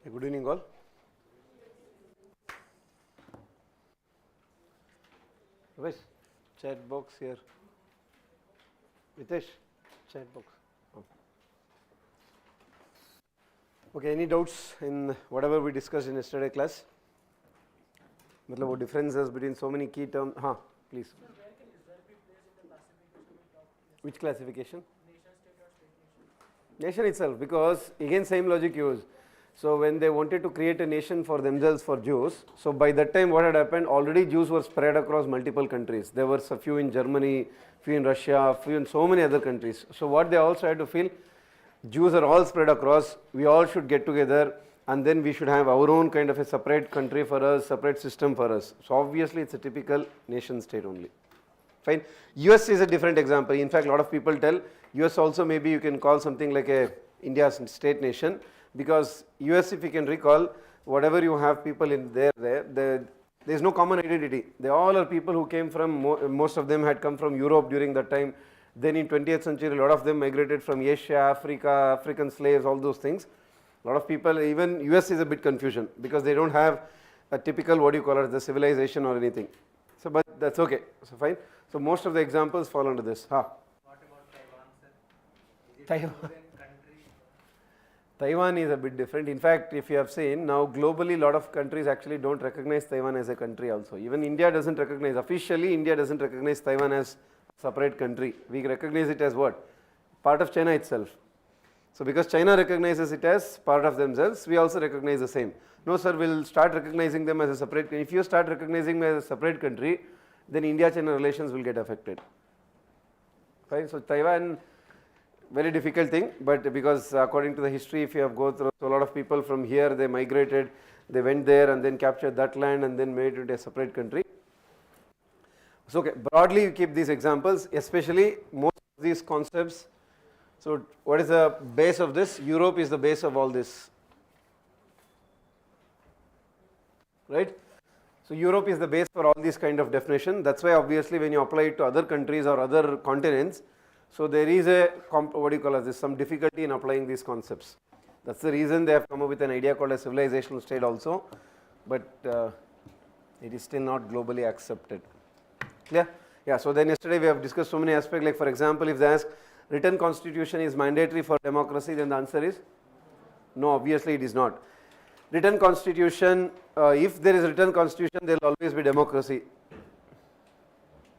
Good evening all. Ramesh, chat box here. Mitesh, chat box. Oh. Okay, any doubts in whatever we discussed in yesterday class? What differences between so many key terms? Please. So where can Israel be placed in the classification we talked yesterday? Which classification? Nation, state or state nation? Nation itself, because again same logic used. So when they wanted to create a nation for themselves, for Jews, so by that time what had happened, already Jews were spread across multiple countries. There were a few in Germany, few in Russia, few in so many other countries. So what they all tried to feel, Jews are all spread across, we all should get together and then we should have our own kind of a separate country for us, separate system for us. So obviously it's a typical nation state only. Fine. US is a different example. In fact, a lot of people tell US also maybe you can call something like a India's state nation, because US, if you can recall, whatever you have people in there is no common identity. They all are people who came from, most of them had come from Europe during that time. Then in 20th century, a lot of them migrated from Asia, Africa, African slaves, all those things. A lot of people, even US is a bit confusion because they don't have a typical, what do you call it, the civilization or anything. So, but that's okay. So fine. So most of the examples fall under this. What about Taiwan, sir? Is it Taiwan. a foreign country? Taiwan is a bit different. In fact, if you have seen, now globally a lot of countries actually don't recognize Taiwan as a country also. Even India doesn't recognize, officially India doesn't recognize Taiwan as a separate country. We recognize it as what? Part of China itself. So because China recognizes it as part of themselves, we also recognize the same. No sir, we'll start recognizing them as a separate country. If you start recognizing them as a separate country, then India-China relations will get affected. Fine. So Taiwan, very difficult thing, but because according to the history, if you have gone through, so a lot of people from here, they migrated, they went there and then captured that land and then made it a separate country. So okay, broadly you keep these examples, especially most of these concepts. So what is the base of this? Europe is the base of all this, right? So Europe is the base for all these kind of definition. That's why obviously when you apply it to other countries or other continents, so there is a, what do you call this, some difficulty in applying these concepts. That's the reason they have come up with an idea called a civilizational state also, but it is still not globally accepted. Clear? Yeah, so then yesterday we have discussed so many aspects, like for example, if they ask written constitution is mandatory for democracy, then the answer is no, obviously it is not. Written constitution, if there is written constitution, there will always be democracy.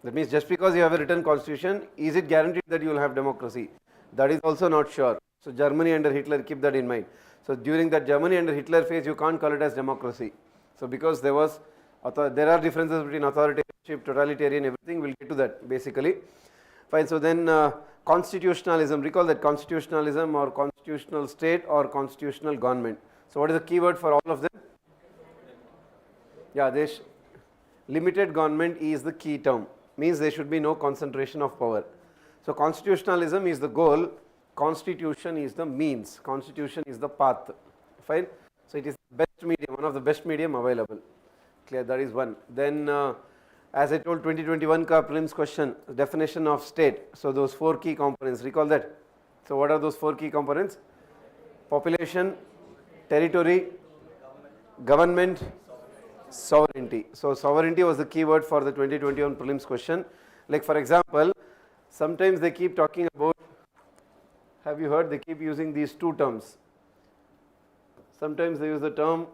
That means just because you have a written constitution, is it guaranteed that you will have democracy? That is also not sure. So Germany under Hitler, keep that in mind. So during that Germany under Hitler phase, you can't call it as democracy. So because there are differences between authoritarianship, totalitarian, everything, we'll get to that basically. Fine, so then constitutionalism, recall that constitutionalism or constitutional state or constitutional government. So what is the keyword for all of them? Yeah, limited government is the key term, means there should be no concentration of power. So constitutionalism is the goal, constitution is the means, constitution is the path. Fine. So it is the best medium, one of the best medium available. Clear, that is one. Then as I told 2021 ka prelims question, definition of state. So those 4 key components, recall that. So what are those 4 key components? Population, territory, government, sovereignty. So sovereignty was the keyword for the 2021 prelims question. Like for example, sometimes they keep talking about, have you heard, they keep using these 2 terms. Sometimes they use the term,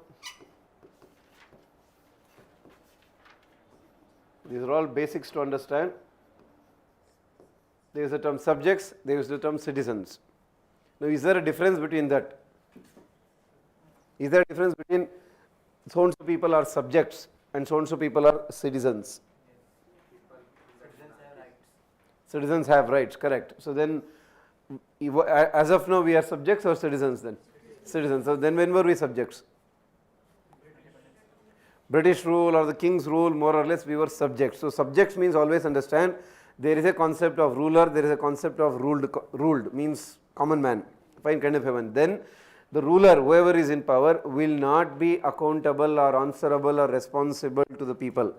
these are all basics to understand. There is the term subjects, there is the term citizens. Now is there a difference between that? Is there a difference between so and so people are subjects and so and so people are citizens? Citizens have rights. Citizens have rights, correct. So then, as of now, we are subjects or citizens then? Citizens. So then when were we subjects? British rule or the king's rule, more or less we were subjects. So subjects means always understand there is a concept of ruler, there is a concept of ruled means common man, fine, kind of heaven. Then the ruler, whoever is in power, will not be accountable or answerable or responsible to the people.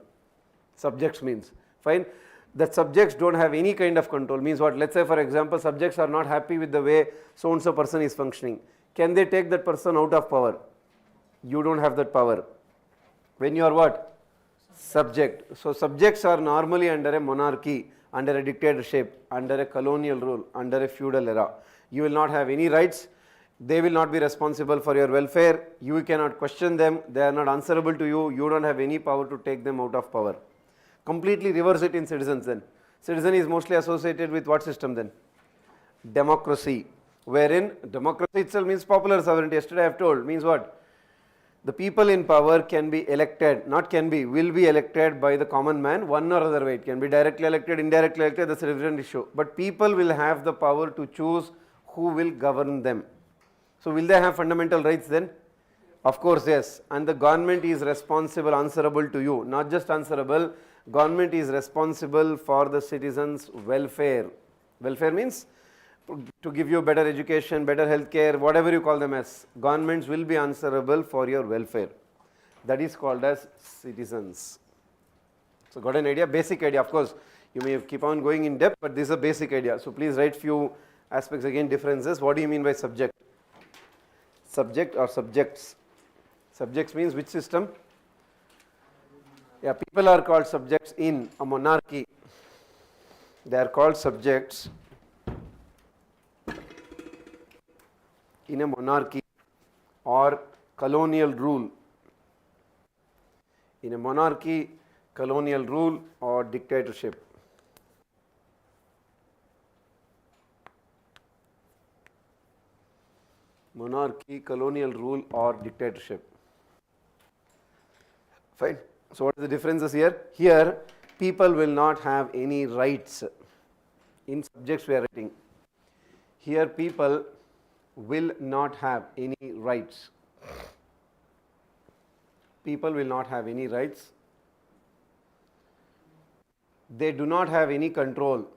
Subjects means, fine. That subjects don't have any kind of control, means what? Let's say for example, subjects are not happy with the way so and so person is functioning. Can they take that person out of power? You don't have that power. When you are what? Subject. So subjects are normally under a monarchy, under a dictatorship, under a colonial rule, under a feudal era. You will not have any rights. They will not be responsible for your welfare. You cannot question them. They are not answerable to you. You don't have any power to take them out of power. Completely reverse it in citizens then. Citizen is mostly associated with what system then? Democracy. Wherein democracy itself means popular sovereignty. Yesterday I have told. Means what? The people in power can be elected, not can be, will be elected by the common man one or other way. It can be directly elected, indirectly elected, that's a different issue. But people will have the power to choose who will govern them. So will they have fundamental rights then? Of course, yes. And the government is responsible, answerable to you. Not just answerable, government is responsible for the citizens' welfare. Welfare means to give you better education, better health care, whatever you call them as. Governments will be answerable for your welfare. That is called as citizens. So got an idea? Basic idea. Of course, you may keep on going in depth, but this is a basic idea. So please write few aspects again, differences. What do you mean by subject? Subject or subjects? Subjects means which system? Yeah, people are called subjects in a monarchy. They are called subjects in a monarchy or colonial rule. In a monarchy, colonial rule or dictatorship. Monarchy, colonial rule or dictatorship. Fine. So what are the differences here? Here people will not have any rights. In subjects we are writing. Here people will not have any rights. People will not have any rights. They do not have any control,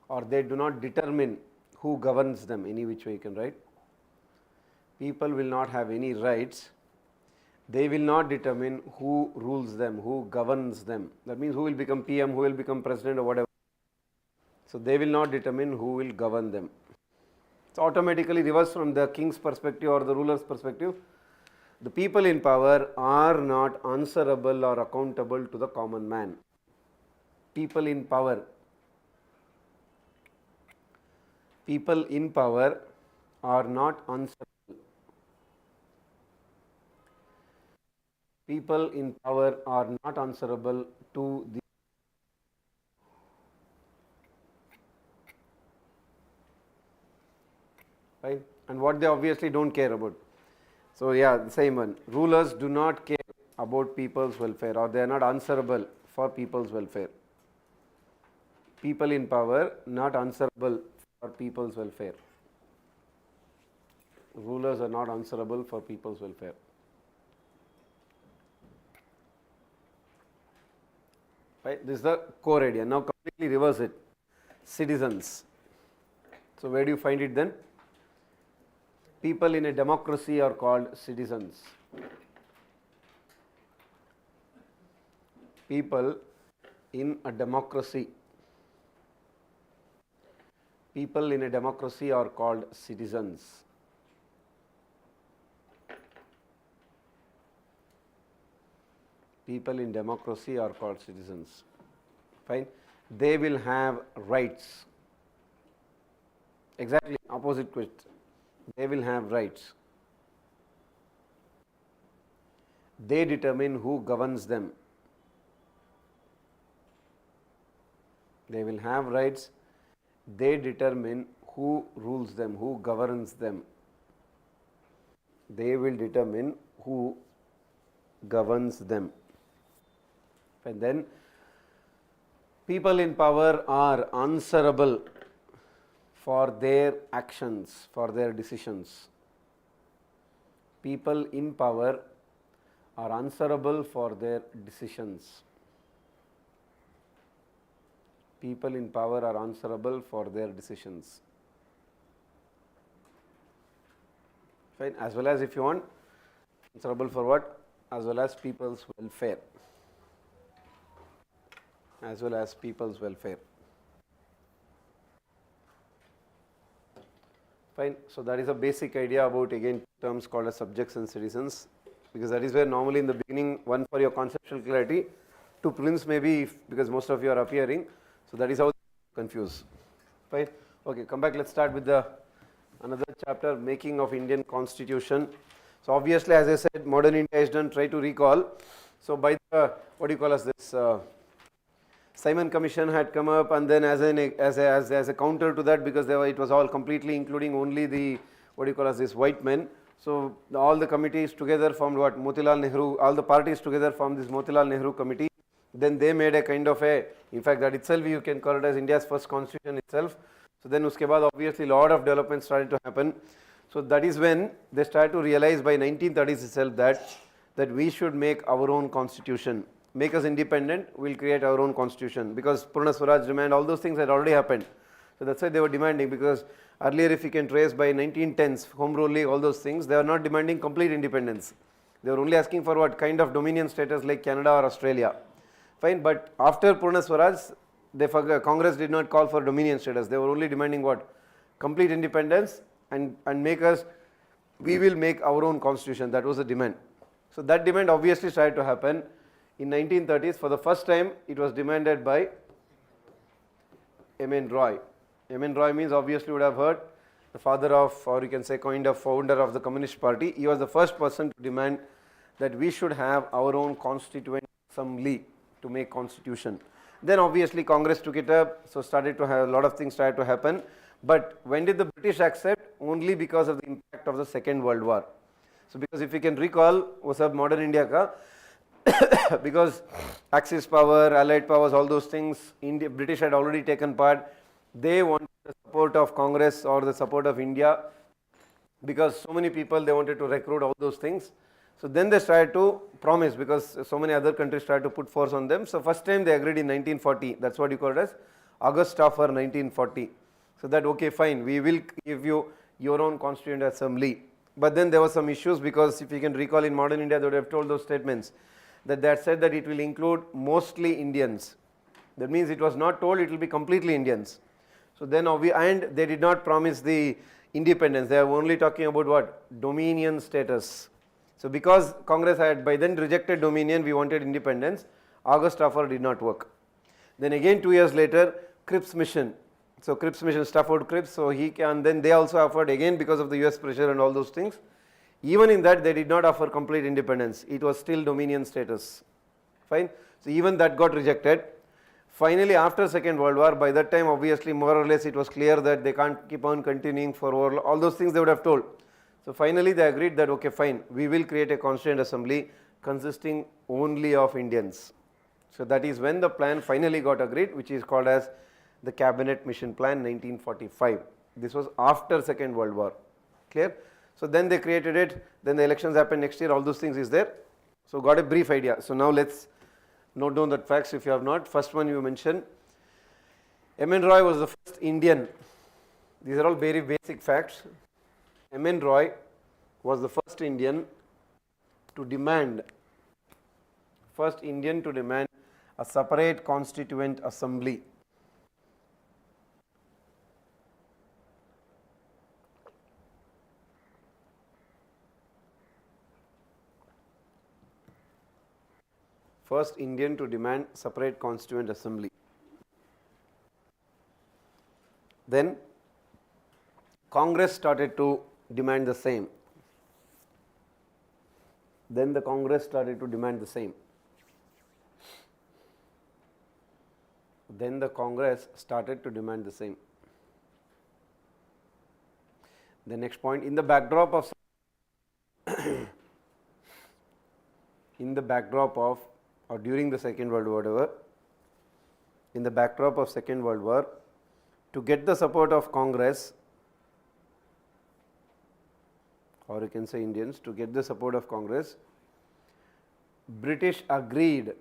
or they do not determine who governs them, any which way you can write. People will not have any rights. They will not determine who rules them, who governs them. That means who will become PM, who will become president or whatever. So they will not determine who will govern them. It's automatically reversed from the king's perspective or the ruler's perspective. The people in power are not answerable or accountable to the common man. People in power. People in power are not answerable. People in power are not answerable to the right, and what they obviously don't care about. So yeah, the same one. Rulers do not care about people's welfare, or they are not answerable for people's welfare. People in power not answerable for people's welfare. Rulers are not answerable for people's welfare. Right? This is the core idea. Now completely reverse it. Citizens. So where do you find it then? People in a democracy are called citizens. People in a democracy. People in a democracy are called citizens. People in democracy are called citizens. Fine. They will have rights. Exactly opposite question. They will have rights. They determine who governs them. They will have rights. They determine who rules them, who governs them. They will determine who governs them. And then people in power are answerable for their actions, for their decisions. People in power are answerable for their decisions. People in power are answerable for their decisions. Fine. As well as, if you want, answerable for what? As well as people's welfare. As well as people's welfare. Fine. So that is a basic idea about, again, terms called as subjects and citizens, because that is where normally in the beginning, one for your conceptual clarity, two prelims maybe because most of you are appearing. So that is how confuse. Fine. Okay, come back. Let's start with the another chapter, making of Indian Constitution. So obviously, as I said, modern India is done. Try to recall. So by the what do you call as this? Simon Commission had come up, and then as a counter to that, because it was all completely including only the what do you call as this white men. So all the committees together formed what Motilal Nehru, all the parties together formed this Motilal Nehru committee. Then they made a kind of a, in fact that itself you can call it as India's first constitution itself. So then uske baad obviously lot of developments started to happen. So that is when they started to realize by 1930s itself that we should make our own constitution. Make us independent, we'll create our own constitution, because Purna Swaraj demand, all those things had already happened. So that's why they were demanding, because earlier if you can trace by 1910s, Home Rule League, all those things, they were not demanding complete independence. They were only asking for what kind of dominion status like Canada or Australia. Fine, but after Purna Swaraj, Congress did not call for dominion status. They were only demanding what? Complete independence and make us, we will make our own constitution. That was the demand. So that demand obviously started to happen. In 1930s, for the first time, it was demanded by M.N. Roy. M.N. Roy means obviously you would have heard the father of, or you can say kind of founder of the Communist Party. He was the first person to demand that we should have our own constituent assembly to make constitution. Then obviously Congress took it up, so started to have a lot of things started to happen. But when did the British accept? Only because of the impact of the Second World War. So because if you can recall, was of modern India ka, because Axis power, Allied powers, all those things, British had already taken part. They wanted the support of Congress or the support of India, because so many people they wanted to recruit, all those things. So then they started to promise, because so many other countries started to put force on them. So first time they agreed in 1940. That's what you call it as August Offer 1940. So that okay, fine, we will give you your own constituent assembly. But then there were some issues, because if you can recall in modern India, they would have told those statements that they had said that it will include mostly Indians. That means it was not told it will be completely Indians. So then and they did not promise the independence. They are only talking about what? Dominion status. So because Congress had by then rejected dominion, we wanted independence. August Offer did not work. Then again 2 years later, Cripps Mission. So Cripps Mission, Stafford Cripps, so he can, then they also offered again because of the US pressure and all those things. Even in that they did not offer complete independence. It was still dominion status. Fine. So even that got rejected. Finally after Second World War, by that time obviously more or less it was clear that they can't keep on continuing for all those things they would have told. So finally they agreed that okay fine, we will create a constituent assembly consisting only of Indians. So that is when the plan finally got agreed, which is called as the Cabinet Mission Plan 1945. This was after Second World War. Clear? So then they created it, then the elections happened next year, all those things is there. So got a brief idea. So now let's note down that facts if you have not. First one you mentioned, M.N. Roy was the first Indian. These are all very basic facts. M.N. Roy was the first Indian to demand a separate constituent assembly. First Indian to demand separate constituent assembly. Then Congress started to demand the same. Then the Congress started to demand the same. Then the Congress started to demand the same. The next point, in the backdrop of or during the Second World War, whatever, in the backdrop of Second World War, to get the support of Congress, or you can say Indians, to get the support of Congress, British agreed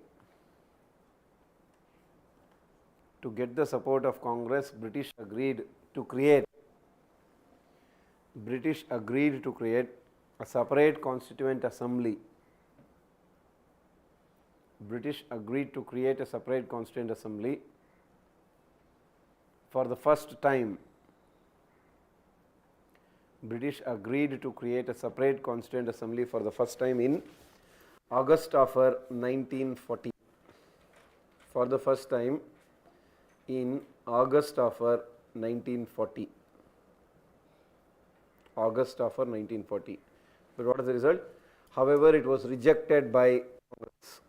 to get the support of Congress, British agreed to create a separate constituent assembly. British agreed to create a separate constituent assembly for the first time British agreed to create a separate constituent assembly for the first time in August of 1940. For the first time in August of 1940. August of 1940. But what is the result? However, it was rejected by Congress.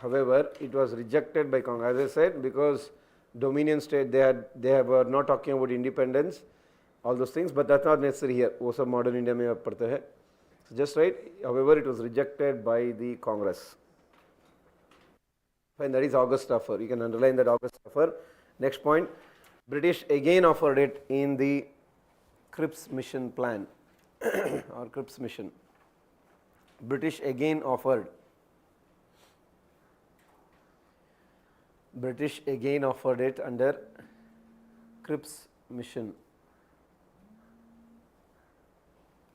However, it was rejected by Congress, as I said, because Dominion state, they were not talking about independence, all those things, but that's not necessary here. वो सब modern India में अब पढ़ते हैं. So just right. However, it was rejected by the Congress. Fine, that is August offer. You can underline that August offer. Next point, British again offered it in the Cripps mission plan or Cripps mission. British again offered. British again offered it under Cripps mission.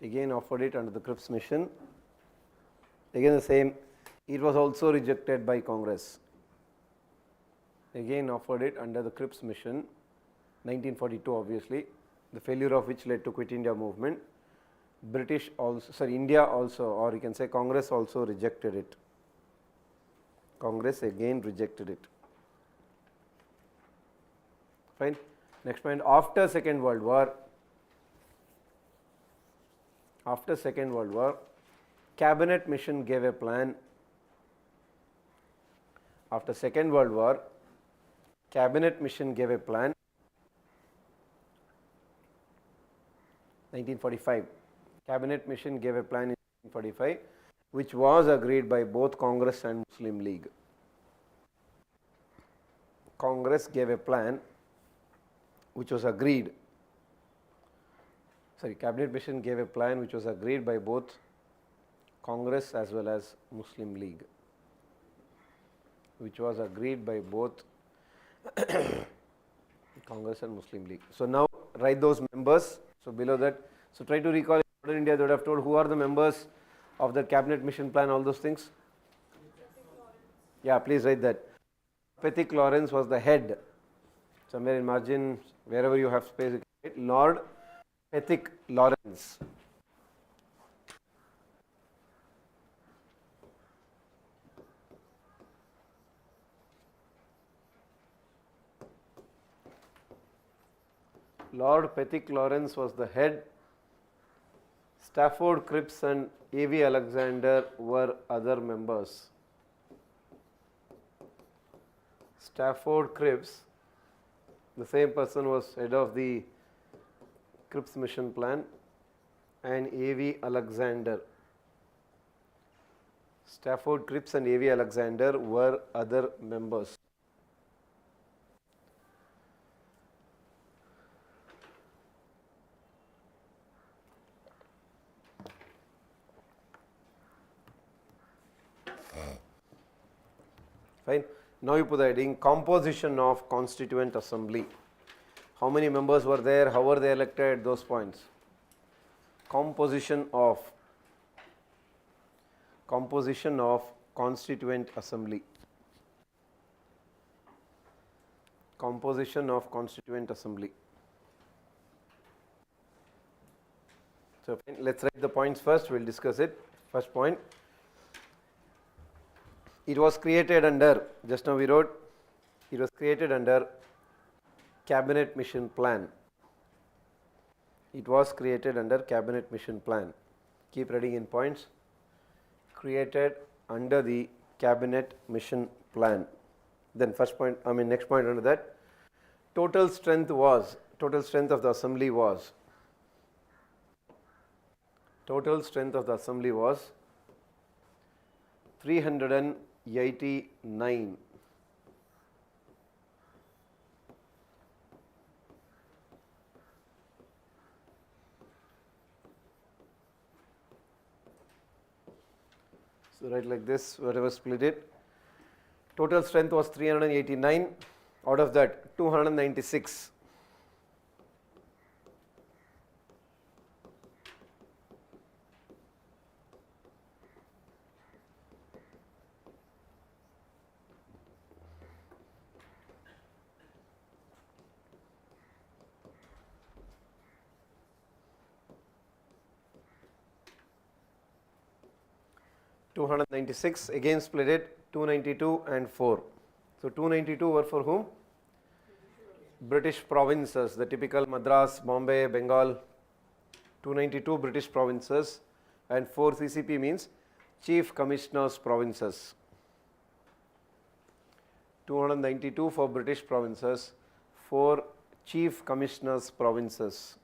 Again offered it under the Cripps mission. Again the same. It was also rejected by Congress. Again offered it under the Cripps mission, 1942 obviously, the failure of which led to Quit India movement. British also, sorry, India also, or you can say Congress also rejected it. Congress again rejected it. Fine. Next point, after Second World War, Cabinet mission gave a plan. After Second World War, Cabinet mission gave a plan. 1945. Cabinet mission gave a plan in 1945, which was agreed by both Congress and Muslim League. Congress gave a plan which was agreed. Sorry, Cabinet mission gave a plan which was agreed by both Congress as well as Muslim League. Which was agreed by both Congress and Muslim League. So now write those members. So below that, so try to recall in modern India they would have told who are the members of the cabinet mission plan, all those things. Yeah, please write that. Pethick Lawrence was the head. Somewhere in margin, wherever you have space, you can write Lord Pethick Lawrence. Lord Pethick Lawrence was the head. Stafford Cripps and A.V. Alexander were other members. Stafford Cripps, the same person, was head of the Cripps mission plan, and A.V. Alexander. Stafford Cripps and A.V. Alexander were other members. Fine. Now you put the heading composition of Constituent Assembly. How many members were there? How were they elected? Those points. Composition of Constituent Assembly. Composition of Constituent Assembly. So let's write the points first. We'll discuss it. First point. It was created under, just now we wrote, it was created under Cabinet Mission Plan. It was created under Cabinet Mission Plan. Keep writing in points. Created under the Cabinet Mission Plan. Then first point, next point under that, total strength of the assembly was 389. So write like this, whatever split it. Total strength was 389. Out of that, 296. 296, again split it, 292 and 4. So 292 were for whom? British provinces, the typical Madras, Bombay, Bengal. 292 British provinces, and 4 CCP means Chief Commissioners Provinces. 292 for British provinces, 4 Chief Commissioners Provinces.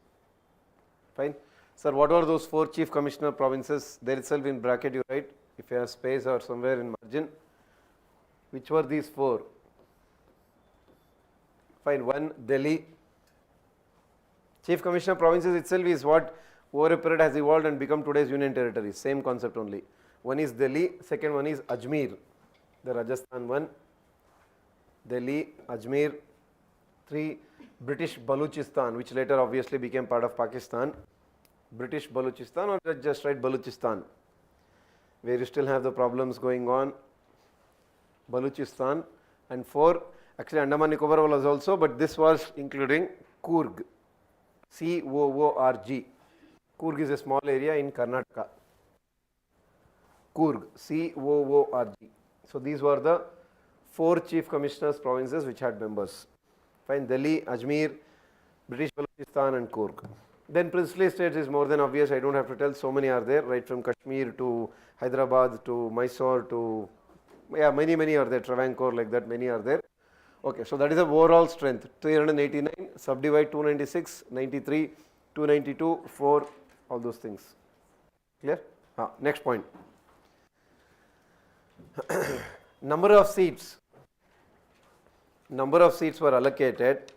Fine. Sir, what are those 4 Chief Commissioner Provinces? There itself in bracket you write, if you have space or somewhere in margin. Which were these 4? Fine. 1 Delhi. Chief Commissioner Provinces itself is what over a period has evolved and become today's union territories. Same concept only. One is Delhi, second one is Ajmer, the Rajasthan one. Delhi, Ajmer. 3 British Baluchistan, which later obviously became part of Pakistan. British Baluchistan, or just write Baluchistan, where you still have the problems going on. Baluchistan. And 4, actually Andaman Nicobar was also, but this was including Coorg, Coorg. Coorg is a small area in Karnataka. Coorg, Coorg. So these were the 4 Chief Commissioners Provinces which had members. Fine. Delhi, Ajmer, British Baluchistan and Coorg. Then princely states is more than obvious, I don't have to tell, so many are there, right from Kashmir to Hyderabad to Mysore to, yeah, many are there, Travancore, like that, many are there. Okay, so that is the overall strength, 389, subdivide 296, 93, 292, 4, all those things. Clear? Next point. Number of seats. Number of seats were allocated.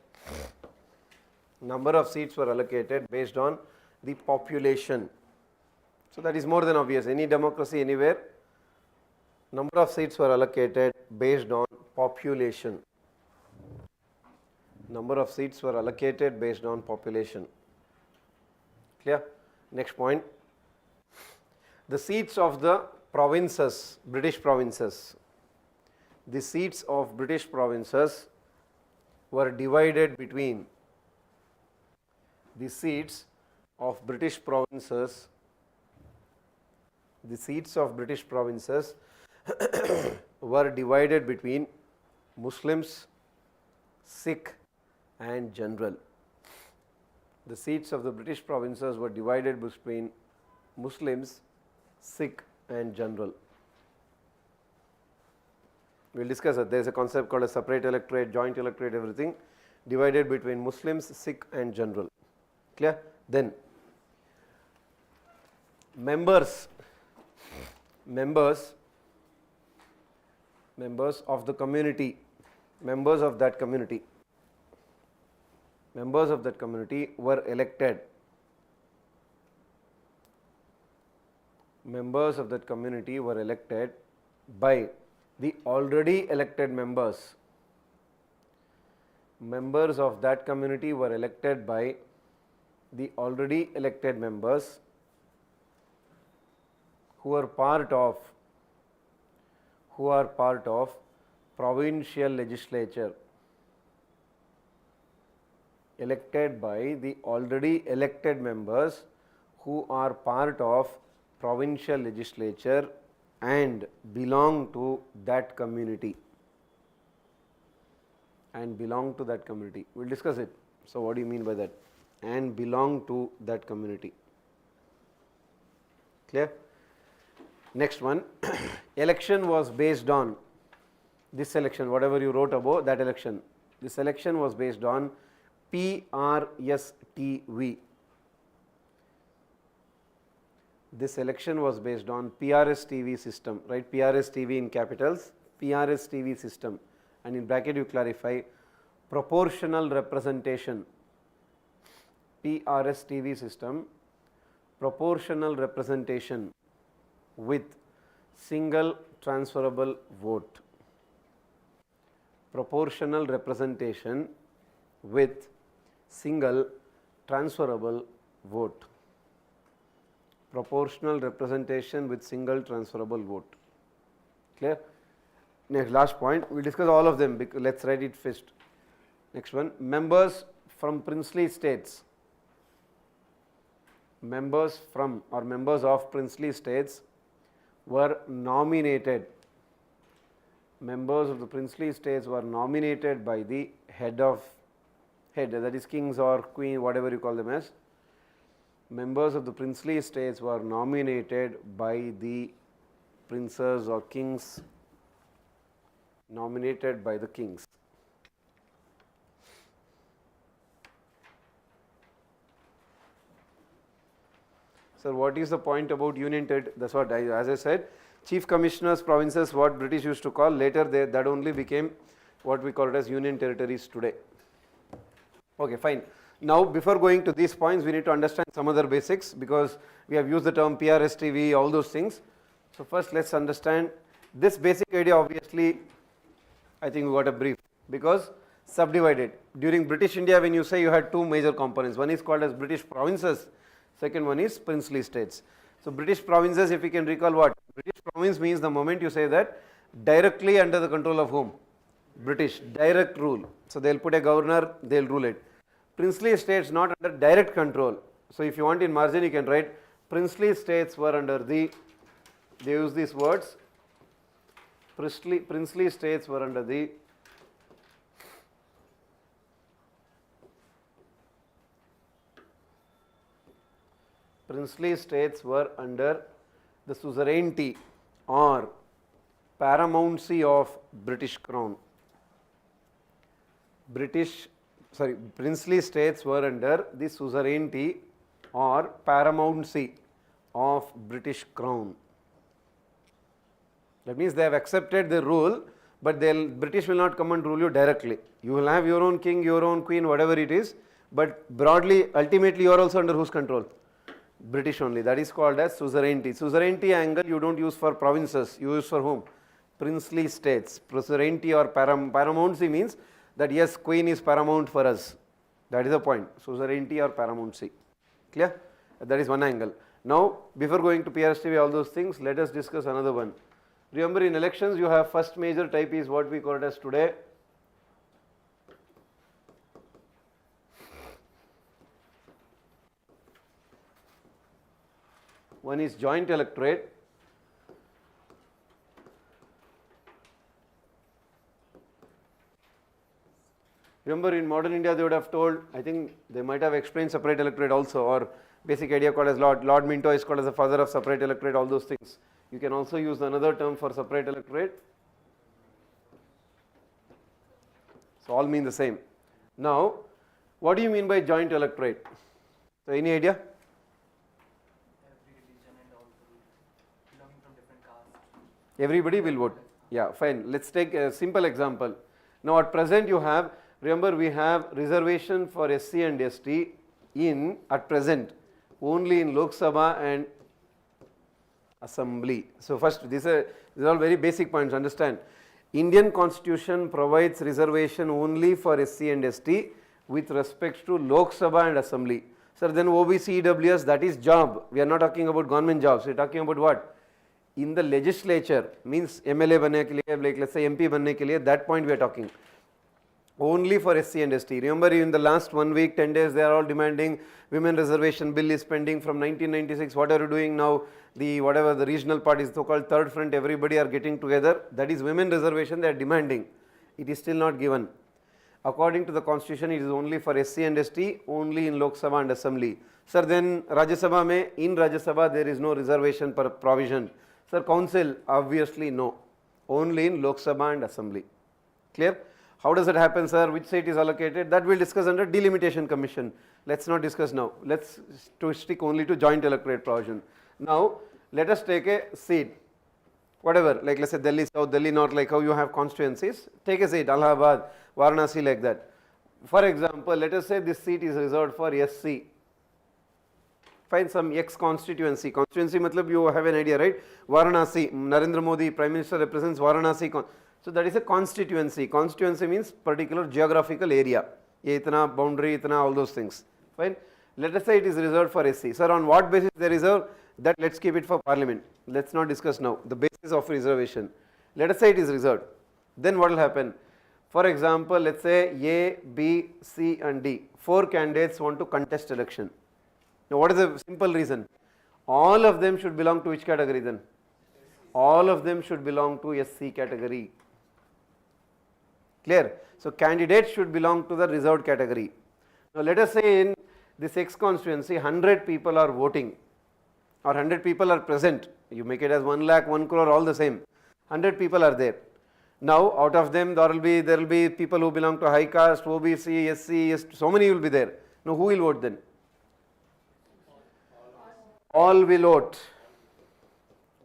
Number of seats were allocated based on the population. So that is more than obvious. Any democracy anywhere, number of seats were allocated based on population. Number of seats were allocated based on population. Clear? Next point. The seats of the provinces, British provinces. The seats of British provinces were divided between the seats of British provinces. The seats of British provinces were divided between Muslims, Sikh and general. The seats of the British provinces were divided between Muslims, Sikh and general. We will discuss it. There is a concept called a separate electorate, joint electorate, everything divided between Muslims, Sikh and general. Clear? Then members of the community, members of that community were elected. Members of that community were elected by the already elected members. Members of that community were elected by the already elected members who are part of provincial legislature. Elected by the already elected members who are part of provincial legislature and belong to that community. We will discuss it. So what do you mean by that? And belong to that community. Clear? Next one. Election was based on this election, whatever you wrote above that election. This election was based on PRSTV. This election was based on PRSTV system, right? PRSTV in capitals, PRSTV system, and in bracket you clarify proportional representation. PRSTV system, proportional representation with single transferable vote. Proportional representation with single transferable vote. Proportional representation with single transferable vote. Clear? Next, last point, we will discuss all of them, let us write it first. Next one, members from princely states. Members from or members of princely states were nominated, members of the princely states were nominated by the head, that is kings or queen, whatever you call them as. Members of the princely states were nominated by the princes or kings, nominated by the kings. Sir, what is the point about union territory? That's what as I said, chief commissioners, provinces, what British used to call, later that only became what we call it as union territories today. Okay, fine. Now, before going to these points, we need to understand some other basics, because we have used the term PRSTV, all those things. So, first let us understand this basic idea. Obviously, I think we got a brief, because subdivided. During British India, when you say, you had two major components, one is called as British provinces, second one is princely states. So, British provinces, if you can recall what? British province means the moment you say that, directly under the control of whom? British, direct rule. So, they will put a governor, they will rule it. Princely states not under direct control. So, if you want in margin, you can write princely states were under the, they use these words, princely states were under the suzerainty or paramountcy of British crown. Princely states were under the suzerainty or paramountcy of British crown. That means they have accepted the rule, but British will not come and rule you directly. You will have your own king, your own queen, whatever it is, but broadly, ultimately you are also under whose control? British only. That is called as suzerainty. Suzerainty angle you don't use for provinces, you use for whom? Princely states. Suzerainty or paramountcy means that yes, queen is paramount for us. That is the point. Suzerainty or paramountcy. Clear? That is one angle. Now, before going to PRSTV, all those things, let us discuss another one. Remember, in elections, you have first major type is what we call it as today. One is joint electorate. Remember, in modern India, they would have told, I think they might have explained separate electorate also, or basic idea called as Lord Minto is called as the father of separate electorate, all those things. You can also use another term for separate electorate. So, all mean the same. Now, what do you mean by joint electorate? So, any idea? Every religion and all belonging from different castes. Everybody will vote. Yeah, fine. Let's take a simple example. Now, at present you have, remember we have reservation for SC and ST in, at present, only in Lok Sabha and Assembly. So, first these are all very basic points, understand. Indian constitution provides reservation only for SC and ST with respect to Lok Sabha and Assembly. Sir, then OBC, EWS, that is job. We are not talking about government jobs. We are talking about what? In the legislature, means MLA banne ke liye, like let's say MP banne ke liye, that point we are talking. Only for SC and ST. Remember, in the last 1 week, 10 days, they are all demanding women reservation bill is pending from 1996. What are you doing now? Whatever the regional parties, so called third front, everybody are getting together. That is women reservation they are demanding. It is still not given. According to the constitution, it is only for SC and ST, only in Lok Sabha and Assembly. Sir, then Rajya Sabha in Rajya Sabha there is no reservation per provision. Sir, council, obviously no. Only in Lok Sabha and Assembly. Clear? How does it happen, sir? Which seat is allocated? That we will discuss under delimitation commission. Let us not discuss now. Let us stick only to joint electorate provision. Now, let us take a seat. Whatever, like let's say Delhi South, Delhi North, like how you have constituencies. Take a seat, Allahabad, Varanasi, like that. For example, let us say this seat is reserved for SC. Find some X constituency. Constituency matlab you have an idea, right? Varanasi, Narendra Modi, Prime Minister represents Varanasi. So that is a constituency. Constituency means particular geographical area. Ye itna boundary, itna all those things. Fine. Let us say it is reserved for SC. Sir, on what basis they reserve? That let us keep it for parliament. Let us not discuss now. The basis of reservation. Let us say it is reserved. Then what will happen? For example, let us say A, B, C and D. 4 candidates want to contest election. Now what is the simple reason? All of them should belong to which category then? all of them should belong to SC category. Clear? So candidates should belong to the reserved category. Now let us say in this X constituency 100 people are voting or 100 people are present. You make it as 1 lakh, 1 crore, all the same. 100 people are there. Now out of them there will be people who belong to high caste, OBC, SC, so many will be there. Now who will vote then? All will vote.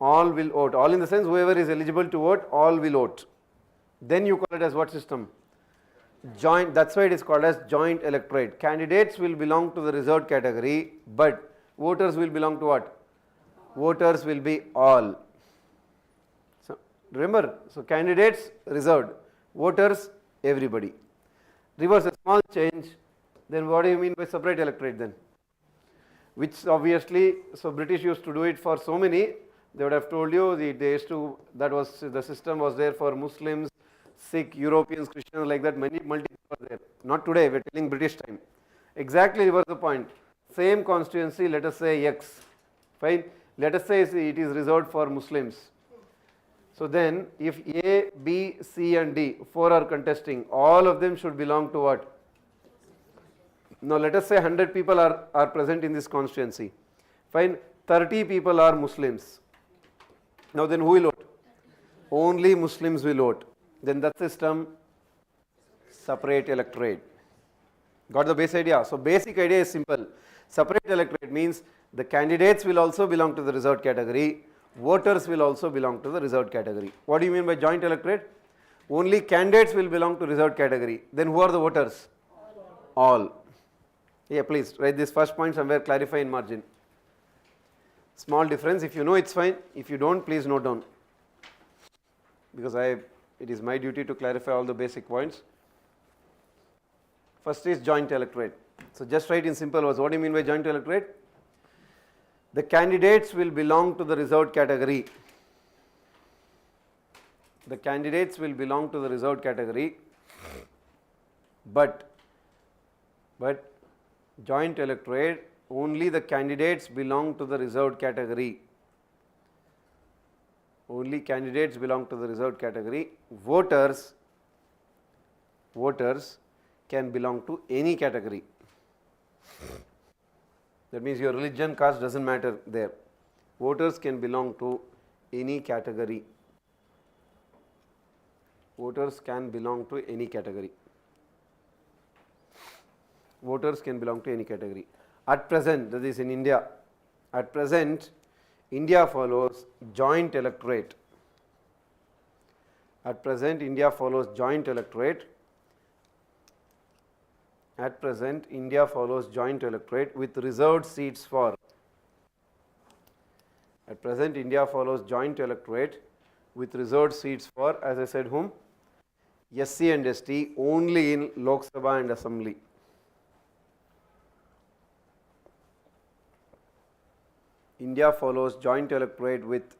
All will vote. All in the sense whoever is eligible to vote, all will vote. Then you call it as what system? Joint. That's why it is called as joint electorate. Candidates will belong to the reserved category, but voters will belong to what? Voters will be all. So remember, so candidates reserved, voters everybody. Reverse a small change, then what do you mean by separate electorate then? Which obviously, so British used to do it for so many, they would have told you they used to, that was the system was there for Muslims, Sikh, Europeans, Christians, like that, many multiple were there. Not today, we are telling British time. Exactly reverse the point. Same constituency, let us say X, fine. Let us say it is reserved for Muslims. So then if A, B, C and D, 4 are contesting, all of them should belong to what? Now let us say 100 people are present in this constituency. Fine, 30 people are Muslims. Now then who will vote? Only Muslims will vote. Then that system, separate electorate. Got the base idea? So basic idea is simple. Separate electorate means the candidates will also belong to the reserved category, voters will also belong to the reserved category. What do you mean by joint electorate? Only candidates will belong to reserved category. Then who are the voters? All. Yeah, please write this first point somewhere, clarify in margin. Small difference, if you know it's fine, if you don't, please note down. Because it is my duty to clarify all the basic points. First is joint electorate. So just write in simple words, what do you mean by joint electorate? The candidates will belong to the reserved category. The candidates will belong to the reserved category, but joint electorate, only the candidates belong to the reserved category. Only candidates belong to the reserved category. Voters can belong to any category. That means your religion, caste doesn't matter there. Voters can belong to any category. Voters can belong to any category. Voters can belong to any category. At present, that is in India, at present, India follows joint electorate. At present, India follows joint electorate. At present, India follows joint electorate with reserved seats for. At present, India follows joint electorate with reserved seats for, as I said, whom? SC and ST only in Lok Sabha and Assembly. India follows joint electorate with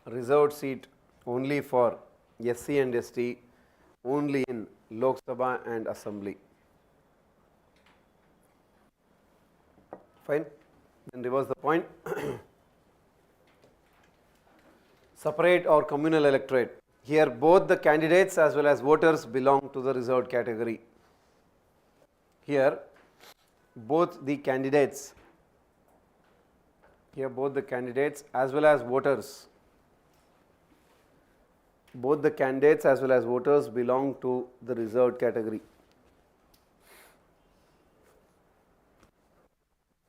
reserved seat only for SC and ST only in Lok Sabha and Assembly. Fine. Then reverse the point. Separate or communal electorate. Here both the candidates as well as voters belong to the reserved category. Here both the candidates as well as voters, both the candidates as well as voters belong to the reserved category.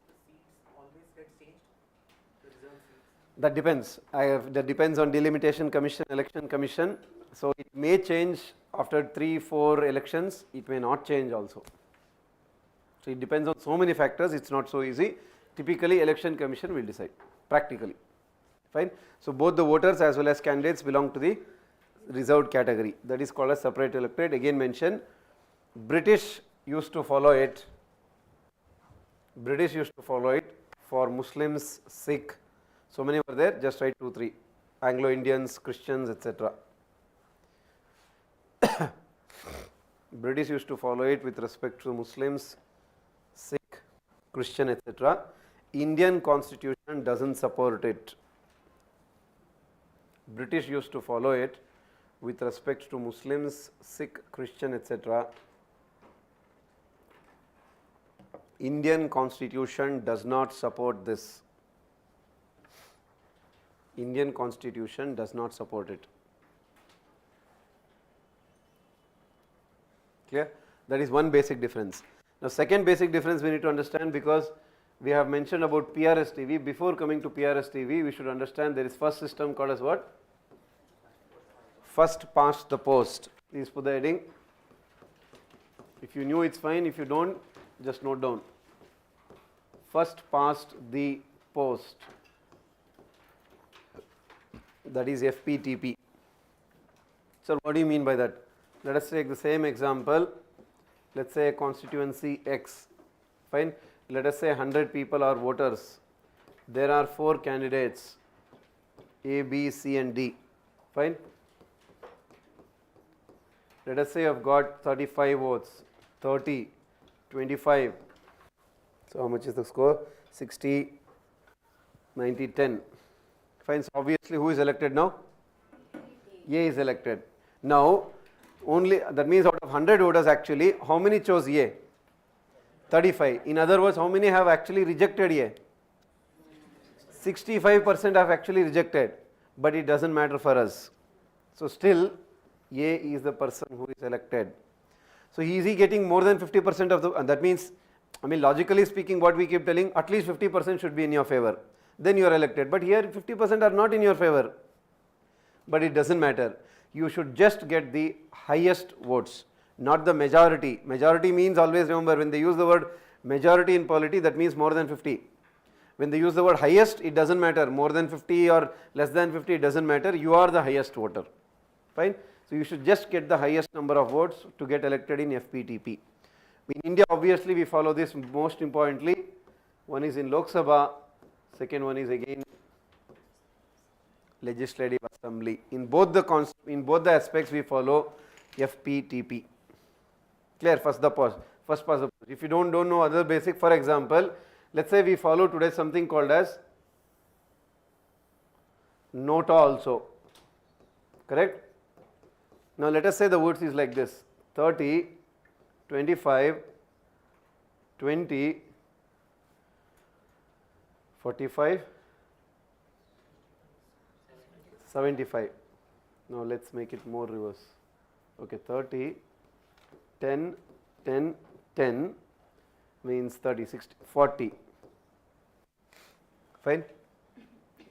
Seats always get changed to reserved seats. That depends. That depends on delimitation commission, election commission. So it may change after 3-4 elections, it may not change also. So it depends on so many factors, it's not so easy. Typically election commission will decide, practically. Fine. So both the voters as well as candidates belong to the reserved category. That is called as separate electorate. Again mention, British used to follow it. British used to follow it for Muslims, Sikh, so many were there, just write 2-3, Anglo-Indians, Christians, etc. British used to follow it with respect to Muslims, Sikh, Christian, etc. Indian constitution doesn't support it. British used to follow it with respect to Muslims, Sikh, Christian, etc. Indian constitution does not support this. Indian constitution does not support it. Clear? That is one basic difference. Now, second basic difference we need to understand, because we have mentioned about PRS-TV. Before coming to PRS-TV, we should understand there is first system called as what? First past the post. Please put the heading. If you knew, it's fine. If you don't, just note down. First past the post. That is FPTP. So, what do you mean by that? Let us take the same example. Let us say constituency X. Fine. Let us say 100 people are voters. There are 4 candidates, A, B, C and D. Fine. Let us say you have got 35 votes, 30, 25. So, how much is the score? 60, 90, 10. Fine. So, obviously, who is elected now? A is elected. Now, only that means out of 100 voters actually, how many chose A? 35. In other words, how many have actually rejected A? 65% have actually rejected, but it does not matter for us. So, still A is the person who is elected. So, is he getting more than 50% of the, and that means, I mean logically speaking, what we keep telling, at least 50% should be in your favor, then you are elected, but here 50% are not in your favor, but it does not matter. You should just get the highest votes, not the majority. Majority means, always remember, when they use the word majority in polity, that means more than 50. When they use the word highest, it does not matter, more than 50 or less than 50, it does not matter, you are the highest voter. Fine. So, you should just get the highest number of votes to get elected in FPTP. In India, obviously, we follow this most importantly. One is in Lok Sabha, second one is again Legislative Assembly. In both the aspects, we follow FPTP. Clear? First pass the post. If you don't know other basic, for example, let us say we follow today something called as nota also. Correct? Now, let us say the votes is like this: 30, 25, 20, 45, 75. Now, let us make it more reverse. Okay, 30, 10, 10, 10 means 30, 60, 40. Fine.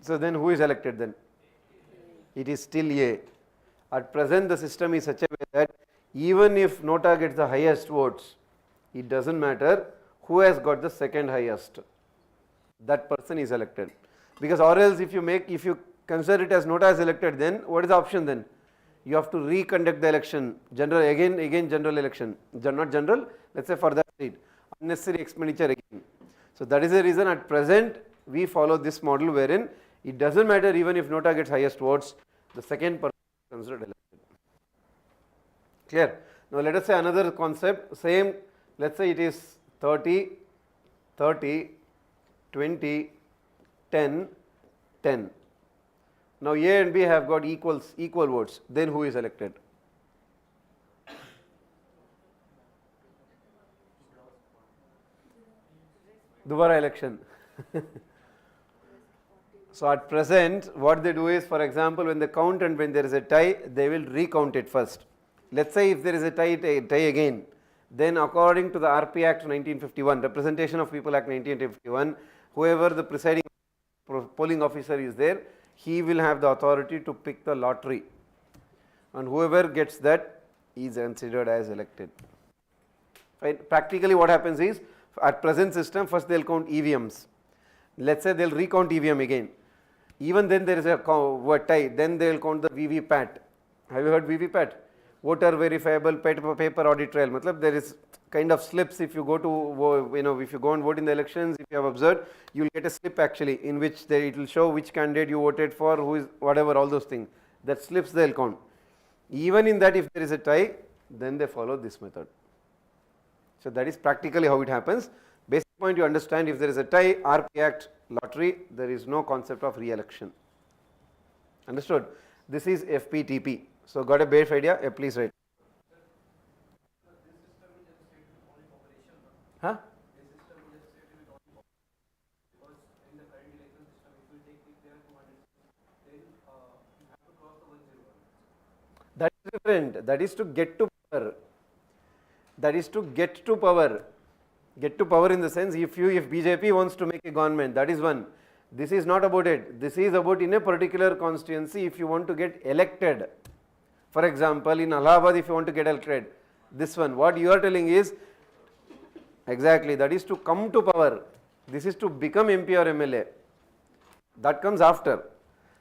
So, then who is elected then? It is still A. At present, the system is such a way that even if nota gets the highest votes, it does not matter who has got the second highest, that person is elected. Because or else if you consider it as nota is elected, then what is the option then? You have to reconduct the election, general again general election, not general, let us say for that seat, unnecessary expenditure again. So, that is the reason at present we follow this model wherein it does not matter even if nota gets highest votes, the second person is considered elected. Clear? Now, let us say another concept, same, let us say it is 30, 30, 20, 10, 10. Now, A and B have got equal votes, then who is elected? Dubara election. So, at present what they do is, for example, when they count and when there is a tie, they will recount it first. Let us say if there is a tie again, then according to the RP Act 1951, Representation of People Act 1951, whoever the presiding polling officer is there, he will have the authority to pick the lottery, and whoever gets that is considered as elected. Right? Practically what happens is, at present system, first they will count EVMs. Let us say they will recount EVM again. Even then there is a tie, then they will count the VVPAT. Have you heard VVPAT? Voter verifiable paper audit trail. Matlab there is kind of slips if you go to, if you go and vote in the elections, if you have observed, you will get a slip actually in which it will show which candidate you voted for, who is whatever, all those things. That slips they will count. Even in that, if there is a tie, then they follow this method. So, that is practically how it happens. Basic point you understand, if there is a tie, RP Act, lottery, there is no concept of re-election. Understood? This is FPTP. So got a brief idea? Please write. Huh? That is different. That is to get to power. That is to get to power. Get to power in the sense if BJP wants to make a government, that is one. This is not about it. This is about in a particular constituency if you want to get elected. For example, in Allahabad if you want to get elected, this one. What you are telling is exactly that is to come to power. This is to become MP or MLA. That comes after.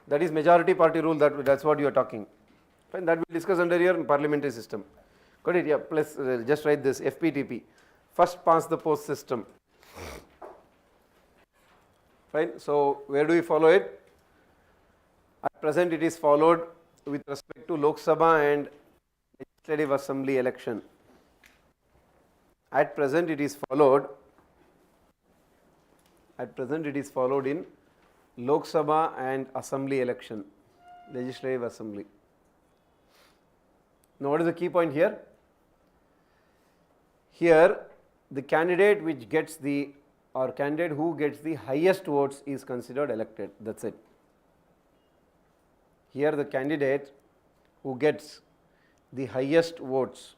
That is majority party rule. That's what you are talking. Fine. That we will discuss under your parliamentary system. Got it? Yeah. Plus, just write this FPTP. First past the post system. Fine. So where do we follow it? At present, it is followed with respect to Lok Sabha and Legislative Assembly election. At present, it is followed. At present, it is followed in Lok Sabha and Assembly election, Legislative Assembly. Now, what is the key point here? Here, the candidate which gets the or candidate who gets the highest votes is considered elected. That's it. Here, the candidate who gets the highest votes.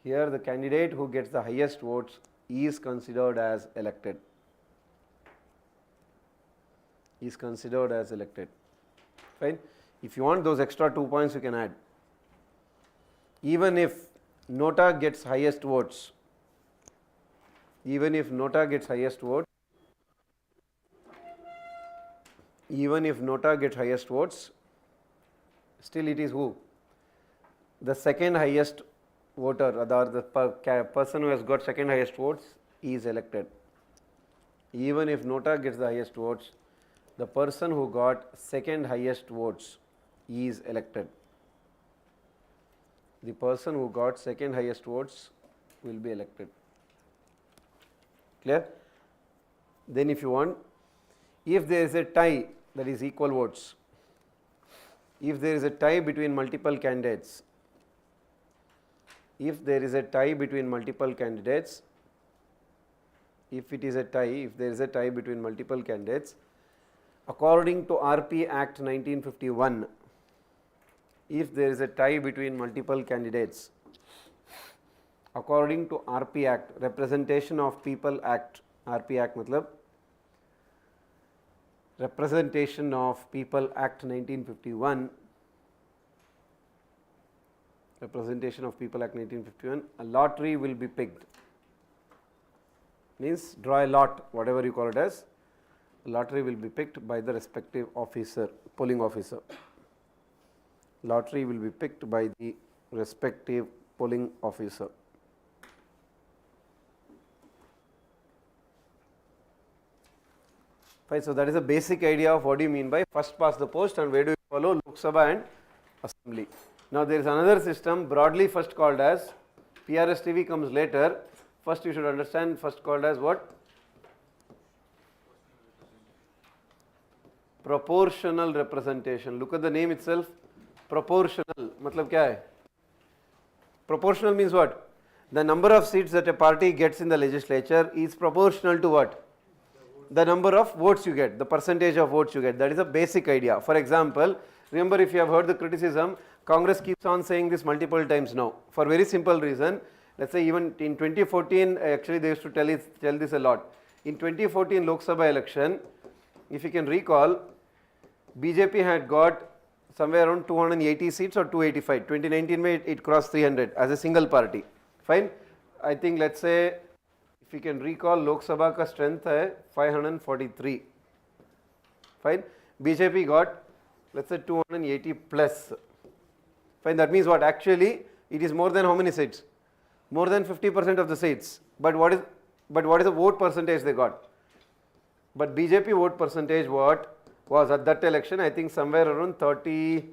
Here, the candidate who gets the highest votes is considered as elected. Is considered as elected. Fine. If you want those extra 2 points, you can add. Even if Nota gets highest votes, even if Nota gets highest votes, even if Nota gets highest votes, still it is who? The second highest voter, or the person who has got second highest votes is elected. Even if Nota gets the highest votes, the person who got second highest votes is elected. The person who got second highest votes will be elected. Clear? Then if you want, if there is a tie, that is equal votes, if there is a tie between multiple candidates, if there is a tie between multiple candidates, if it is a tie, if there is a tie between multiple candidates, according to RP Act 1951, if there is a tie between multiple candidates, according to RP Act, Representation of People Act, RP Act matlab Representation of People Act 1951, Representation of People Act 1951, a lottery will be picked. Means draw a lot, whatever you call it as, lottery will be picked by the respective officer, polling officer. Lottery will be picked by the respective polling officer. Fine. So that is a basic idea of what do you mean by first past the post and where do you follow Lok Sabha and Assembly. Now there is another system broadly first called as, PRSTV comes later. First you should understand first called as what? Proportional representation. Look at the name itself. Proportional. Matlab kya hai? Proportional means what? The number of seats that a party gets in the legislature is proportional to what? The number of votes you get, the percentage of votes you get. That is a basic idea. For example, remember if you have heard the criticism, Congress keeps on saying this multiple times now. For very simple reason, let's say even in 2014, actually they used to tell this a lot. In 2014 Lok Sabha election, if you can recall, BJP had got somewhere around 280 seats or 285. 2019 it crossed 300 as a single party. Fine. I think let's say if you can recall, Lok Sabha ka strength hai 543. Fine. BJP got let's say 280 plus. Fine. That means what? Actually, it is more than how many seats? More than 50% of the seats. But what is the vote percentage they got? But BJP vote percentage what was at that election? I think somewhere around 30,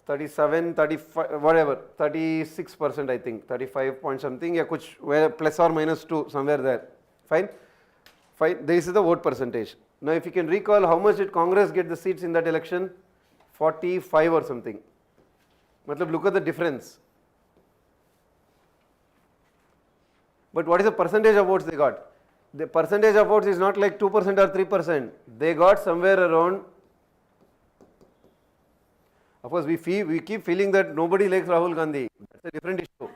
37, 35, whatever, 36%. I think 35 point something. Yeah, kuch plus or minus 2 somewhere there. Fine. Fine, this is the vote percentage. Now if you can recall, how much did Congress get the seats in that election? 45 or something. Matlab, look at the difference. But what is the percentage of votes they got? The percentage of votes is not like 2% or 3%. They got somewhere around. Of course, we keep feeling that nobody likes Rahul Gandhi. That's a different issue.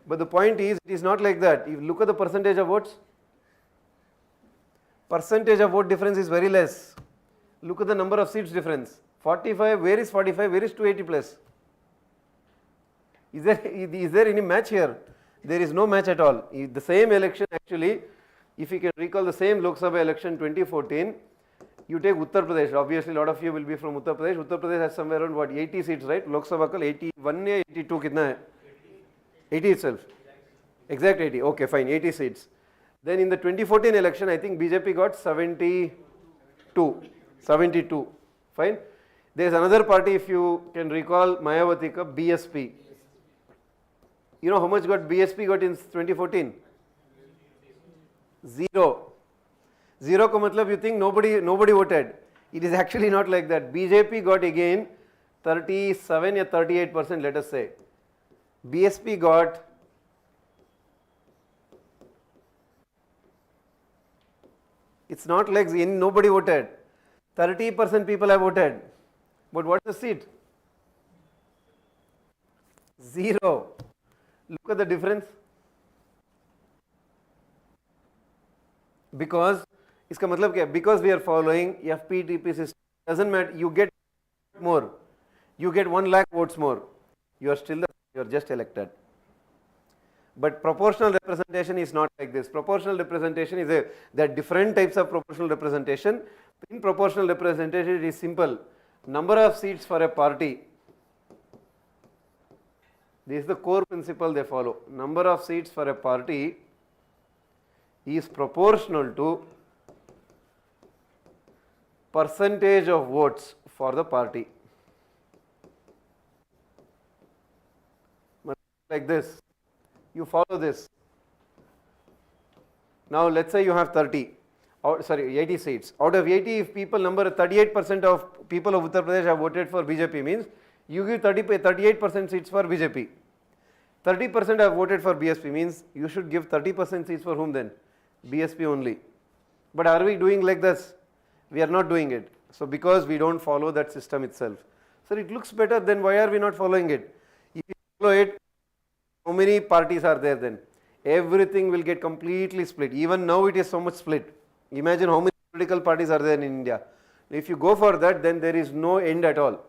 But the point is, it is not like that. If you look at the percentage of votes, percentage of vote difference is very less. Look at the number of seats difference. 45, where is 45? Where is 280 plus? Is there any match here? There is no match at all. The same election actually, if you can recall the same Lok Sabha election 2014, you take Uttar Pradesh. Obviously, a lot of you will be from Uttar Pradesh. Uttar Pradesh has somewhere around what, 80 seats, right? Lok Sabha kal 81 ya 82 kitna hai? 80 itself. Exact 80. Okay, fine. 80 seats. Then in the 2014 election, I think BJP got 72. 72. Fine. There is another party, if you can recall, Mayawati ka BSP. You know how much got BSP got in 2014? Zero. Zero ka matlab you think nobody voted. It is actually not like that. BJP got again 37 or 38%, let us say. BSP got it's not like nobody voted. 30% people have voted. But what's the seat? Zero. Look at the difference. Because iska matlab kya? Because we are following FPTP system, doesn't matter, you get more. You get 1 lakh votes more. You are just elected. But proportional representation is not like this. Proportional representation is there are different types of proportional representation. In proportional representation, it is simple. Number of seats for a party. This is the core principle they follow. Number of seats for a party is proportional to percentage of votes for the party. Like this. You follow this. Now let's say you have 80 seats. Out of 80, if people number 38% of people of Uttar Pradesh have voted for BJP, means you give 38% seats for BJP. 30% have voted for BSP, means you should give 30% seats for whom then? BSP only. But are we doing like this? We are not doing it. So because we don't follow that system itself. So it looks better, then why are we not following it? If you follow it, how many parties are there then? Everything will get completely split. Even now it is so much split. Imagine how many political parties are there in India. If you go for that, then there is no end at all.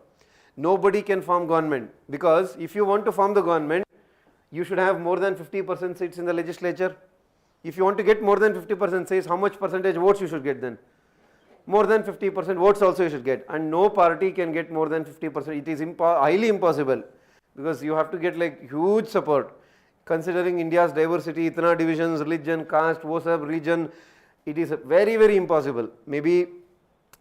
Nobody can form government, because if you want to form the government, you should have more than 50% seats in the legislature. If you want to get more than 50% seats, how much percentage votes you should get then? More than 50% votes also you should get, and no party can get more than 50%. It is highly impossible, because you have to get like huge support. Considering India's diversity, itna divisions, religion, caste, wo sab, region, it is very, very impossible. Maybe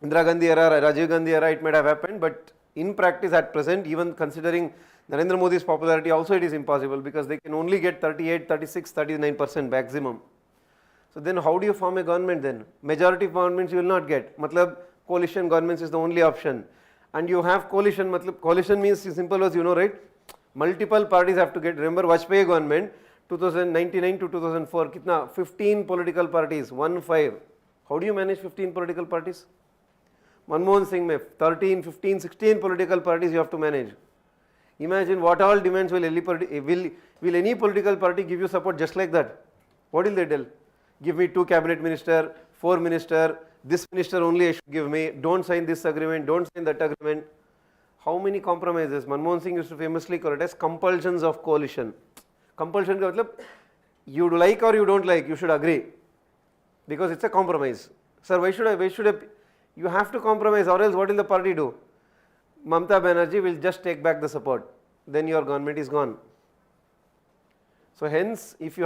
Indira Gandhi era, Rajiv Gandhi era, it might have happened, but in practice at present, even considering Narendra Modi's popularity, also it is impossible, because they can only get 38, 36, 39% maximum. So then how do you form a government then? Majority governments you will not get. Matlab coalition governments is the only option. And you have coalition, matlab coalition means simple as you know, right? Multiple parties have to get, remember Vajpayee government, 2099 to 2004, kitna? 15 political parties, 1-5. How do you manage 15 political parties? Manmohan Singh mein 13, 15, 16 political parties you have to manage. Imagine what all demands will any political party give you support just like that? What will they tell? Give me 2 cabinet minister, 4 minister, this minister only I should give me, don't sign this agreement, don't sign that agreement. How many compromises? Manmohan Singh used to famously call it as compulsions of coalition. Compulsion ka matlab, you like or you don't like, you should agree, because it's a compromise. Sir, why should I, you have to compromise, or else what will the party do? Mamata Banerjee will just take back the support, then your government is gone. So hence, if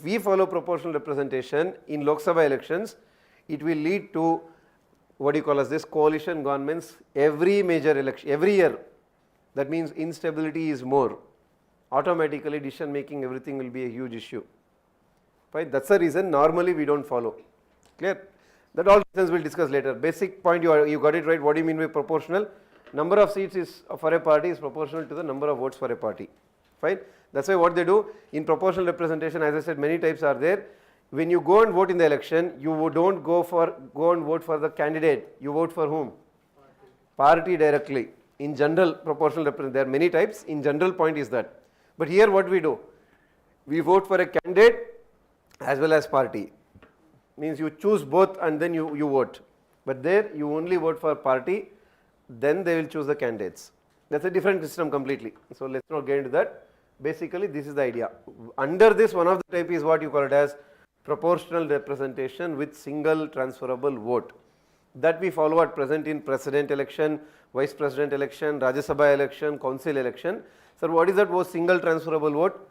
we follow proportional representation in Lok Sabha elections, it will lead to what do you call as this coalition governments every major election, every year. That means instability is more. Automatically decision making, everything will be a huge issue. Right? That's the reason normally we don't follow. Clear? That all reasons we'll discuss later. Basic point, you got it right. What do you mean by proportional? Number of seats is for a party is proportional to the number of votes for a party. Fine. That's why what they do in proportional representation, as I said, many types are there. When you go and vote in the election, you don't go and vote for the candidate. You vote for whom? Party directly. In general, proportional representation, there are many types. In general, point is that. But here, what we do? We vote for a candidate as well as party. Means you choose both and then you vote. But there, you only vote for party, then they will choose the candidates. That's a different system completely. So let's not get into that. Basically, this is the idea. Under this, one of the type is what you call it as proportional representation with single transferable vote. That we follow at present in president election, vice president election, Rajya Sabha election, council election. So what is that was single transferable vote?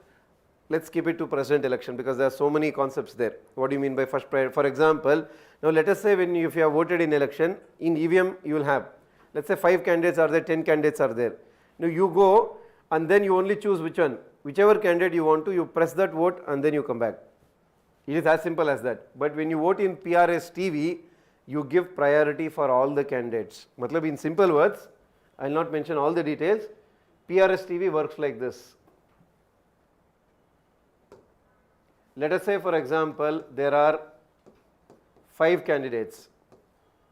Let's keep it to president election because there are so many concepts there. What do you mean by first priority? For example, now let us say if you have voted in election, in EVM you will have, let's say 5 candidates are there, 10 candidates are there. Now you go and then you only choose which one. Whichever candidate you want to, you press that vote and then you come back. It is as simple as that. But when you vote in PRS TV, you give priority for all the candidates. Matlab in simple words, I will not mention all the details. PRS TV works like this. Let us say for example, there are 5 candidates.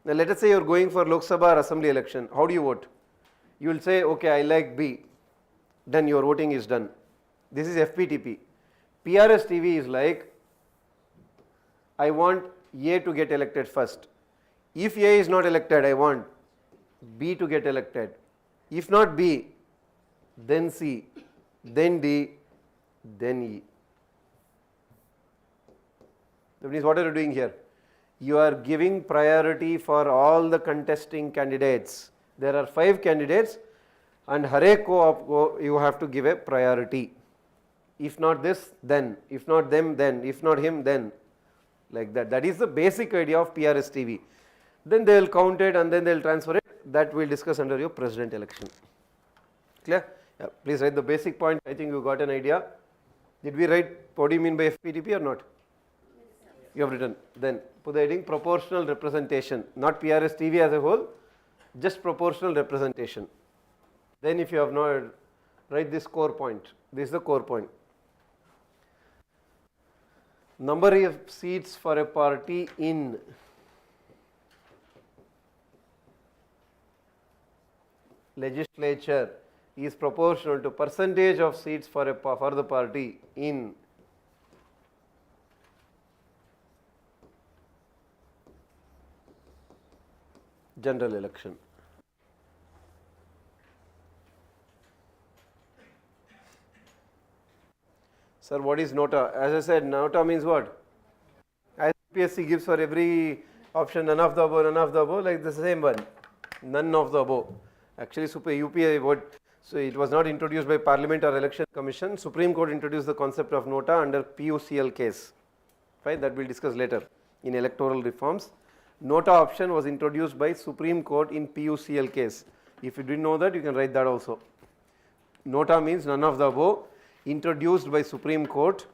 Now let us say you are going for Lok Sabha or Assembly election. How do you vote? You will say, okay, I like B. Then your voting is done. This is FPTP. PRS TV is like, I want A to get elected first. If A is not elected, I want B to get elected. If not B, then C, then D, then E. That means what are you doing here? You are giving priority for all the contesting candidates. There are 5 candidates and Hare ko you have to give a priority. If not this, then. If not them, then. If not him, then. Like that. That is the basic idea of PRS TV. Then they will count it and then they will transfer it. That we will discuss under your president election. Clear? Yeah. Please write the basic point. I think you got an idea. Did we write what do you mean by FPTP or not? You have written. Then put the heading proportional representation, not PRS TV as a whole, just proportional representation. Then if you have not, write this core point. This is the core point. Number of seats for a party in legislature is proportional to percentage of seats for the party in general election. Sir, what is nota? As I said, nota means what? As UPSC gives for every option, none of the above, like the same one, none of the above. Actually, UPI, so it was not introduced by Parliament or Election Commission. Supreme Court introduced the concept of nota under PUCL case. Fine, that we'll discuss later in electoral reforms. Nota option was introduced by Supreme Court in PUCL case. If you didn't know that, you can write that also. Nota means none of the above, introduced by Supreme Court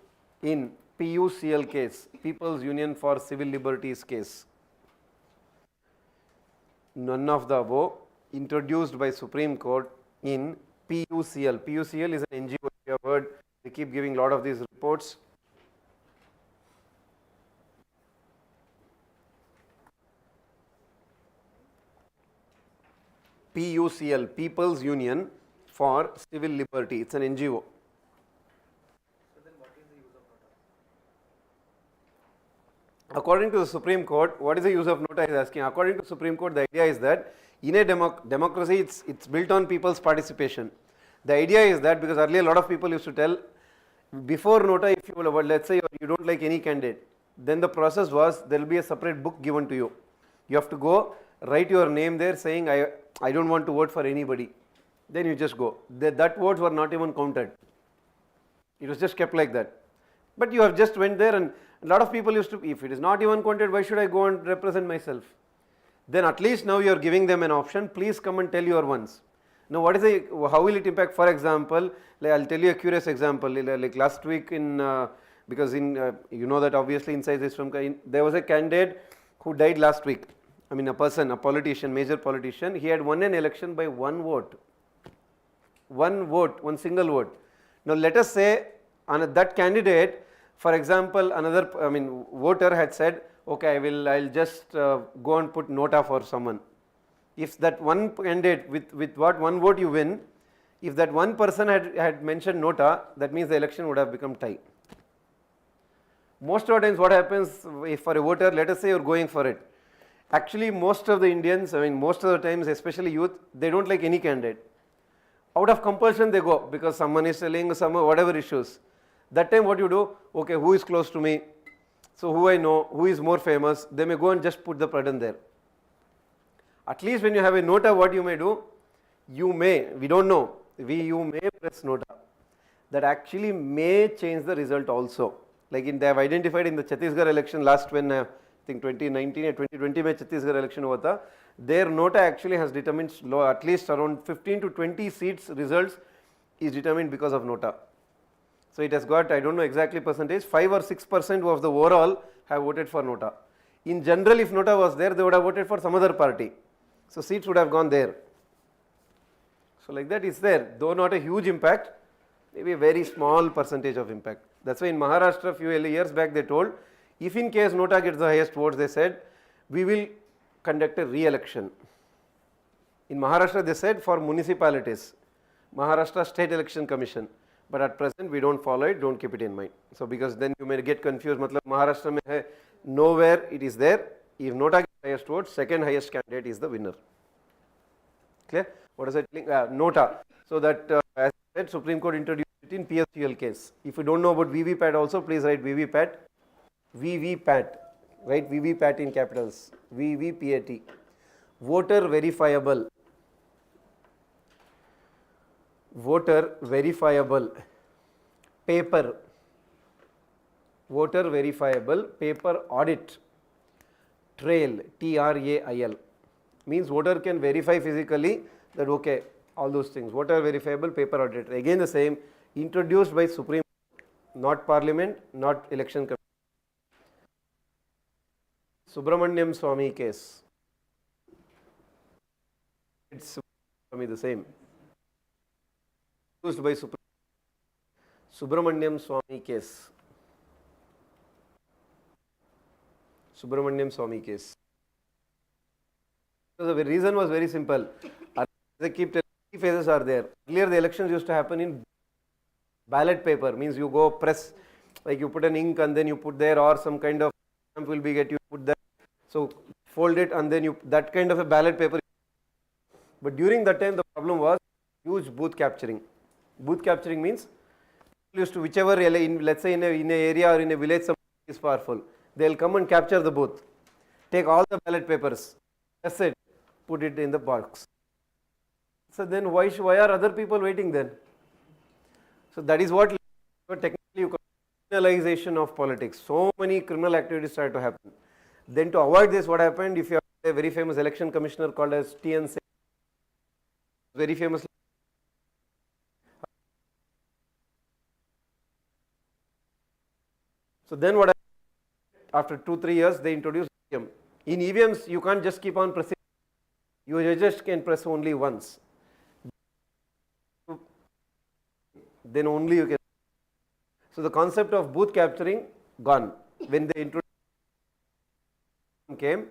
in PUCL case, People's Union for Civil Liberties case. None of the above, introduced by Supreme Court in PUCL. PUCL is an NGO, you have heard, they keep giving a lot of these reports. PUCL, People's Union for Civil Liberty, it's an NGO. So then what is the use of nota? According to the Supreme Court, what is the use of nota is asking. According to Supreme Court, the idea is that in a democracy, it's built on people's participation. The idea is that because earlier a lot of people used to tell, before nota, if you will, let's say you don't like any candidate, then the process was there will be a separate book given to you. You have to go, write your name there saying, I don't want to vote for anybody. Then you just go. That votes were not even counted. It was just kept like that. But you have just went there and a lot of people used to, if it is not even counted, why should I go and represent myself? Then at least now you are giving them an option, please come and tell your ones. Now what is how will it impact? For example, like I'll tell you a curious example, like last week in, because in, you know that obviously inside this from, there was a candidate who died last week, I mean a person, a politician, major politician, he had won an election by one vote. One vote, one single vote. Now let us say that candidate, for example, another, I mean, voter had said, okay, I'll just go and put nota for someone. If that one candidate with what one vote you win, if that one person had mentioned nota, that means the election would have become tie. Most of the times what happens if for a voter, let us say you're going for it. Actually most of the Indians, I mean most of the times, especially youth, they don't like any candidate. Out of compulsion they go because someone is telling some whatever issues. That time what you do, okay, who is close to me, so who I know, who is more famous, they may go and just put the pardon there. At least when you have a nota, what you may do, you may, we don't know, you may press nota. That actually may change the result also. Like they have identified in the Chhattisgarh election last when I think 2019 or 2020 mein Chhattisgarh election hua tha, their nota actually has determined at least around 15 to 20 seats results is determined because of nota. So it has got, I don't know exactly percentage, 5 or 6% of the overall have voted for nota. In general, if nota was there, they would have voted for some other party. So seats would have gone there. So like that is there, though not a huge impact, maybe a very small percentage of impact. That's why in Maharashtra a few years back they told, if in case nota gets the highest votes, they said, we will conduct a re-election. In Maharashtra they said for municipalities, Maharashtra State Election Commission. But at present we don't follow it, don't keep it in mind. So because then you may get confused, matlab Maharashtra mein hai, nowhere it is there. If nota gets highest vote, second highest candidate is the winner. Clear? What is it? Nota. So that as I said, Supreme Court introduced it in PSUL case. If you don't know about VVPAT also, please write VVPAT. VVPAT. Write VVPAT in capitals. VVPAT. Voter verifiable. Voter verifiable paper, voter verifiable paper audit trail, TRAIL, means voter can verify physically that okay, all those things, voter verifiable paper audit, again the same, introduced by Supreme Court, not Parliament, not Election Commission. Subramaniam Swamy case, it's the same. Used by Subramaniam Swamy case. Subramaniam Swamy case. So the reason was very simple. They keep telling 3 phases are there. Earlier the elections used to happen in ballot paper, means you go press, like you put an ink and then you put there, or some kind of stamp will be get you put that. So fold it and then you, that kind of a ballot paper. But during that time the problem was huge booth capturing. Booth capturing means used to whichever, let's say in a area or in a village somebody is powerful, they will come and capture the booth, take all the ballot papers, that's it, put it in the box. So then why are other people waiting then? So that is what technically you call criminalization of politics. So many criminal activities started to happen. Then to avoid this, what happened, if you have a very famous election commissioner called as TN, very famous. So then what happened, after 2-3 years they introduced EVM. In EVMs you can't just keep on pressing, you just can press only once. Then only you can. So the concept of booth capturing gone. When they introduced came,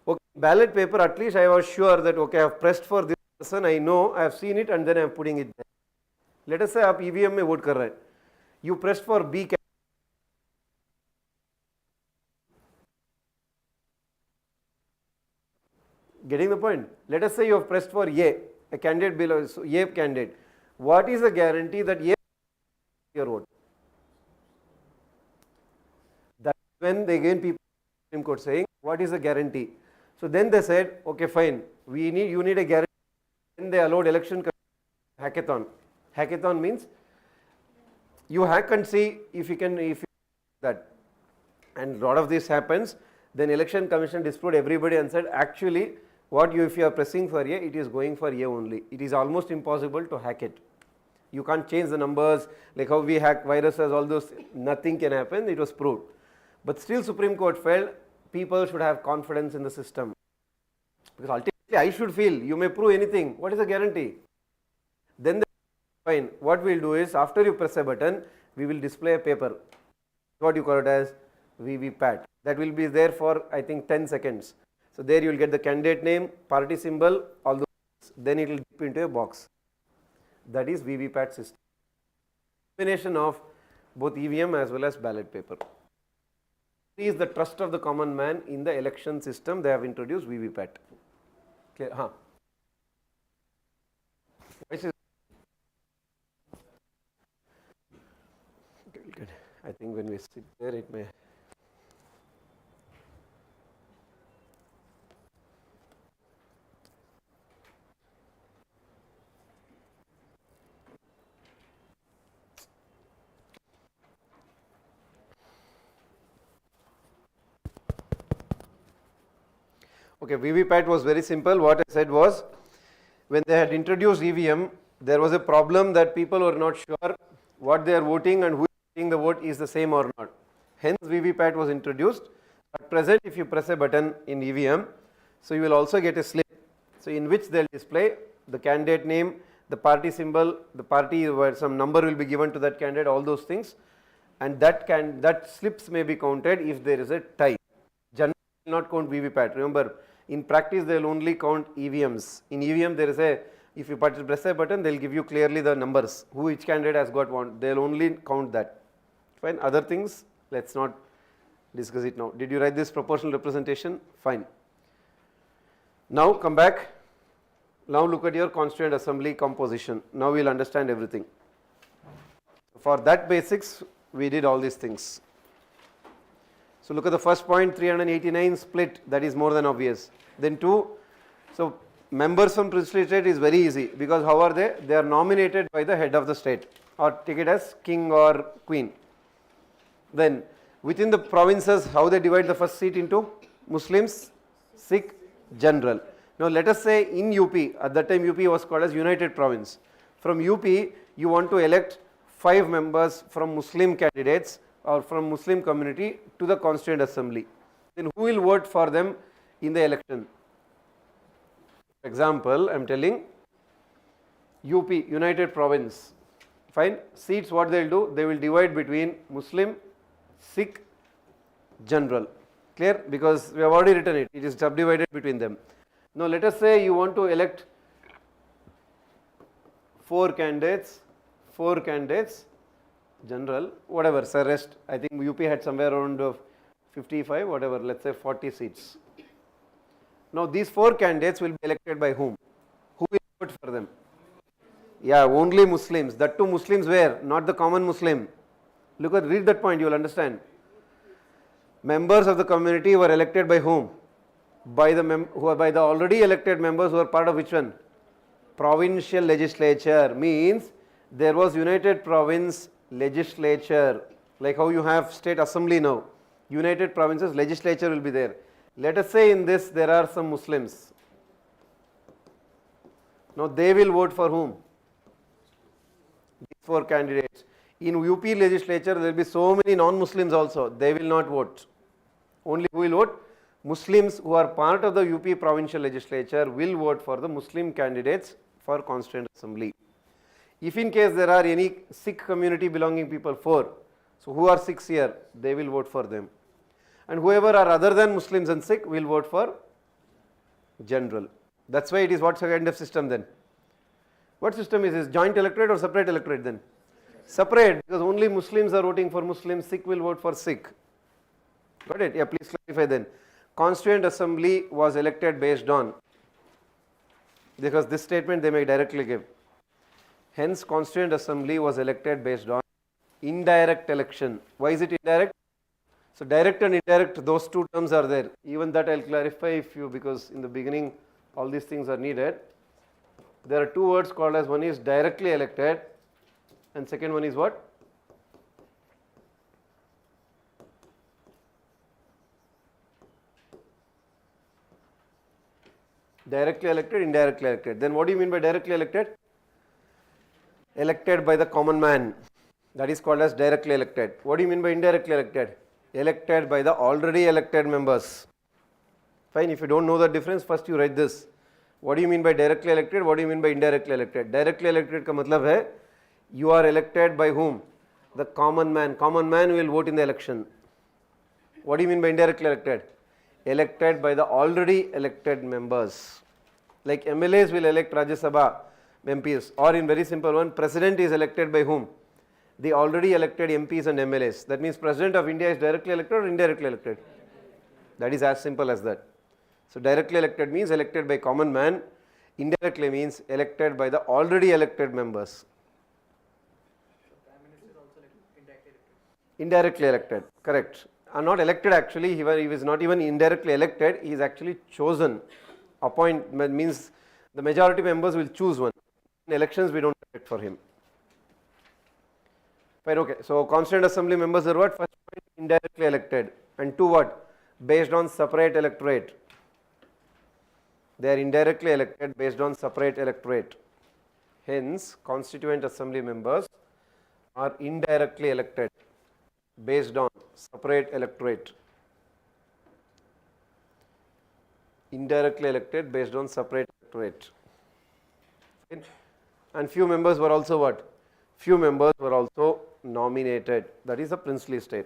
okay, ballot paper, at least I was sure that okay, I have pressed for this person, I know, I have seen it and then I am putting it there. Let us say आप EVM में vote कर रहे हैं, you pressed for B. Getting the point? Let us say you have pressed for a candidate below, so A candidate. What is the guarantee that A your vote? That's when they again people Supreme Court saying, what is the guarantee? So then they said, okay, fine, you need a guarantee. Then they allowed election hackathon. Hackathon means you hack and see if you can that. And a lot of this happens. Then election commission disproved everybody and said, actually, if you are pressing for A, it is going for A only. It is almost impossible to hack it. You can't change the numbers, like how we hack viruses, all those, nothing can happen, it was proved. But still Supreme Court felt people should have confidence in the system. Because ultimately I should feel, you may prove anything, what is the guarantee? Then fine, what we will do is after you press a button, we will display a paper, what you call it as VVPAT, that will be there for I think 10 seconds. So there you will get the candidate name, party symbol, all those, then it will dip into a box. That is VVPAT system. Combination of both EVM as well as ballot paper. Is the trust of the common man in the election system. They have introduced VVPAT. Clear? Huh. Good. I think when we sit there, it may. Okay, VVPAT was very simple. What I said was, when they had introduced EVM, there was a problem that people were not sure what they are voting and who is getting the vote is the same or not. Hence, VVPAT was introduced. At present, if you press a button in EVM, so you will also get a slip. So in which they will display the candidate name, the party symbol, the party where some number will be given to that candidate, all those things, and that slips may be counted if there is a tie. Generally, not count VVPAT. Remember, in practice they will only count EVMs. In EVM there is a, if you press a button, they will give you clearly the numbers, who each candidate has got one, they will only count that. Fine, other things, let us not discuss it now. Did you write this proportional representation? Fine. Now come back, now look at your constituent assembly composition. Now we will understand everything. For that basics, we did all these things. So look at the first point, 389 split, that is more than obvious. Then 2, so members from princely state is very easy, because how are they? They are nominated by the head of the state, or take it as king or queen. Then within the provinces, how they divide the first seat into? Muslims, Sikh, general. Now let us say in UP, at that time UP was called as United Province. From UP, you want to elect 5 members from Muslim candidates or from Muslim community to the constituent assembly. Then who will vote for them in the election? For example, I am telling UP, United Province, fine, seats what they will do? They will divide between Muslim, Sikh, general. Clear? Because we have already written it, it is subdivided between them. Now let us say you want to elect 4 candidates, general, whatever, sir, rest, I think UP had somewhere around 55, whatever, let us say 40 seats. Now these 4 candidates will be elected by whom? Who will vote for them? Yeah, only Muslims, that too Muslims where? Not the common Muslim. Look at, read that point, you will understand. Members of the community were elected by whom? By the already elected members who are part of which one? Provincial legislature, means there was United Province legislature, like how you have state assembly now. United Provinces legislature will be there. Let us say in this there are some Muslims. Now they will vote for whom? These 4 candidates. In UP legislature there will be so many non-Muslims also, they will not vote. Only who will vote? Muslims who are part of the UP provincial legislature will vote for the Muslim candidates for constituent assembly. If in case there are any Sikh community belonging people 4, so who are Sikhs here? They will vote for them. And whoever are other than Muslims and Sikh will vote for general. That is why it is what kind of system then? What system is this? Joint electorate or separate electorate then? Separate, because only Muslims are voting for Muslims, Sikh will vote for Sikh. Got it? Yeah, please clarify then. Constituent assembly was elected based on, because this statement they may directly give. Hence, constituent assembly was elected based on indirect election. Why is it indirect? So direct and indirect, those 2 terms are there. Even that I will clarify if you, because in the beginning all these things are needed. There are 2 words called as, one is directly elected and second one is what? Directly elected, indirectly elected. Then what do you mean by directly elected? Elected by the common man, that is called as directly elected. What do you mean by indirectly elected? elected by the already elected members. Fine, if you don't know the difference, first you write this. What do you mean by directly elected? What do you mean by indirectly elected? Directly elected का मतलब है you are elected by whom? The common man. Common man will vote in the election. What do you mean by indirectly elected? Elected by the already elected members. Like MLAs will elect Rajya Sabha MPs, or in very simple one, president is elected by whom? The already elected MPs and MLAs. That means president of India is directly elected or indirectly elected? That is as simple as that. So directly elected means elected by common man, indirectly means elected by the already elected members. So Prime Minister is also like indirectly elected. Indirectly elected, correct. Not elected actually, he was not even indirectly elected, he is actually chosen. Appoint means the majority members will choose one. In elections we don't elect for him. Fine, okay. So Constituent Assembly members are what? First point, indirectly elected. And two what? Based on separate electorate. They are indirectly elected based on separate electorate. Hence, Constituent Assembly members are indirectly elected based on separate electorate. Indirectly elected based on separate electorate. And few members were also what? Few members were also nominated. That is a princely state.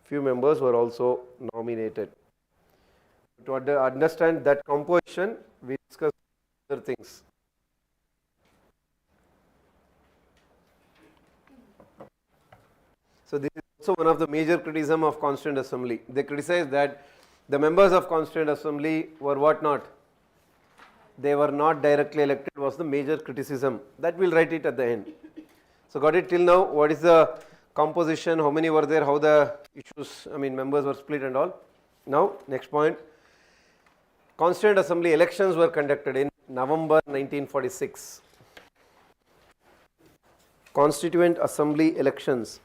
Few members were also nominated. To understand that composition, we discuss other things. So this is also one of the major criticism of Constituent Assembly. They criticize that the members of Constituent Assembly were what not? They were not directly elected was the major criticism. That we'll write it at the end. So got it till now? What is the composition? How many were there? How the issues, members were split and all? Now, next point. Constituent Assembly elections were conducted in November 1946. Constituent Assembly elections.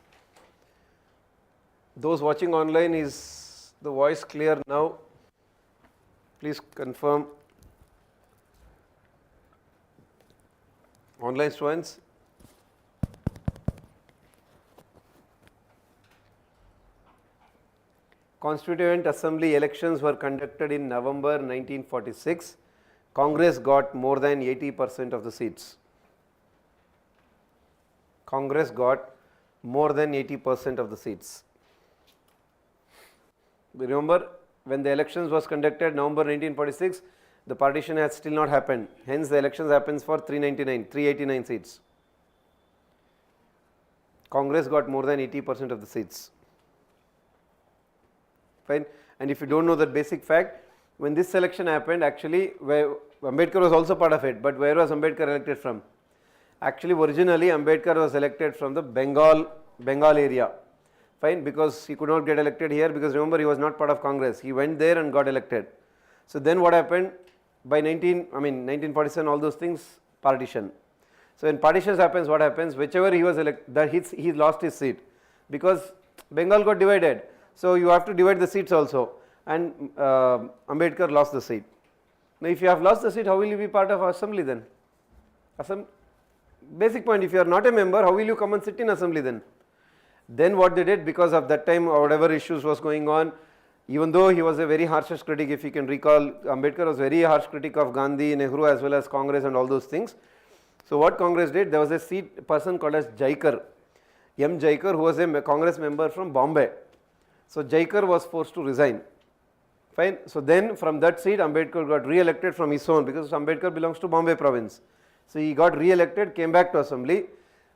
Those watching online, is the voice clear now? Please confirm. Online students. Constituent Assembly elections were conducted in November 1946. Congress got more than 80% of the seats. Congress got more than 80% of the seats. Remember, when the elections was conducted November 1946, the partition has still not happened. Hence, the elections happens for 389 seats. Congress got more than 80% of the seats. Fine. And if you don't know that basic fact, when this selection happened, actually, Ambedkar was also part of it, but where was Ambedkar elected from? Actually, originally Ambedkar was elected from the Bengal area. Fine, because he could not get elected here, because remember, he was not part of Congress. He went there and got elected. So then what happened? By 1947, all those things, partition. So when partitions happens, what happens? Whichever he was elected, he lost his seat, because Bengal got divided. So you have to divide the seats also, and Ambedkar lost the seat. Now if you have lost the seat, how will you be part of assembly then? Basic point, if you are not a member, how will you come and sit in assembly then? Then what they did, because of that time or whatever issues was going on, even though he was a very harshest critic, if you can recall, Ambedkar was very harsh critic of Gandhi, Nehru as well as Congress and all those things. So what Congress did, there was a person called as Jaikar, M. Jaikar, who was a Congress member from Bombay. So Jaikar was forced to resign. Fine. So then from that seat, Ambedkar got re-elected from his own, because Ambedkar belongs to Bombay province. So he got re-elected, came back to assembly.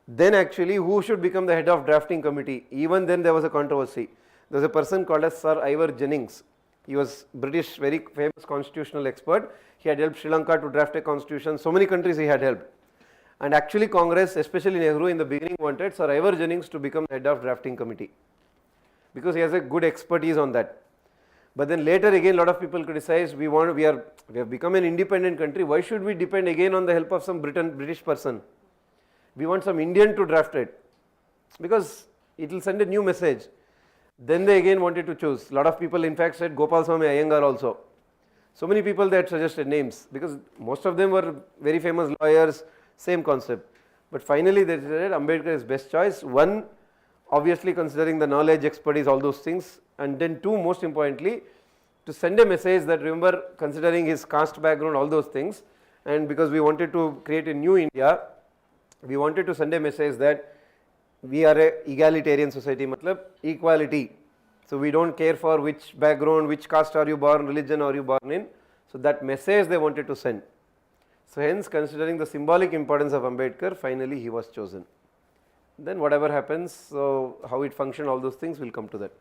Then actually, who should become the head of drafting committee? Even then there was a controversy. There was a person called as Sir Ivor Jennings. He was British, very famous constitutional expert. He had helped Sri Lanka to draft a constitution. So many countries he had helped. And actually Congress, especially Nehru in the beginning, wanted Sir Ivor Jennings to become head of drafting committee, because he has a good expertise on that. But then later again, a lot of people criticize, we have become an independent country, why should we depend again on the help of some British person? We want some Indian to draft it, because it will send a new message. Then they again wanted to choose. A lot of people in fact said Gopal Swami Iyengar also. So many people that suggested names, because most of them were very famous lawyers, same concept. But finally they said Ambedkar is best choice. One, obviously considering the knowledge, expertise, all those things, and then two, most importantly, to send a message that, remember, considering his caste background, all those things, and because we wanted to create a new India, we wanted to send a message that we are a egalitarian society, matlab equality. So we don't care for which background, which caste are you born, religion are you born in. So that message they wanted to send. So hence, considering the symbolic importance of Ambedkar, finally he was chosen. Then whatever happens, so how it functioned, all those things will come to that.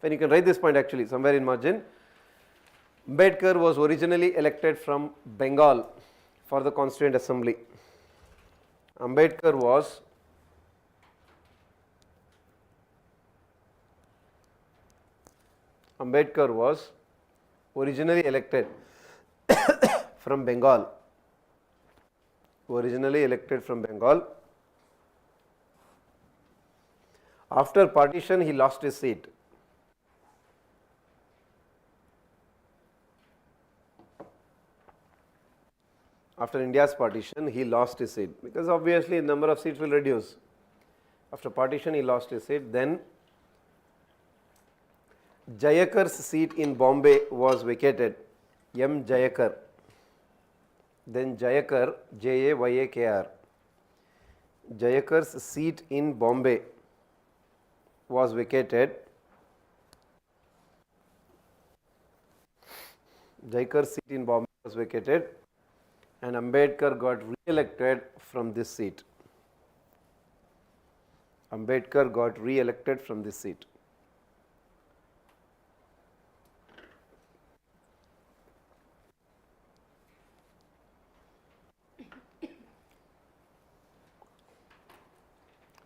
Then you can write this point actually somewhere in margin. Ambedkar was originally elected from Bengal for the Constituent Assembly. Ambedkar was originally elected from Bengal. After partition, he lost his seat. After India's partition, he lost his seat because obviously number of seats will reduce. After partition, he lost his seat. Then Jayakar's seat in Bombay was vacated. M. Jayakar. Then Jayakar, Jayakar. Jayakar's seat in Bombay was vacated. Jayakar's seat in Bombay was vacated, and Ambedkar got re-elected from this seat. Ambedkar got re-elected from this seat.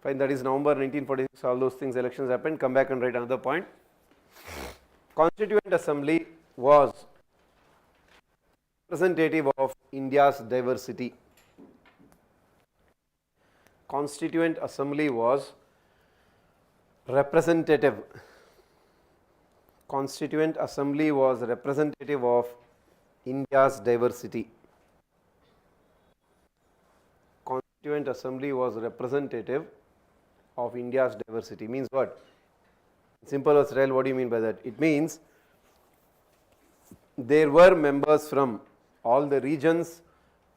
Fine, that is November 1946, all those things, elections happened. Come back and write another point. Constituent Assembly was representative of India's diversity. Constituent Assembly was representative. Constituent Assembly was representative of India's diversity. Constituent Assembly was representative of India's diversity. Means what? Simple as real, what do you mean by that? It means there were members from all the regions,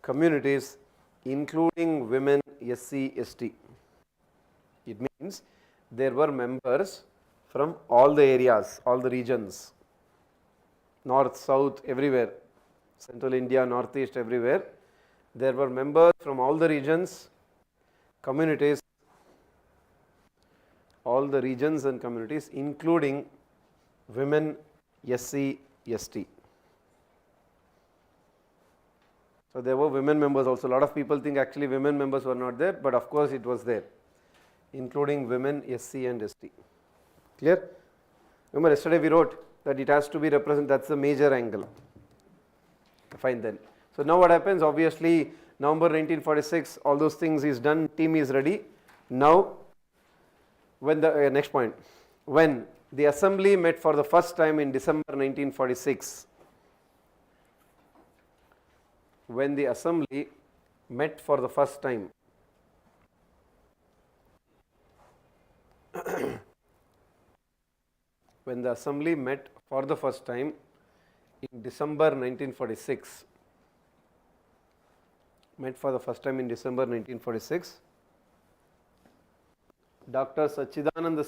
communities, including women, SC, ST. It means there were members from all the areas, all the regions, north, south, everywhere, central India, northeast, everywhere. There were members from all the regions, communities, all the regions and communities, including women, SC, ST. So there were women members also. A lot of people think actually women members were not there, but of course it was there, including women, SC and ST. Clear? Remember yesterday we wrote that it has to be represented, that's the major angle. Fine then. So now what happens? Obviously November 1946, all those things is done, team is ready. Now when the next point, when the assembly met for the first time in December 1946, when the assembly met for the first time when the assembly met for the first time in December 1946, met for the first time in December 1946, Dr. Sachidananda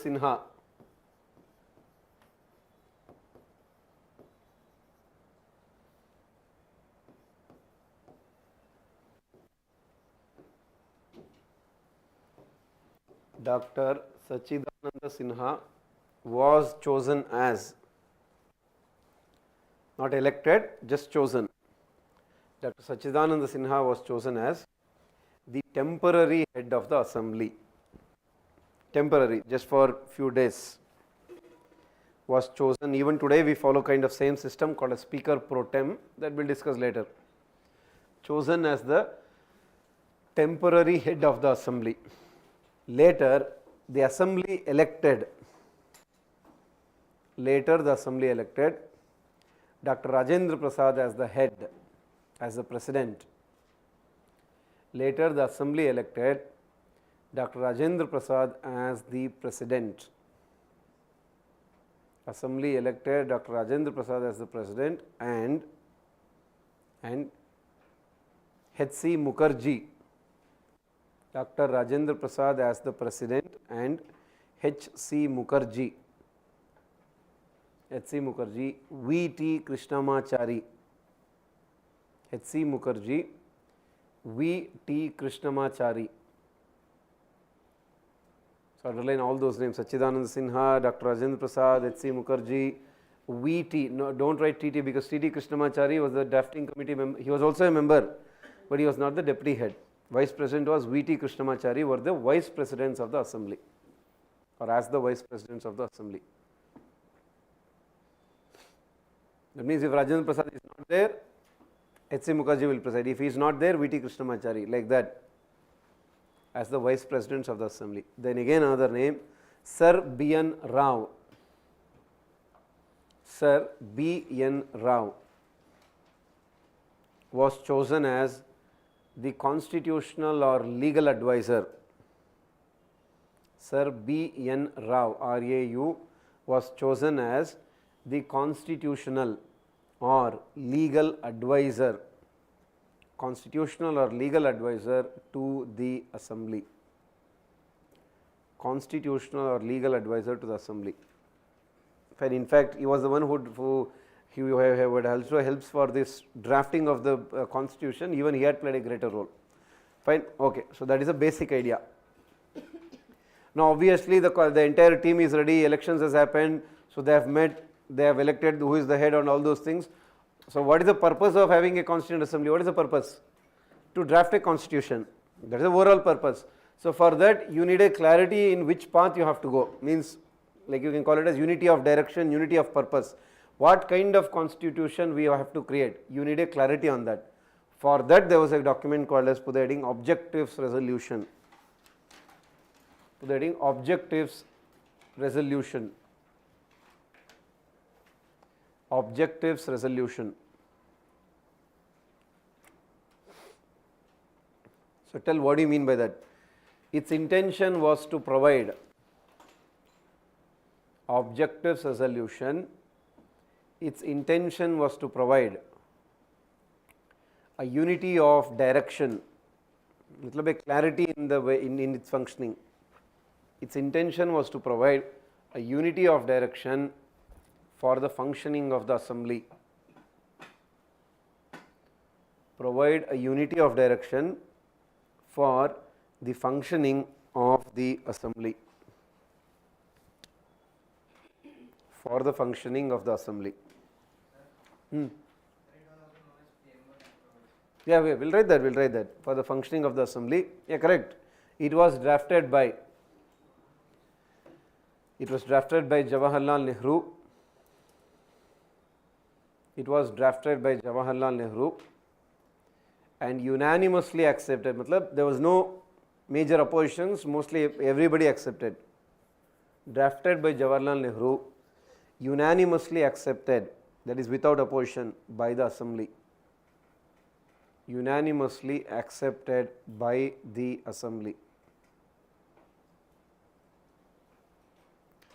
Sinha was chosen as, not elected, just chosen. Dr. Sachidananda Sinha was chosen as the temporary head of the assembly. Temporary, just for few days, was chosen. Even today we follow kind of same system called a speaker pro tem, that we'll discuss later. Chosen as the temporary head of the assembly. Later the assembly elected Dr. Rajendra Prasad as the head, as the president. Later the assembly elected Dr. Rajendra Prasad as the president. Assembly elected Dr. Rajendra Prasad as the president and H.C. Mukherjee. Dr. Rajendra Prasad as the president and H.C. Mukherjee. H.C. Mukherjee, V.T. Krishnamachari. H.C. Mukherjee, V.T. Krishnamachari. So, underline all those names: Sachidanand Sinha, Dr. Rajendra Prasad, H.C. Mukherjee, V.T. No, don't write T.T. because T.T. Krishnamachari was the drafting committee member. He was also a member, but he was not the deputy head. Vice president was V.T. Krishnamachari, were the vice presidents of the assembly, or as the vice presidents of the assembly. That means if Rajendra Prasad is not there, H.C. Mukherjee will preside. If he is not there, V.T. Krishnamachari, like that, as the vice presidents of the assembly. Then again another name, Sir B.N. Rao. Sir B.N. Rao was chosen as the constitutional or legal advisor. Sir B.N. Rao, R.A.U., was chosen as the constitutional or legal advisor, constitutional or legal advisor to the assembly, constitutional or legal advisor to the assembly. And in fact, he was the one who also helps for this drafting of the constitution. Even he had played a greater role. Fine, okay. So that is a basic idea. Now obviously the entire team is ready, elections has happened, so they have met, they have elected who is the head and all those things. So what is the purpose of having a constituent assembly? What is the purpose? To draft a constitution. That is the overall purpose. So for that you need a clarity in which path you have to go. Means like you can call it as unity of direction, unity of purpose. What kind of constitution we have to create? You need a clarity on that. For that there was a document called as put the heading Objectives Resolution. Put the heading Objectives Resolution. Objectives Resolution. So tell what do you mean by that? Its intention was to provide objectives resolution. Its intention was to provide a unity of direction, little bit clarity in the way in its functioning. Its intention was to provide a unity of direction for the functioning of the assembly. Provide a unity of direction for the functioning of the assembly. For the functioning of the assembly. Yeah, we will write that, for the functioning of the assembly. Yeah, correct. It was drafted by Jawaharlal Nehru. It was drafted by Jawaharlal Nehru and unanimously accepted. Matlab, there was no major oppositions, mostly everybody accepted. Drafted by Jawaharlal Nehru, unanimously accepted, that is without opposition, by the assembly. Unanimously accepted by the assembly.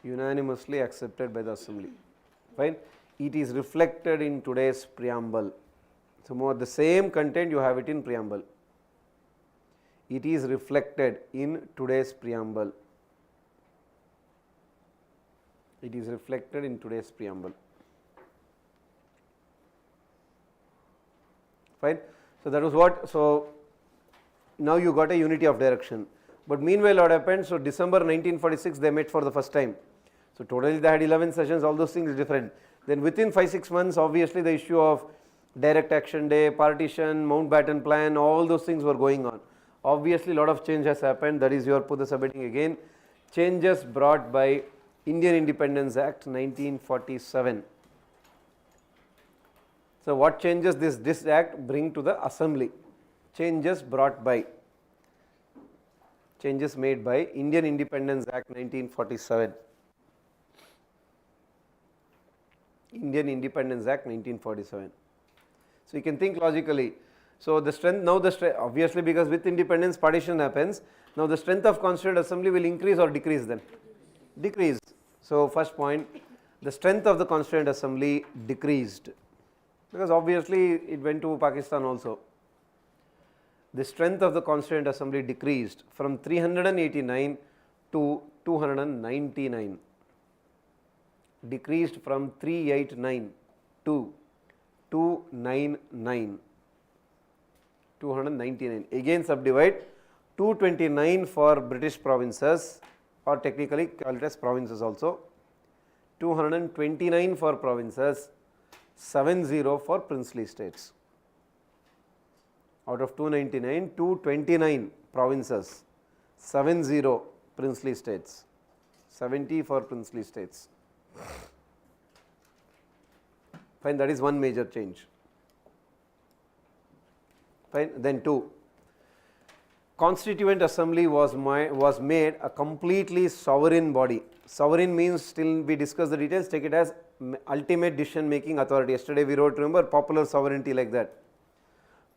Unanimously accepted by the assembly. Fine. It is reflected in today's preamble. So more the same content you have it in preamble. It is reflected in today's preamble. It is reflected in today's preamble. Fine. So that was what. So now you got a unity of direction. But meanwhile what happened? So December 1946 they met for the first time. So totally they had 11 sessions, all those things different. Then within 5-6 months obviously the issue of direct action day, partition, Mountbatten plan, all those things were going on. Obviously a lot of change has happened, that is your put the subheading again. Changes brought by Indian Independence Act 1947. So what changes this act bring to the assembly? Changes brought by, changes made by Indian Independence Act 1947. Indian Independence Act 1947. So you can think logically, So the strength, now the strength, obviously because with independence partition happens, now the strength of Constituent Assembly will increase or decrease then? Decrease. So first point, the strength of the Constituent Assembly decreased, because obviously it went to Pakistan also. The strength of the Constituent Assembly decreased from 389 to 299, decreased from 389 to 299, 299. Again subdivide, 229 for British provinces, or technically called as provinces also, 229 for provinces, 70 for princely states. Out of 299, 229 provinces, 70 princely states, 70 for princely states. Fine, that is one major change. Fine, then 2. Constituent Assembly was made a completely sovereign body. Sovereign means, still we discuss the details, take it as ultimate decision making authority. Yesterday we wrote, remember, popular sovereignty, like that.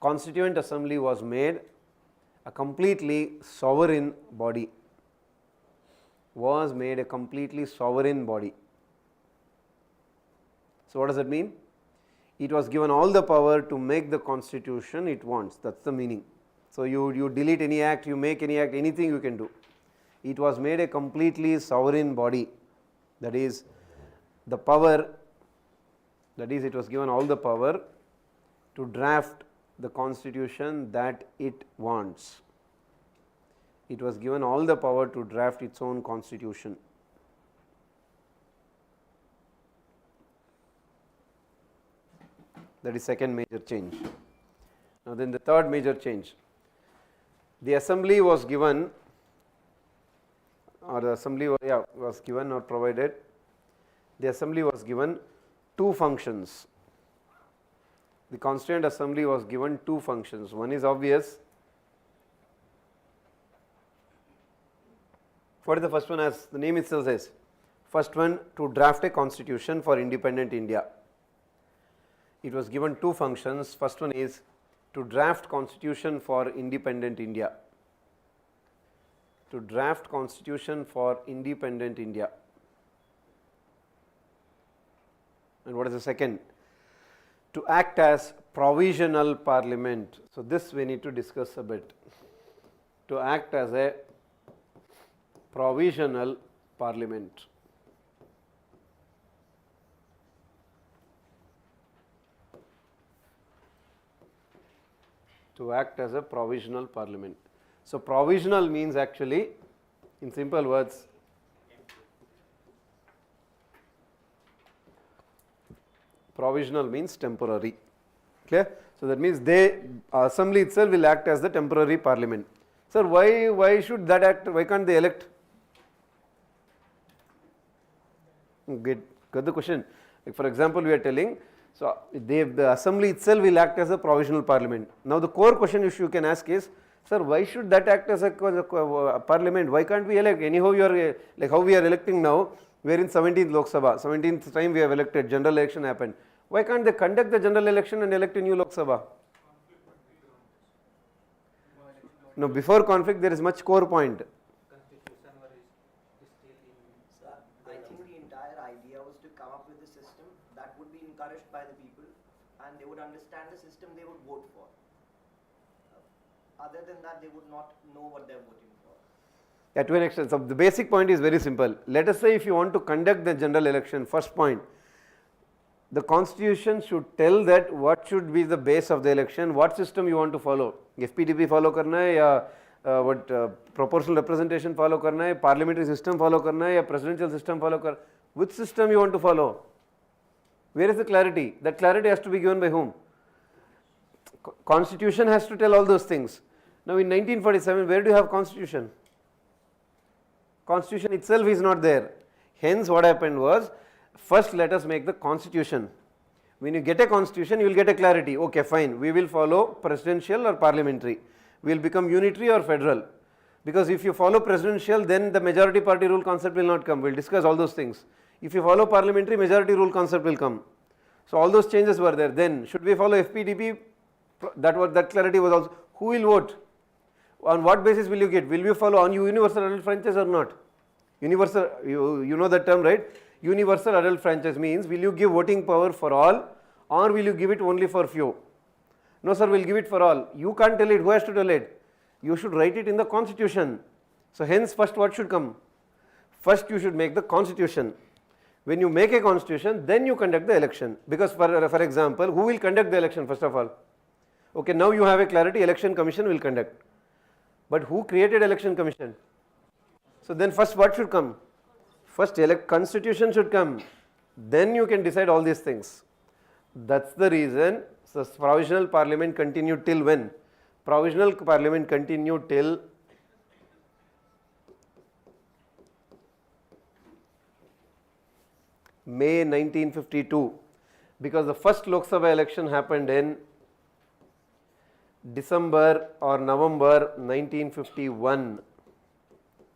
Constituent Assembly was made a completely sovereign body, was made a completely sovereign body. So what does that mean? It was given all the power to make the constitution it wants, that is the meaning. So you delete any act, you make any act, anything you can do. It was made a completely sovereign body, that is the power, that is it was given all the power to draft the constitution that it wants. It was given all the power to draft its own constitution. That is second major change. Now then the third major change. The assembly was given, or the assembly was given or provided, the assembly was given two functions. The Constituent Assembly was given two functions. One is obvious. What is the first one? As the name itself says, first one, to draft a constitution for independent India. It was given two functions. First one is to draft constitution for independent India. To draft constitution for independent India. And what is the second? To act as provisional parliament. So this we need to discuss a bit. To act as a provisional parliament. To act as a provisional parliament. So provisional means, actually, in simple words, provisional means temporary. Clear? So that means assembly itself will act as the temporary parliament. Sir, why should that act? Why can't they elect? Get the question. Like for example, we are telling, so the assembly itself will act as a provisional parliament. Now the core question which you can ask is, sir, why should that act as a parliament? Why can't we elect? Anyhow, you are like how we are electing now. We are in 17th Lok Sabha. 17th time we have elected. General election happened. Why can't they conduct the general election and elect a new Lok Sabha? No, before conflict there is much core point. I think the entire idea was to come up with a system that would be encouraged by the people and they would understand the system they would vote for. Other than that, they would not know what they are voting for. Yeah, to an extent. So the basic point is very simple. Let us say if you want to conduct the general election, first point, the constitution should tell that what should be the base of the election, what system you want to follow. FPTP follow करना है या what proportional representation follow करना है, parliamentary system follow करना है या presidential system follow कर, which system you want to follow? Where is the clarity? That clarity has to be given by whom? Constitution has to tell all those things. Now in 1947, where do you have constitution? Constitution itself is not there. Hence what happened was, first let us make the constitution. When you get a constitution, you will get a clarity. Okay, fine, we will follow presidential or parliamentary. We will become unitary or federal. Because if you follow presidential, then the majority party rule concept will not come. We will discuss all those things. If you follow parliamentary, majority rule concept will come. So all those changes were there. Then should we follow FPTP? That clarity was also, who will vote? On what basis will you get? Will you follow on universal adult franchise or not? Universal, you know that term, right? Universal adult franchise means, will you give voting power for all or will you give it only for few? No sir, we'll give it for all. You can't tell it, who has to tell it? You should write it in the constitution. So hence first what should come? First you should make the constitution. When you make a constitution, then you conduct the election. Because for example, who will conduct the election first of all? Okay, now you have a clarity, election commission will conduct. But who created election commission? So then first what should come? First constitution should come. Then you can decide all these things. That's the reason. So provisional parliament continued till when? Provisional parliament continued till May 1952, because the first Lok Sabha election happened in December or November 1951.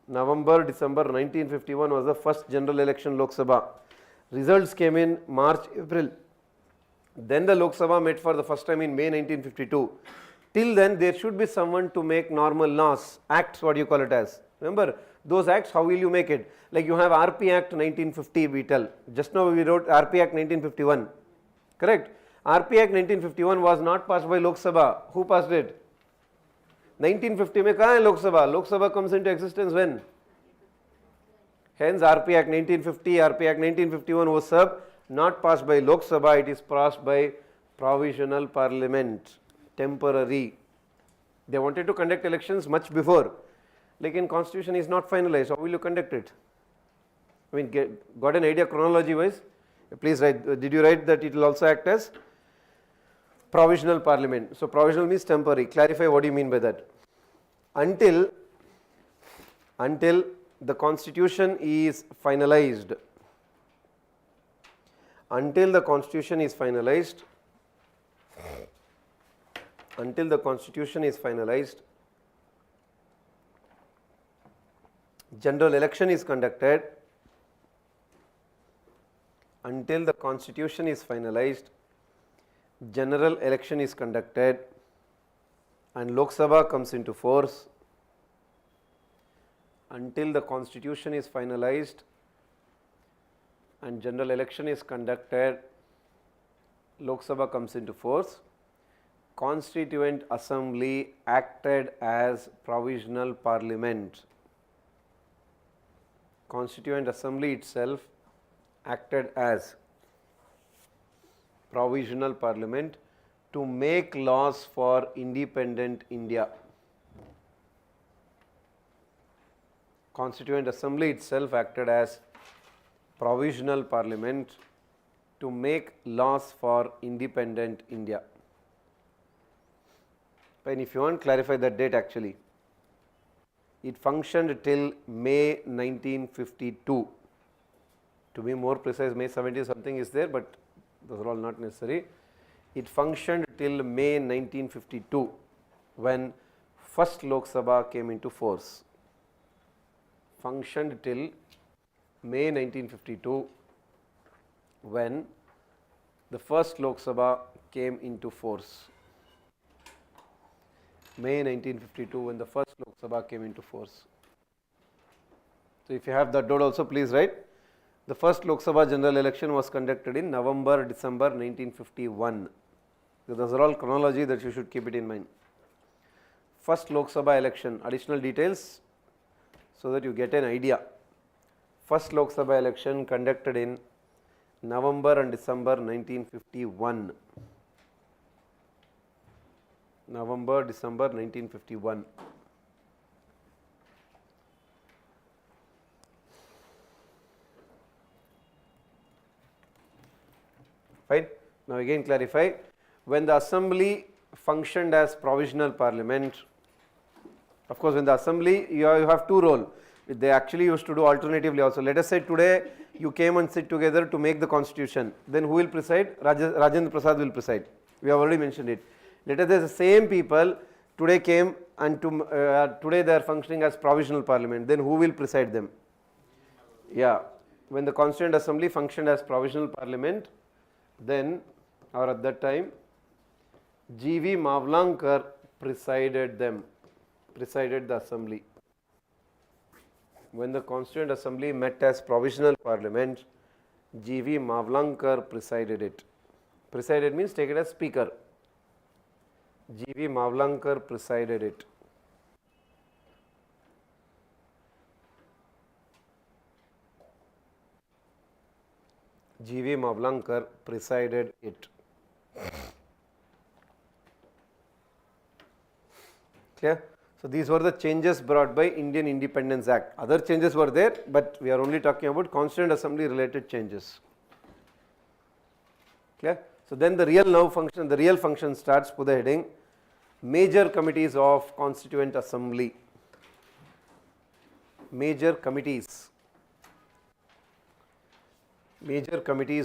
November, December 1951 was the first general election Lok Sabha. Results came in March, April. Then the Lok Sabha met for the first time in May 1952. Till then there should be someone to make normal laws, acts, what you call it as. Remember those acts, how will you make it? Like you have RP Act 1950 we tell. Just now we wrote RP Act 1951, correct? RP Act 1951 was not passed by Lok Sabha. Who passed it? 1950 mein kahan hai Lok Sabha? Lok Sabha comes into existence when? Hence RP Act 1950, RP Act 1951 was not passed by Lok Sabha, it is passed by Provisional Parliament, temporary. They wanted to conduct elections much before. Like in constitution is not finalized, how will you conduct it? I mean, got an idea chronology wise? Please write, did you write that it will also act as provisional parliament? So provisional means temporary. Clarify what do you mean by that? Until the constitution is finalized. Until the constitution is finalized. Until the constitution is finalized, general election is conducted. Until the constitution is finalized, general election is conducted and Lok Sabha comes into force. Until the constitution is finalized and general election is conducted, Lok Sabha comes into force. Constituent Assembly acted as provisional parliament. Constituent Assembly itself acted as provisional parliament to make laws for independent India. Constituent Assembly itself acted as provisional parliament to make laws for independent India. And if you want, clarify that date actually. It functioned till May 1952. To be more precise, May 70 something is there, but those are all not necessary. It functioned till May 1952 when first Lok Sabha came into force. Functioned till May 1952 when the first Lok Sabha came into force. May 1952 when the first Lok Sabha came into force. So if you have that doubt also, please write. The first Lok Sabha general election was conducted in November, December 1951. So those are all chronology that you should keep it in mind. First Lok Sabha election, additional details so that you get an idea. First Lok Sabha election conducted in November and December 1951. November, December 1951. Fine. Now again clarify, when the assembly functioned as provisional parliament, of course when the assembly you have two roles, they actually used to do alternatively also. Let us say today you came and sit together to make the constitution, then who will preside? Rajendra Prasad will preside. We have already mentioned it. Let us say the same people today came and today they are functioning as provisional parliament, then who will preside them? Yeah, when the Constituent Assembly functioned as provisional parliament, then or at that time G.V. Mavlankar presided the assembly. When the Constituent Assembly met as provisional parliament, G.V. Mavlankar presided it. Presided means take it as speaker. G.V. Mavlankar presided it. G.V. Mavlankar presided it. Clear? So these were the changes brought by Indian Independence Act. Other changes were there, but we are only talking about Constituent Assembly related changes. Clear? So then the real function starts. Put the heading, major committees of Constituent Assembly. Major committees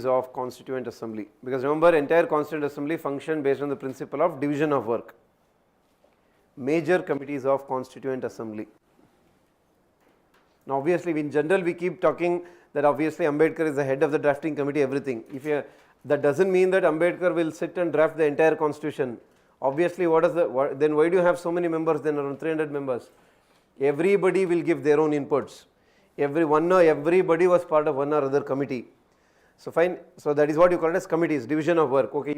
of Constituent Assembly, because remember, entire Constituent Assembly function based on the principle of division of work. Major committees of Constituent Assembly. Now obviously in general we keep talking that obviously Ambedkar is the head of the drafting committee, everything. That doesn't mean that Ambedkar will sit and draft the entire constitution. Obviously then why do you have so many members, then around 300 members? Everybody will give their own inputs. Everybody was part of one or other committee. So fine, so that is what you call it as committees, division of work. Okay,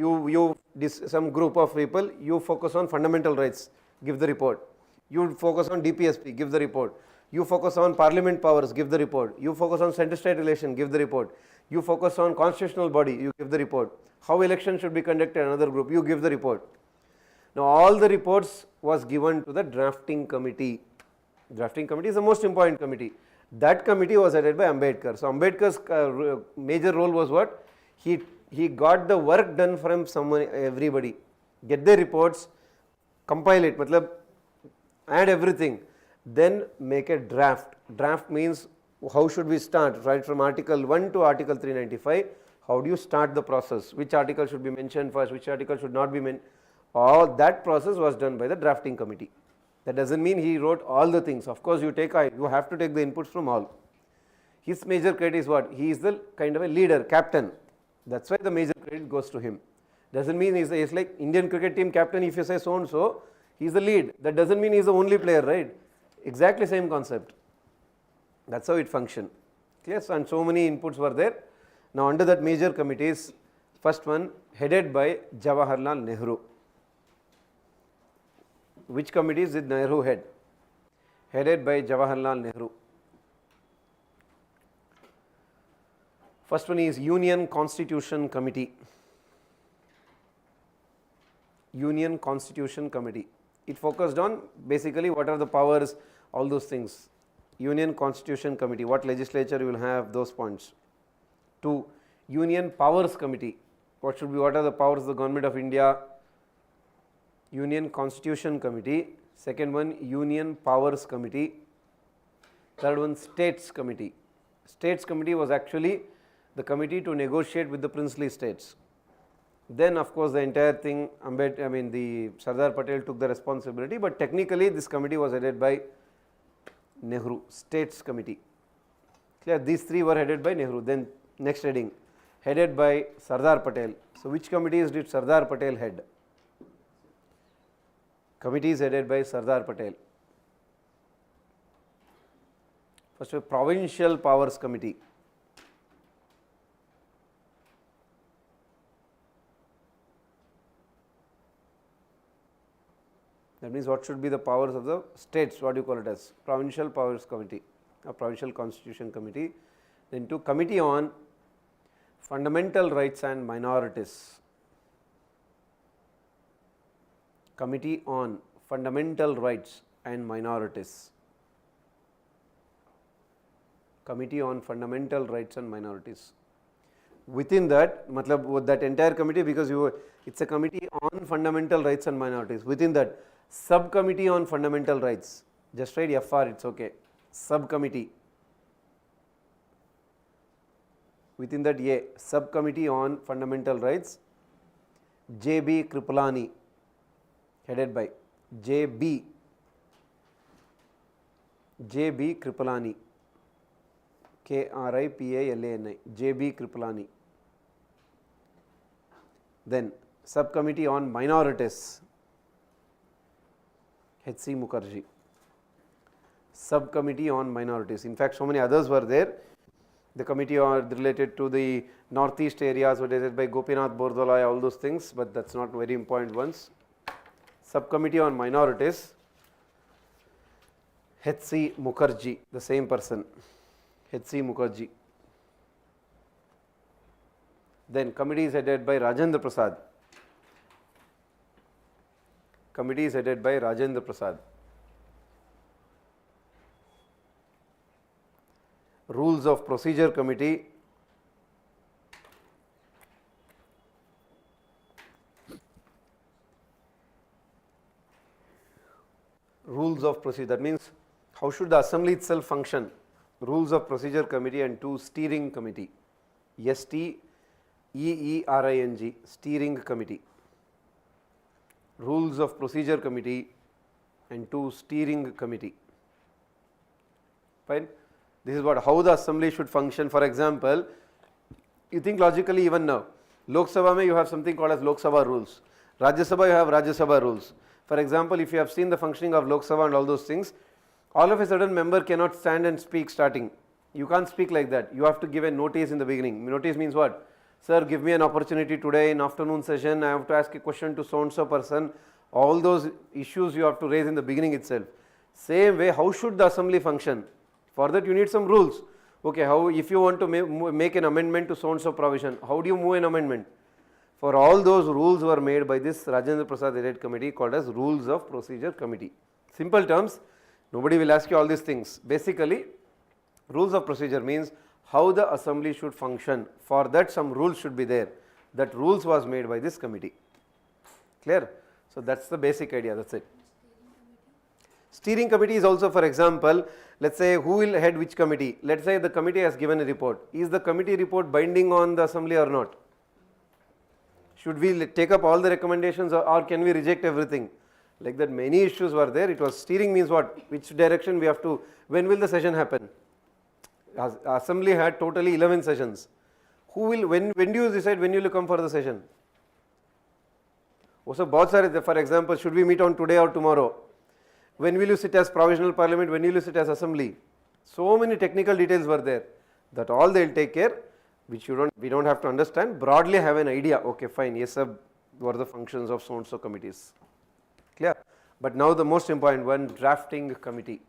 some group of people, you focus on fundamental rights, give the report. You focus on DPSP, give the report. You focus on parliament powers, give the report. You focus on center-state relation, give the report. You focus on constitutional body, you give the report. How election should be conducted, another group, you give the report. Now all the reports was given to the drafting committee. Drafting committee is the most important committee. That committee was headed by Ambedkar. So Ambedkar's major role was what? He got the work done from everybody. Get the reports, compile it, add everything, then make a draft. Draft means how should we start, right from Article 1 to Article 395. How do you start the process? Which article should be mentioned first, which article should not be mentioned? All that process was done by the drafting committee. That doesn't mean he wrote all the things. Of course, you have to take the inputs from all. His major credit is what? He is the kind of a leader, captain. That's why the major credit goes to him. Doesn't mean he's like Indian cricket team captain. If you say so and so, he's the lead. That doesn't mean he's the only player, right? Exactly same concept. That's how it functioned. Yes, and so many inputs were there. Now under that major committees, first one headed by Jawaharlal Nehru. Which committees did Nehru head? Headed by Jawaharlal Nehru. First one is Union Constitution Committee. Union Constitution Committee. It focused on basically what are the powers, all those things. Union Constitution Committee, what legislature you will have, those points. 2. Union Powers Committee. What are the powers of the Government of India? Union Constitution Committee. Second one, Union Powers Committee. Third one, States Committee. States Committee was actually the committee to negotiate with the princely states. Then of course the entire thing, the Sardar Patel took the responsibility, but technically this committee was headed by Nehru. States Committee. Clear? These three were headed by Nehru. Then next heading, headed by Sardar Patel. So which committees did Sardar Patel head? Committees headed by Sardar Patel. First, Provincial Powers Committee. That means what should be the powers of the states, what do you call it as? Provincial Powers Committee, or Provincial Constitution Committee. Then 2, Committee on Fundamental Rights and Minorities. Committee on Fundamental Rights and Minorities. Committee on Fundamental Rights and Minorities. Within that, that entire committee, because it's a committee on fundamental rights and minorities. Within that, subcommittee on fundamental rights. Just write FR, it's okay. Subcommittee. Within that, subcommittee on fundamental rights. J.B. Kripalani, headed by J.B. Kripalani. Kripalani. J.B. Kripalani. Then Subcommittee on Minorities, H.C. Mukherjee. Subcommittee on Minorities. In fact, so many others were there. The committee are related to the northeast areas were led by Gopinath Bordoloi, all those things, but that's not very important ones. Subcommittee on Minorities, H.C. Mukherjee, the same person, H.C. Mukherjee. Then committee is headed by Rajendra Prasad. Committee is headed by Rajendra Prasad. Rules of Procedure Committee, Rules of Procedure, that means how should the assembly itself function. Rules of Procedure Committee and 2 Steering Committee, STEERING, Steering Committee. Rules of Procedure Committee and 2 Steering Committee. Fine. This is what, how the assembly should function. For example, you think logically even now, Lok Sabha mein you have something called as Lok Sabha rules. Rajya Sabha you have Rajya Sabha rules. For example, if you have seen the functioning of Lok Sabha and all those things, all of a sudden member cannot stand and speak starting. You can't speak like that. You have to give a notice in the beginning. Notice means what? Sir, give me an opportunity today in afternoon session. I have to ask a question to so and so person. All those issues you have to raise in the beginning itself. Same way, how should the assembly function? For that you need some rules. Okay, how if you want to make an amendment to so and so provision, how do you move an amendment? For all those rules were made by this Rajendra Prasad headed committee called as Rules of Procedure Committee. Simple terms, nobody will ask you all these things. Basically, rules of procedure means how the assembly should function. For that some rules should be there. That rules was made by this committee. Clear? So that's the basic idea, that's it. Steering committee is also, for example, let's say who will head which committee. Let's say the committee has given a report. Is the committee report binding on the assembly or not? Should we take up all the recommendations or can we reject everything? Like that many issues were there. It was steering means what? Which direction we have to, when will the session happen? Assembly had totally 11 sessions. Who will, when do you decide when you will come for the session? Also, both are, for example, should we meet on today or tomorrow? When will you sit as provisional parliament? When will you sit as assembly? So many technical details were there. That all they will take care, which we don't have to understand. Broadly have an idea. Okay, fine. Yes, sir. What are the functions of so and so committees? Clear? But now the most important one, drafting committee.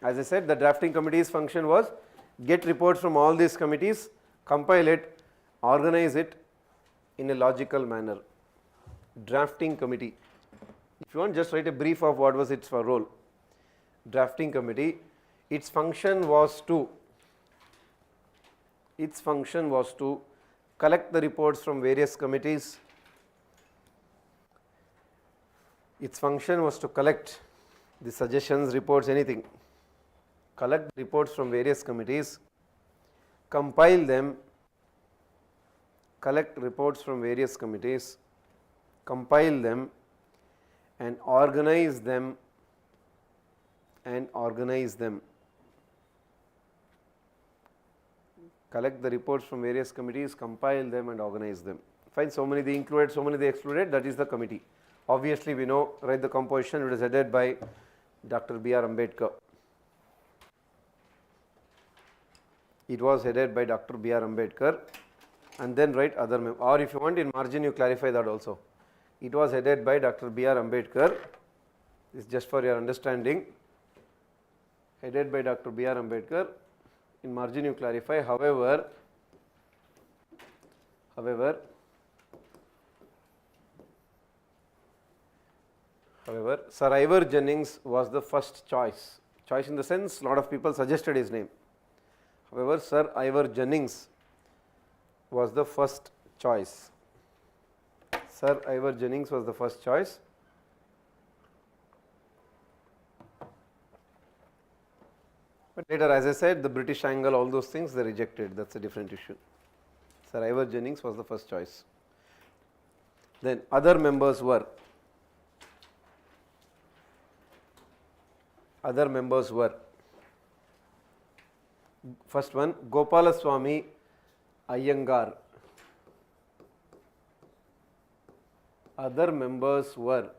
As I said, the drafting committee's function was get reports from all these committees, compile it, organize it in a logical manner. Drafting committee. If you want, just write a brief of what was its role. Drafting committee, its function was to collect the reports from various committees. Its function was to collect the suggestions, reports, anything. Collect reports from various committees, compile them, collect reports from various committees, compile them, and organize them, collect the reports from various committees, compile them and organize them. Fine, so many they included, so many they excluded, that is the committee. Obviously we know, right, the composition, it is headed by Dr. B.R. Ambedkar. It was headed by Dr. B.R. Ambedkar, and then write other members, or if you want in margin you clarify that also. It was headed by Dr. B.R. Ambedkar, this is just for your understanding, headed by Dr. B.R. Ambedkar, in margin you clarify, however, Sir Ivor Jennings was the first choice. Choice in the sense, lot of people suggested his name. However, Sir Ivor Jennings was the first choice. Sir Ivor Jennings was the first choice. But later, as I said, the British angle, all those things they rejected, that is a different issue. Sir Ivor Jennings was the first choice. Then other members were, first one, Gopalaswamy Iyengar. Other members were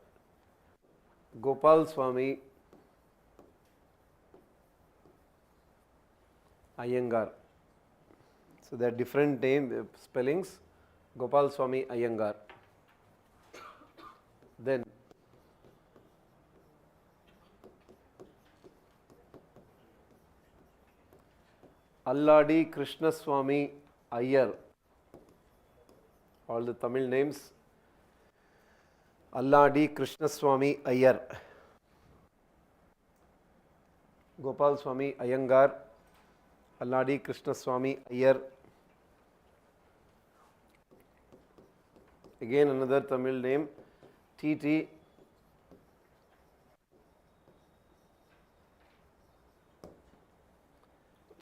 Gopal Swami Iyengar. So they are different name spellings. Gopal Swami Iyengar. Then Alladi Krishnaswamy Iyer. All the Tamil names. Alladi Krishnaswamy Iyer. Gopal Swami Iyengar. Alladi Krishnaswamy Iyer. Again another Tamil name. T.T.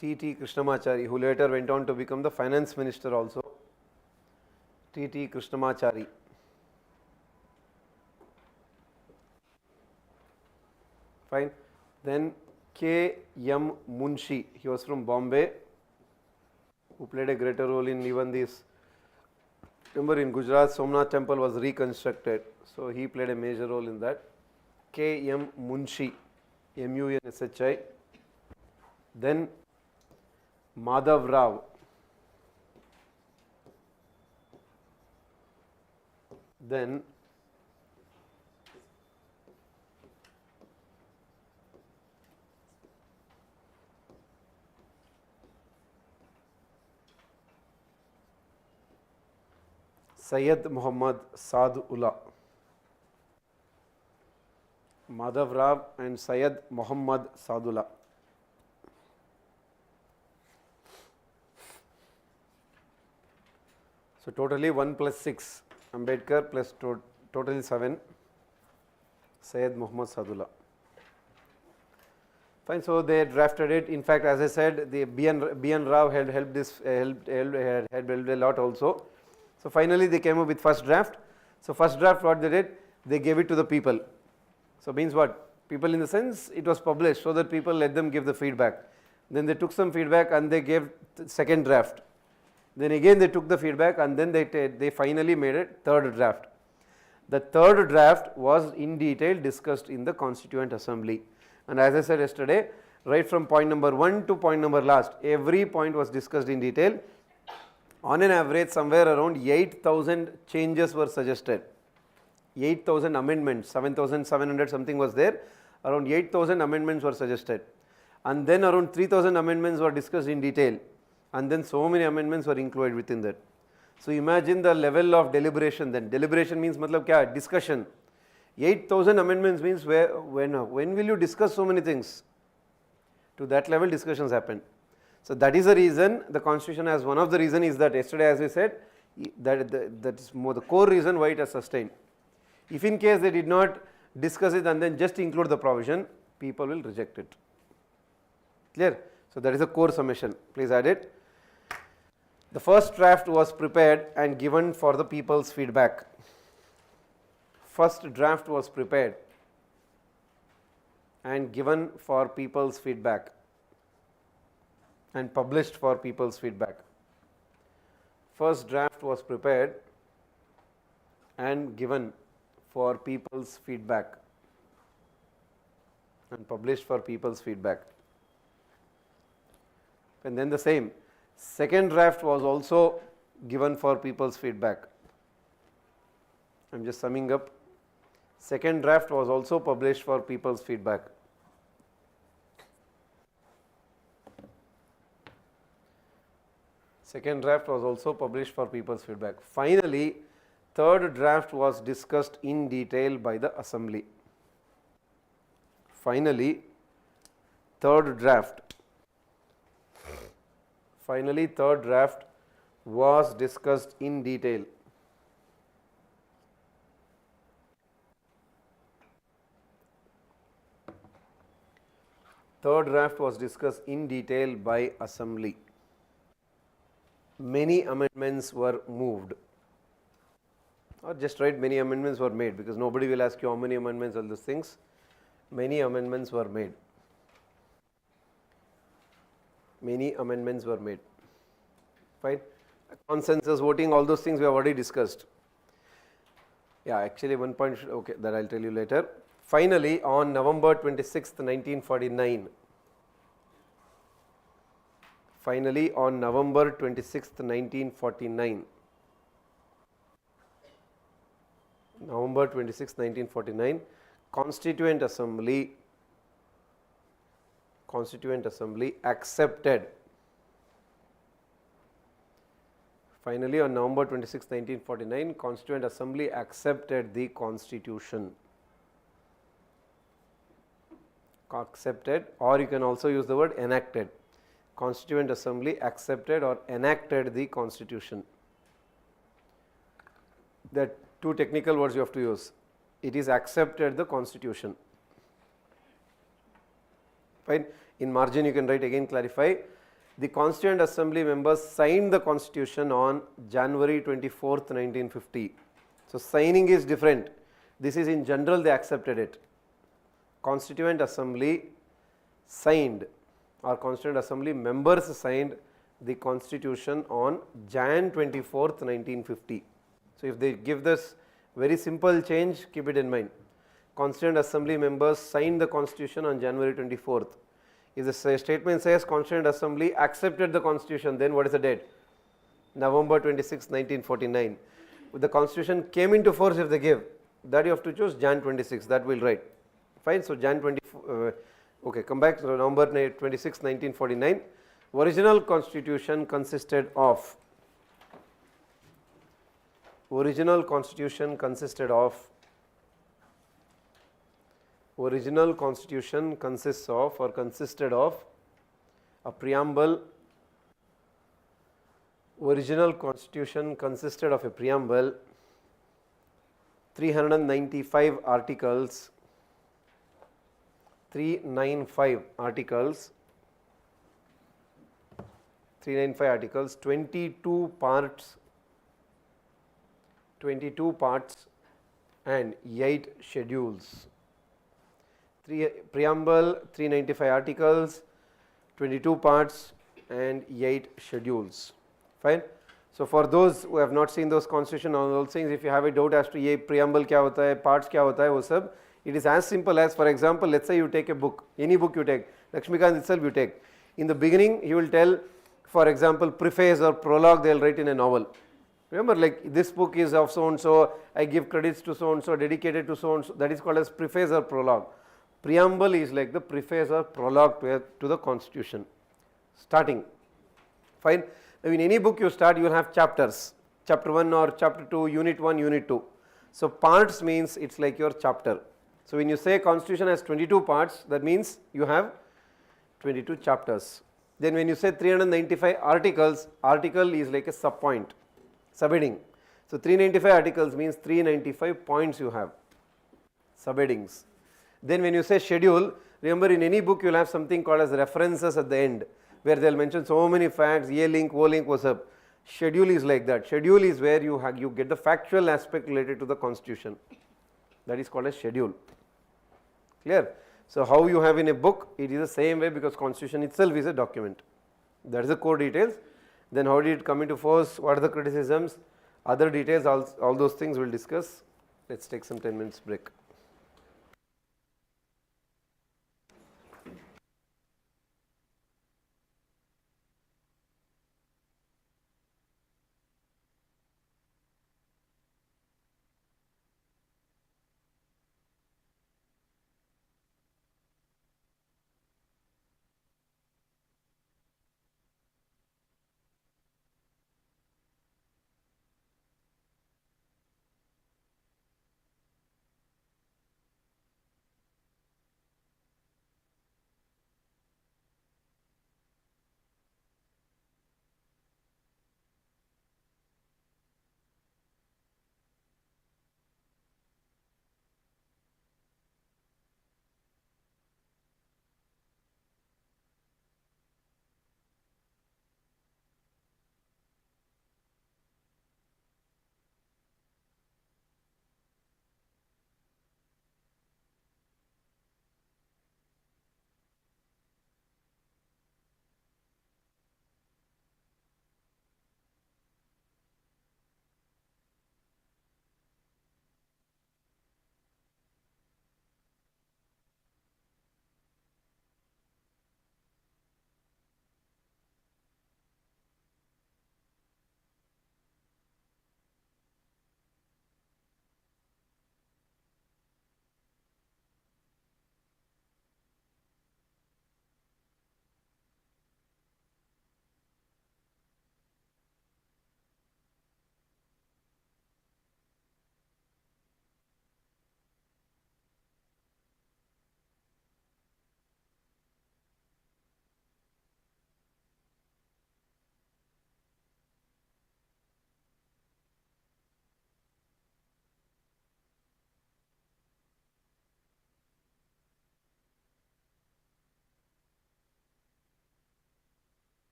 Krishnamachari, who later went on to become the finance minister also. T.T. Krishnamachari. Fine. Then K.M. Munshi, he was from Bombay, who played a greater role in even this. Remember, in Gujarat, Somnath temple was reconstructed, so he played a major role in that. K.M. Munshi, M-U-N-S-H-I. Then Madhav Rao. Then Syed Muhammad Saad-Ullah. Madhav Rao and Syed Muhammad Saad-Ullah. So totally 1 plus 6, Ambedkar plus totally 7, Syed Muhammad Saad-Ullah. Fine, so they drafted it. In fact, as I said, the B.N. Rao had helped a lot also. So finally they came up with first draft. So first draft, what they did, they gave it to the people. So means what? People in the sense it was published so that people let them give the feedback. Then they took some feedback and they gave the second draft. Then again they took the feedback and then they finally made a third draft. The third draft was in detail discussed in the Constituent Assembly. And as I said yesterday, right from point number 1 to point number last, every point was discussed in detail. On an average, somewhere around 8,000 changes were suggested. 8,000 amendments, 7,700 something was there. Around 8,000 amendments were suggested. And then around 3,000 amendments were discussed in detail. And then so many amendments were included within that. So imagine the level of deliberation then. Deliberation means matlab kya? Discussion. 8,000 amendments means when will you discuss so many things? To that level discussions happened. So that is the reason the constitution has, one of the reason is that yesterday as we said, that is more the core reason why it has sustained. If in case they did not discuss it and then just include the provision, people will reject it. Clear? So that is a core summation, please add it. The first draft was prepared and given for the people's feedback. First draft was prepared and given for people's feedback and published for people's feedback. First draft was prepared and given for people's feedback and published for people's feedback. And then the same, second draft was also given for people's feedback. I am just summing up. Second draft was also published for people's feedback. Second draft was also published for people's feedback. Finally, third draft was discussed in detail by the assembly. Finally, third draft was discussed in detail. Third draft was discussed in detail by assembly. Many amendments were moved, or just write many amendments were made, because nobody will ask you how many amendments, all those things. Many amendments were made. Many amendments were made. Fine. Consensus voting, all those things we have already discussed. Yeah, actually one point, okay, that I'll tell you later. Finally, on November 26th, 1949, finally on November 26th, 1949, November 26th, 1949, Constituent Assembly accepted. Finally, on November 26, 1949, Constituent Assembly accepted the Constitution. Accepted, or you can also use the word enacted. Constituent Assembly accepted or enacted the Constitution. There are two technical words you have to use. It is accepted the Constitution. Fine. In margin you can write again, clarify. The Constituent Assembly members signed the Constitution on January 24th, 1950. So signing is different. This is in general they accepted it. Constituent Assembly signed, or Constituent Assembly members signed the Constitution on Jan 24th, 1950. So if they give this very simple change, keep it in mind. Constituent Assembly members signed the Constitution on January 24th. If the statement says Constituent Assembly accepted the Constitution, then what is the date? November 26, 1949. If the Constitution came into force, if they give, that you have to choose Jan 26, that will write. Fine, so Jan 24, okay, come back to November 26, 1949. Original Constitution consisted of, original Constitution consisted of consists of or consisted of a preamble. Original Constitution consisted of a preamble, 395 articles, 395 articles, 22 parts, and 8 schedules. Preamble, 395 articles, 22 parts and 8 schedules. Fine. So for those who have not seen those constitution and all those things, if you have a doubt as to ये preamble क्या होता है, parts क्या होता है, वो सब, it is as simple as, for example, let's say you take a book, any book you take, Lakshmikant itself you take. In the beginning he will tell, for example, preface or prologue they will write in a novel. Remember, like this book is of so and so, I give credits to so and so, dedicated to so and so, that is called as preface or prologue. Preamble is like the preface or prologue to the Constitution. Starting. Fine. Now in any book you start, you will have chapters. Chapter 1 or chapter 2, unit 1, unit 2. So parts means it's like your chapter. So when you say Constitution has 22 parts, that means you have 22 chapters. Then when you say 395 articles, article is like a subpoint, subheading. So 395 articles means 395 points you have, subheadings. Then when you say schedule, remember in any book you will have something called as references at the end, where they will mention so many facts, A link, O link, what's up. Schedule is like that. Schedule is where you get the factual aspect related to the Constitution. That is called as schedule. Clear? So how you have in a book, it is the same way because Constitution itself is a document. That is the core details. Then how did it come into force, what are the criticisms, other details, all those things we will discuss. Let's take some 10 minutes break.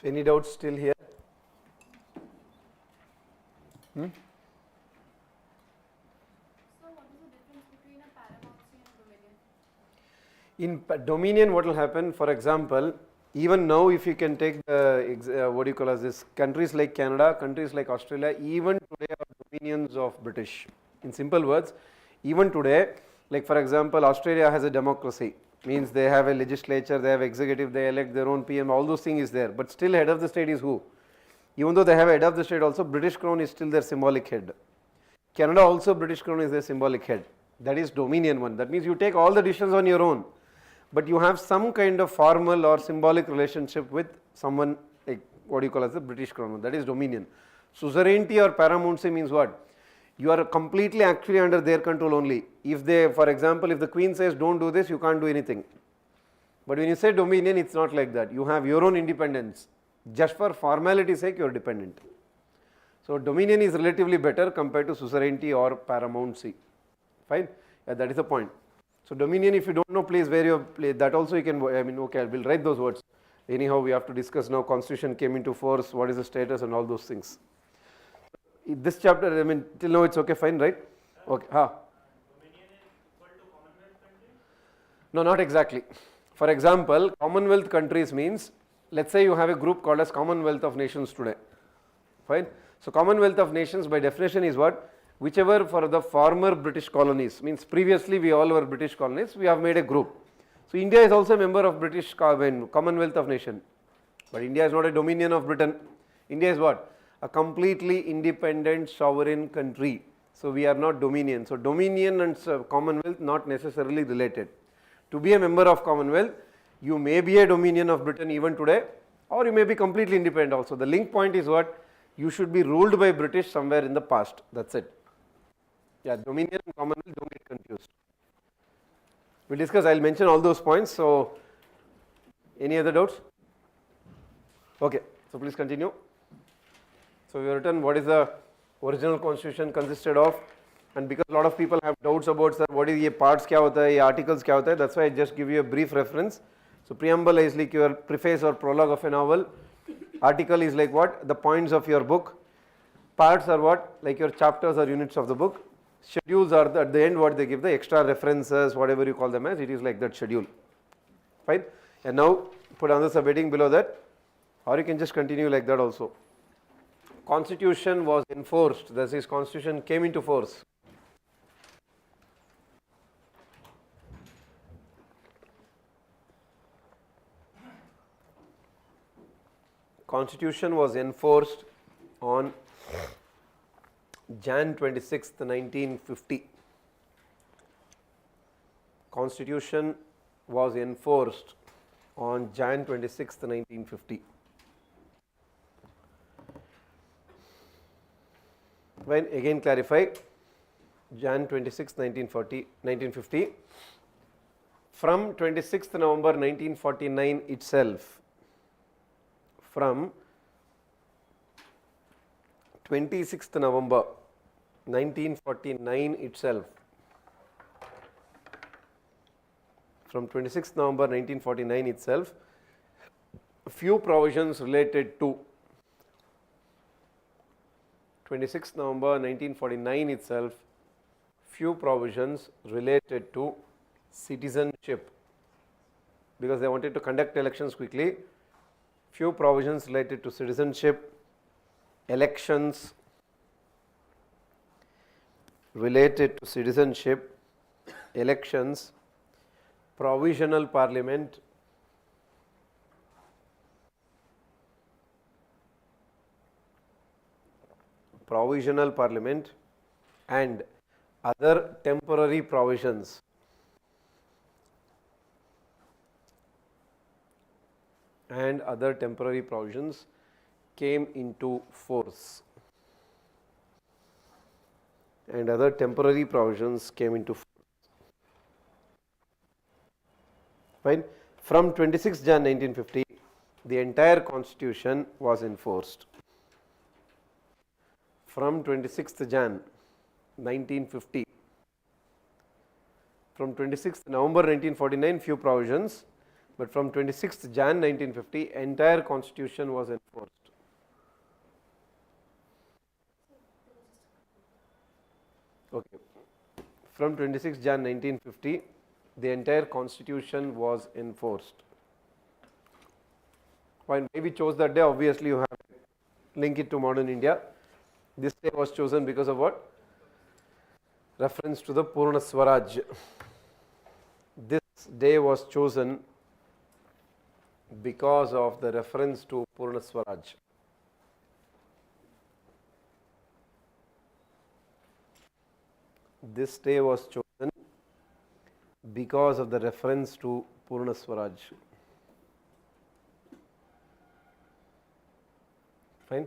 So any doubts still here? So what is the difference between a paramountcy and dominion? In dominion, what will happen, for example, even now if you can take the, what do you call as this, countries like Canada, countries like Australia, even today are dominions of British. In simple words, even today, like for example, Australia has a democracy, means they have a legislature, they have executive, they elect their own PM, all those things is there, but still head of the state is who? Even though they have a head of the state also, British Crown is still their symbolic head. Canada also, British Crown is their symbolic head. That is dominion one. That means you take all the decisions on your own, but you have some kind of formal or symbolic relationship with someone like what do you call as the British Crown. That is dominion. Suzerainty or paramountcy means what? You are completely actually under their control only. If they, for example, if the Queen says don't do this, you can't do anything. But when you say dominion, it's not like that. You have your own independence. Just for formality's sake, you are dependent. So dominion is relatively better compared to suzerainty or paramountcy. Fine? Yeah, that is the point. So dominion, if you don't know, please where you play that also you can, I mean, okay, I will write those words. Anyhow, we have to discuss now constitution came into force, what is the status and all those things. This chapter, I mean, till now it's okay, fine, right? Okay, Dominion is equal to Commonwealth countries? No, not exactly. For example, Commonwealth countries means, let's say you have a group called as Commonwealth of Nations today, fine. So Commonwealth of Nations by definition is what? Whichever for the former British colonies, means previously we all were British colonies, we have made a group. So India is also a member of British Commonwealth of Nations, but India is not a dominion of Britain. India is what? A completely independent sovereign country. So we are not dominion. So dominion and Commonwealth not necessarily related. To be a member of Commonwealth, you may be a dominion of Britain even today, or you may be completely independent also. The link point is what? You should be ruled by British somewhere in the past. That's it. Yeah, dominion and Commonwealth, don't get confused. We'll discuss, I'll mention all those points. So, any other doubts? Okay, so please continue. So, we have written what is the original constitution consisted of, and because a lot of people have doubts about sir, what is the parts kya hota hai, ye articles kya hota hai, that's why I just give you a brief reference. So, preamble is like your preface or prologue of a novel. Article is like what? The points of your book. Parts are what? Like your chapters or units of the book. Schedules are at the end what they give, the extra references, whatever you call them as, it is like that schedule. Fine. And now put another subheading below that, or you can just continue like that also. Constitution was enforced, that is constitution came into force. Constitution was enforced on Jan 26th, 1950. Constitution was enforced on Jan 26th, 1950. When again clarify, Jan 26th, 1950. From 26th November 1949 itself, from 26th November 1949 itself, from 26th November 1949 itself, few provisions related to 26th November 1949 itself, few provisions related to citizenship, because they wanted to conduct elections quickly. Few provisions related to citizenship, elections related to citizenship, elections, provisional parliament, and other temporary provisions. And other temporary provisions came into force. And other temporary provisions came into force. Fine. From 26 Jan 1950, the entire constitution was enforced. From 26th Jan 1950, from 26th November 1949, few provisions. But from 26th Jan 1950, entire constitution was enforced. Okay. From 26th Jan 1950, the entire constitution was enforced. Why we chose that day? Obviously, you have to link it to modern India. This day was chosen because of what? Reference to the Purna Swaraj. This day was chosen because of the reference to Purna Swaraj. This day was chosen because of the reference to Purna Swaraj. Fine?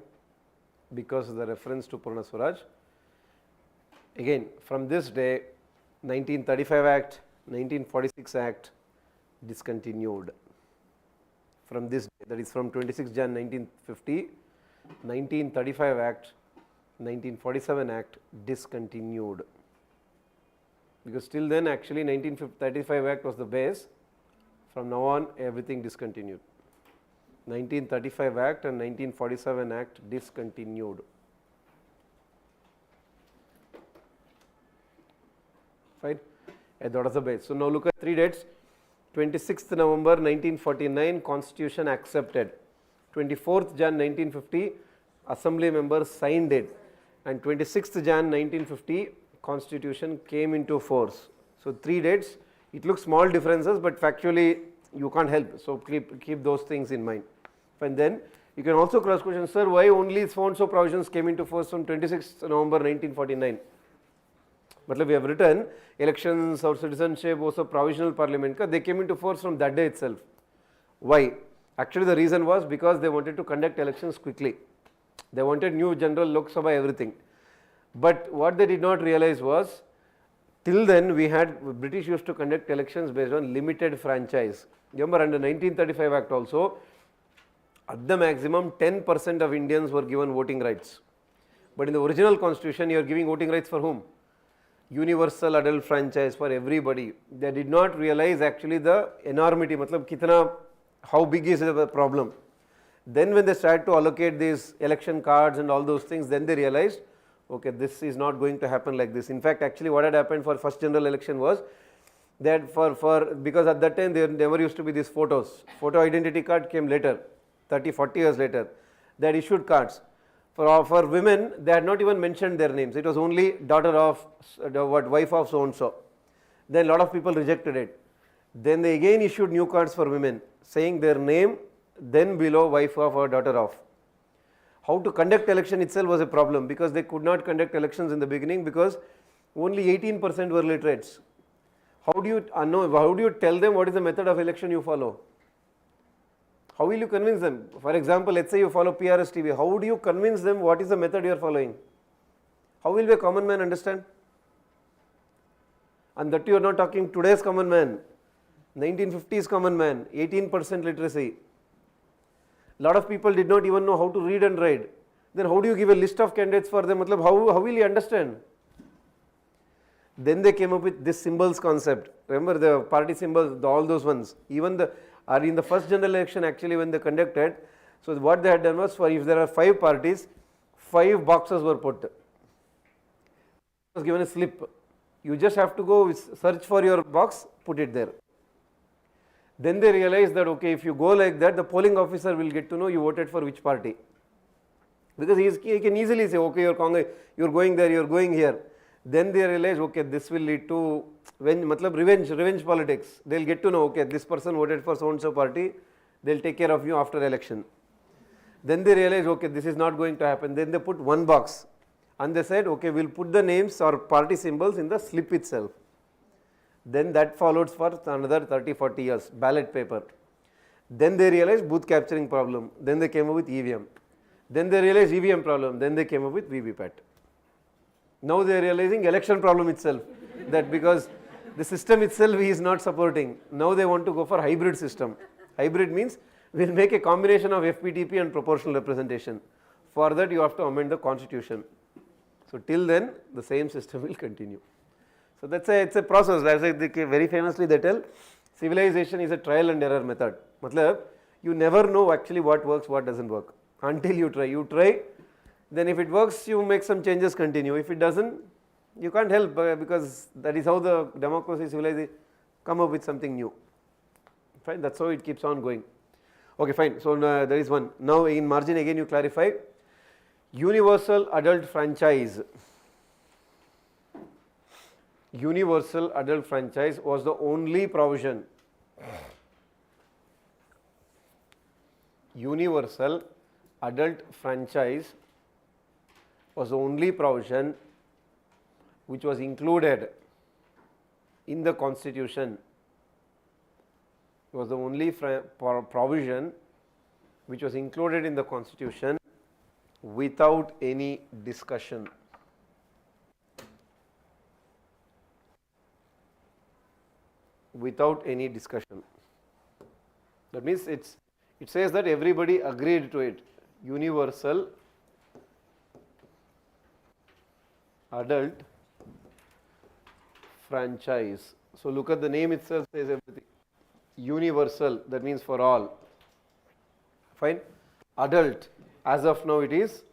Because of the reference to Purna Swaraj. Again, from this day, 1935 Act, 1946 Act discontinued. From this day, that is from 26 Jan 1950, 1935 Act, 1947 Act discontinued. Because till then actually 1935 Act was the base, from now on everything discontinued. 1935 Act and 1947 Act discontinued. Fine, and that was the base. So now look at 3 dates. 26th November 1949 Constitution accepted. 24th Jan 1950 Assembly members signed it, and 26th Jan 1950 Constitution came into force. So 3 dates. It looks small differences, but factually you can't help. So keep those things in mind. And then you can also cross question, sir, why only so and so provisions came into force from 26th November 1949? But we have written elections or citizenship, also provisional parliament, they came into force from that day itself. Why? Actually the reason was because they wanted to conduct elections quickly. They wanted new general Lok Sabha, everything. But what they did not realize was, till then we had, British used to conduct elections based on limited franchise. Remember under 1935 Act also, at the maximum 10% of Indians were given voting rights. But in the original constitution you are giving voting rights for whom? Universal adult franchise for everybody. They did not realize actually the enormity, matlab kitna, how big is the problem. Then when they started to allocate these election cards and all those things, then they realized, okay, this is not going to happen like this. In fact, actually what had happened for first general election was that because at that time there never used to be these photos. Photo identity card came later, 30, 40 years later. They had issued cards. For women, they had not even mentioned their names. It was only daughter of, wife of so and so. Then a lot of people rejected it. Then they again issued new cards for women, saying their name, then below wife of or daughter of. How to conduct election itself was a problem, because they could not conduct elections in the beginning because only 18% were literates. How do you tell them what is the method of election you follow? How will you convince them? For example, let's say you follow PRS TV. How do you convince them what is the method you are following? How will a common man understand? And that you are not talking today's common man, 1950s common man, 18% literacy. Lot of people did not even know how to read and write. Then how do you give a list of candidates for them? How will he understand? Then they came up with this symbols concept. Remember the party symbols, all those ones. Even in the first general election actually when they conducted, so what they had done was, for if there are 5 parties, 5 boxes were put. It was given a slip. You just have to go search for your box, put it there. Then they realized that, okay, if you go like that, the polling officer will get to know you voted for which party. Because he can easily say, okay, you're going there, you're going here. Then they realize, okay, this will lead to revenge politics. They'll get to know, okay, this person voted for so and so party, they'll take care of you after election. Then they realize, okay, this is not going to happen. Then they put one box and they said, okay, we'll put the names or party symbols in the slip itself. Then that followed for another 30-40 years, ballot paper. Then they realized booth capturing problem. Then they came up with EVM. Then they realized EVM problem. Then they came up with VVPAT. Now they are realizing election problem itself, that because the system itself he is not supporting. Now they want to go for hybrid system. Hybrid means we will make a combination of FPTP and proportional representation. For that you have to amend the constitution. So till then the same system will continue. So that's it's a process. As very famously they tell, Civilization is a trial and error method. Matlab, you never know actually what works, what doesn't work until you try. You try, then if it works, you make some changes, continue. If it doesn't, you can't help because that is how the democracy civilization come up with something new. Fine, that's how it keeps on going. Okay, fine. So there is one. Now in margin again you clarify. Universal adult franchise. Universal adult franchise was the only provision. Universal adult franchise was the only provision which was included in the constitution. It was the only provision which was included in the constitution without any discussion. Without any discussion. That means it says that everybody agreed to it. Universal adult franchise. So look at the name itself, says everything. Universal, that means for all. Fine. Adult, as of now it is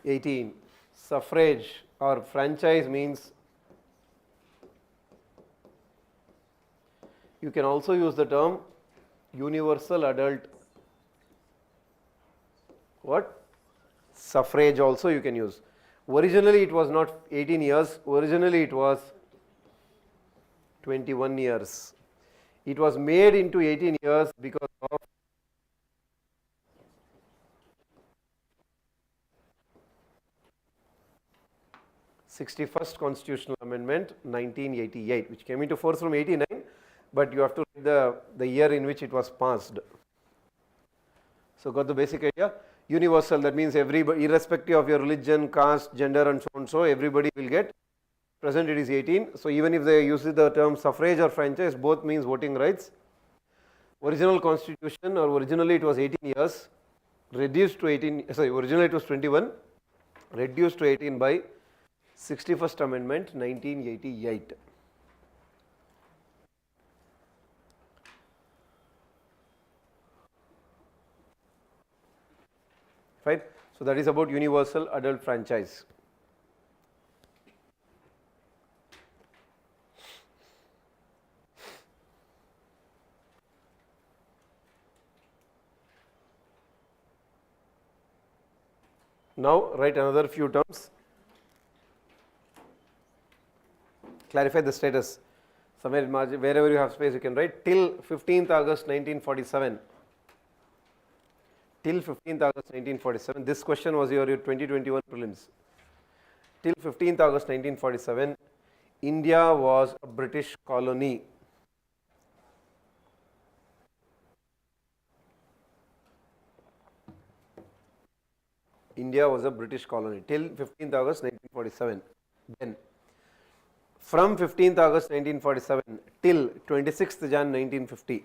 18. Suffrage or franchise means you can also use the term universal adult what? Suffrage also you can use. Originally it was not 18 years, originally it was 21 years. It was made into 18 years because of '61st Constitutional Amendment 1988, which came into force from 89, but you have to read the year in which it was passed. So got the basic idea? Universal, that means everybody, irrespective of your religion, caste, gender and so on, so everybody will get. Present it is 18, so even if they use the term suffrage or franchise, both means voting rights. Original constitution, or originally it was 18 years, reduced to 18, sorry, originally it was 21, reduced to 18 by 61st Amendment 1988. Right? So that is about universal adult franchise. Now write another few terms. Clarify the status. Somewhere in margin, wherever you have space, you can write till 15th August 1947. Till 15th August 1947. This question was your 2021 prelims. Till 15th August 1947, India was a British colony. India was a British colony till 15th August 1947. Then from 15th August 1947 till 26th Jan 1950,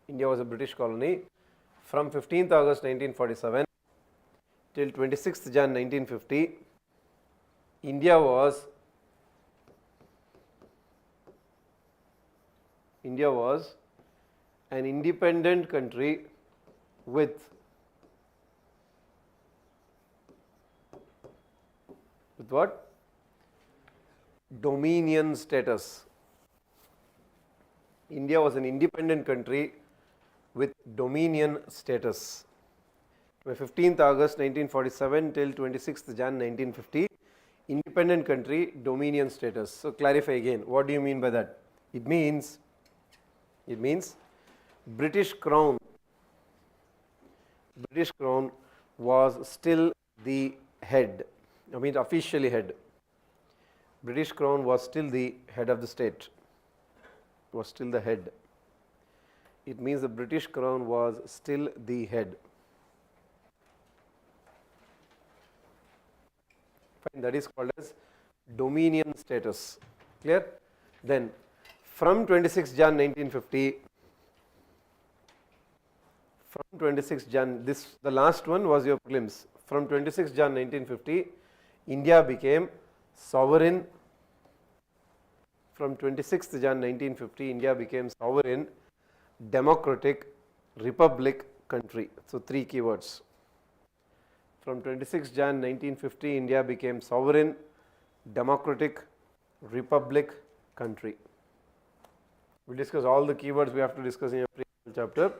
India was a British colony. From 15th August 1947 till 26th Jan 1950, India was an independent country with what? Dominion status. India was an independent country with dominion status. By 15th August 1947 till 26th Jan 1950, independent country, dominion status. So clarify again, what do you mean by that? It means British Crown was still the head, I mean officially head. British Crown was still the head of the state, was still the head. It means the British Crown was still the head. Fine, that is called as dominion status. Clear? Then from 26 Jan 1950, from 26 Jan, this the last one was your prelims. From 26 Jan 1950, India became sovereign from 26th Jan 1950, India became sovereign, democratic, republic country. So 3 keywords. From 26th Jan 1950, India became sovereign, democratic, republic country. We discuss all the keywords we have to discuss in a previous chapter.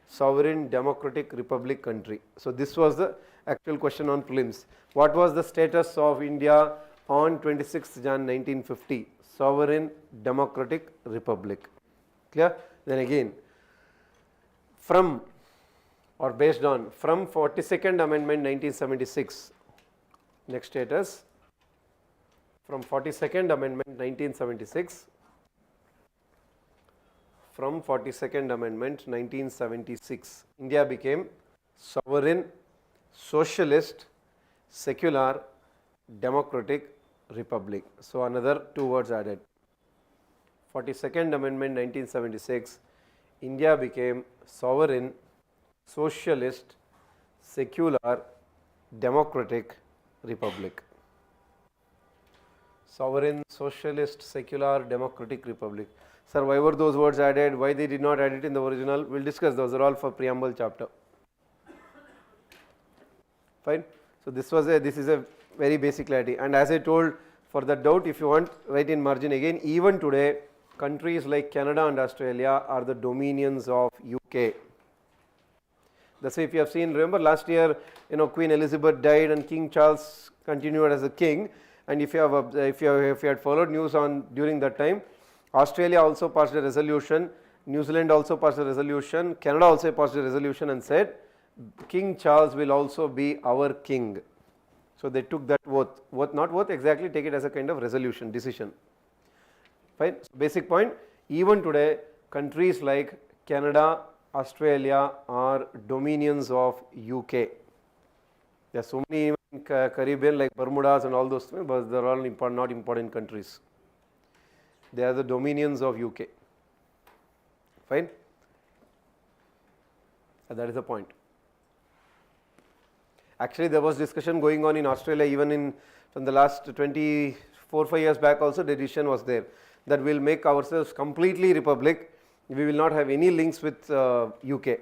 Sovereign, democratic, republic country. So this was the actual question on prelims. What was the status of India on 26th Jan 1950? Sovereign, democratic, republic. Clear? Then again, from or based on from 42nd Amendment 1976, next status, from 42nd Amendment 1976, from 42nd Amendment 1976, India became sovereign, socialist, secular, democratic, republic. So another 2 words added. 42nd Amendment 1976, India became sovereign, socialist, secular, democratic, republic. Sovereign, socialist, secular, democratic, republic. Sir, why were those words added? Why they did not add it in the original? We will discuss. Those are all for preamble chapter. Fine. So this is a very basic clarity. And as I told, for the doubt, if you want, write in margin again. Even today, countries like Canada and Australia are the dominions of UK. That's why if you have seen, remember last year, Queen Elizabeth died and King Charles continued as a king. And if you had followed news on during that time, Australia also passed a resolution, New Zealand also passed a resolution, Canada also passed a resolution and said King Charles will also be our king. So they took that oath, not oath exactly, take it as a kind of resolution, decision. Fine. So basic point, even today countries like Canada, Australia are dominions of UK. There are so many in Caribbean like Bermudas and all those things, but they are all not important countries. They are the dominions of UK. Fine. That is the point. Actually, there was discussion going on in Australia even from the last 24-5 years back also, the decision was there that we will make ourselves completely republic. We will not have any links with UK.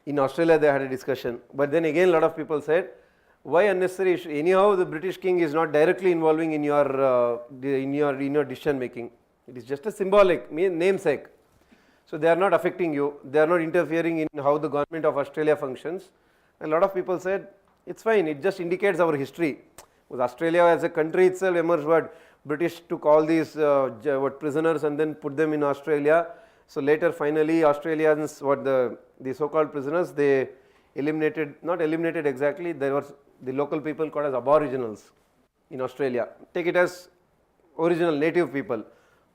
In Australia they had a discussion, but then again a lot of people said, why unnecessary issue? Anyhow, the British king is not directly involving in your decision making. It is just a symbolic namesake. So they are not affecting you. They are not interfering in how the government of Australia functions. And a lot of people said, it's fine. It just indicates our history. With Australia as a country itself emerged, what British took all these prisoners and then put them in Australia. So later, finally, Australians, the so-called prisoners, they not eliminated exactly. There were the local people called as aboriginals in Australia. Take it as original native people.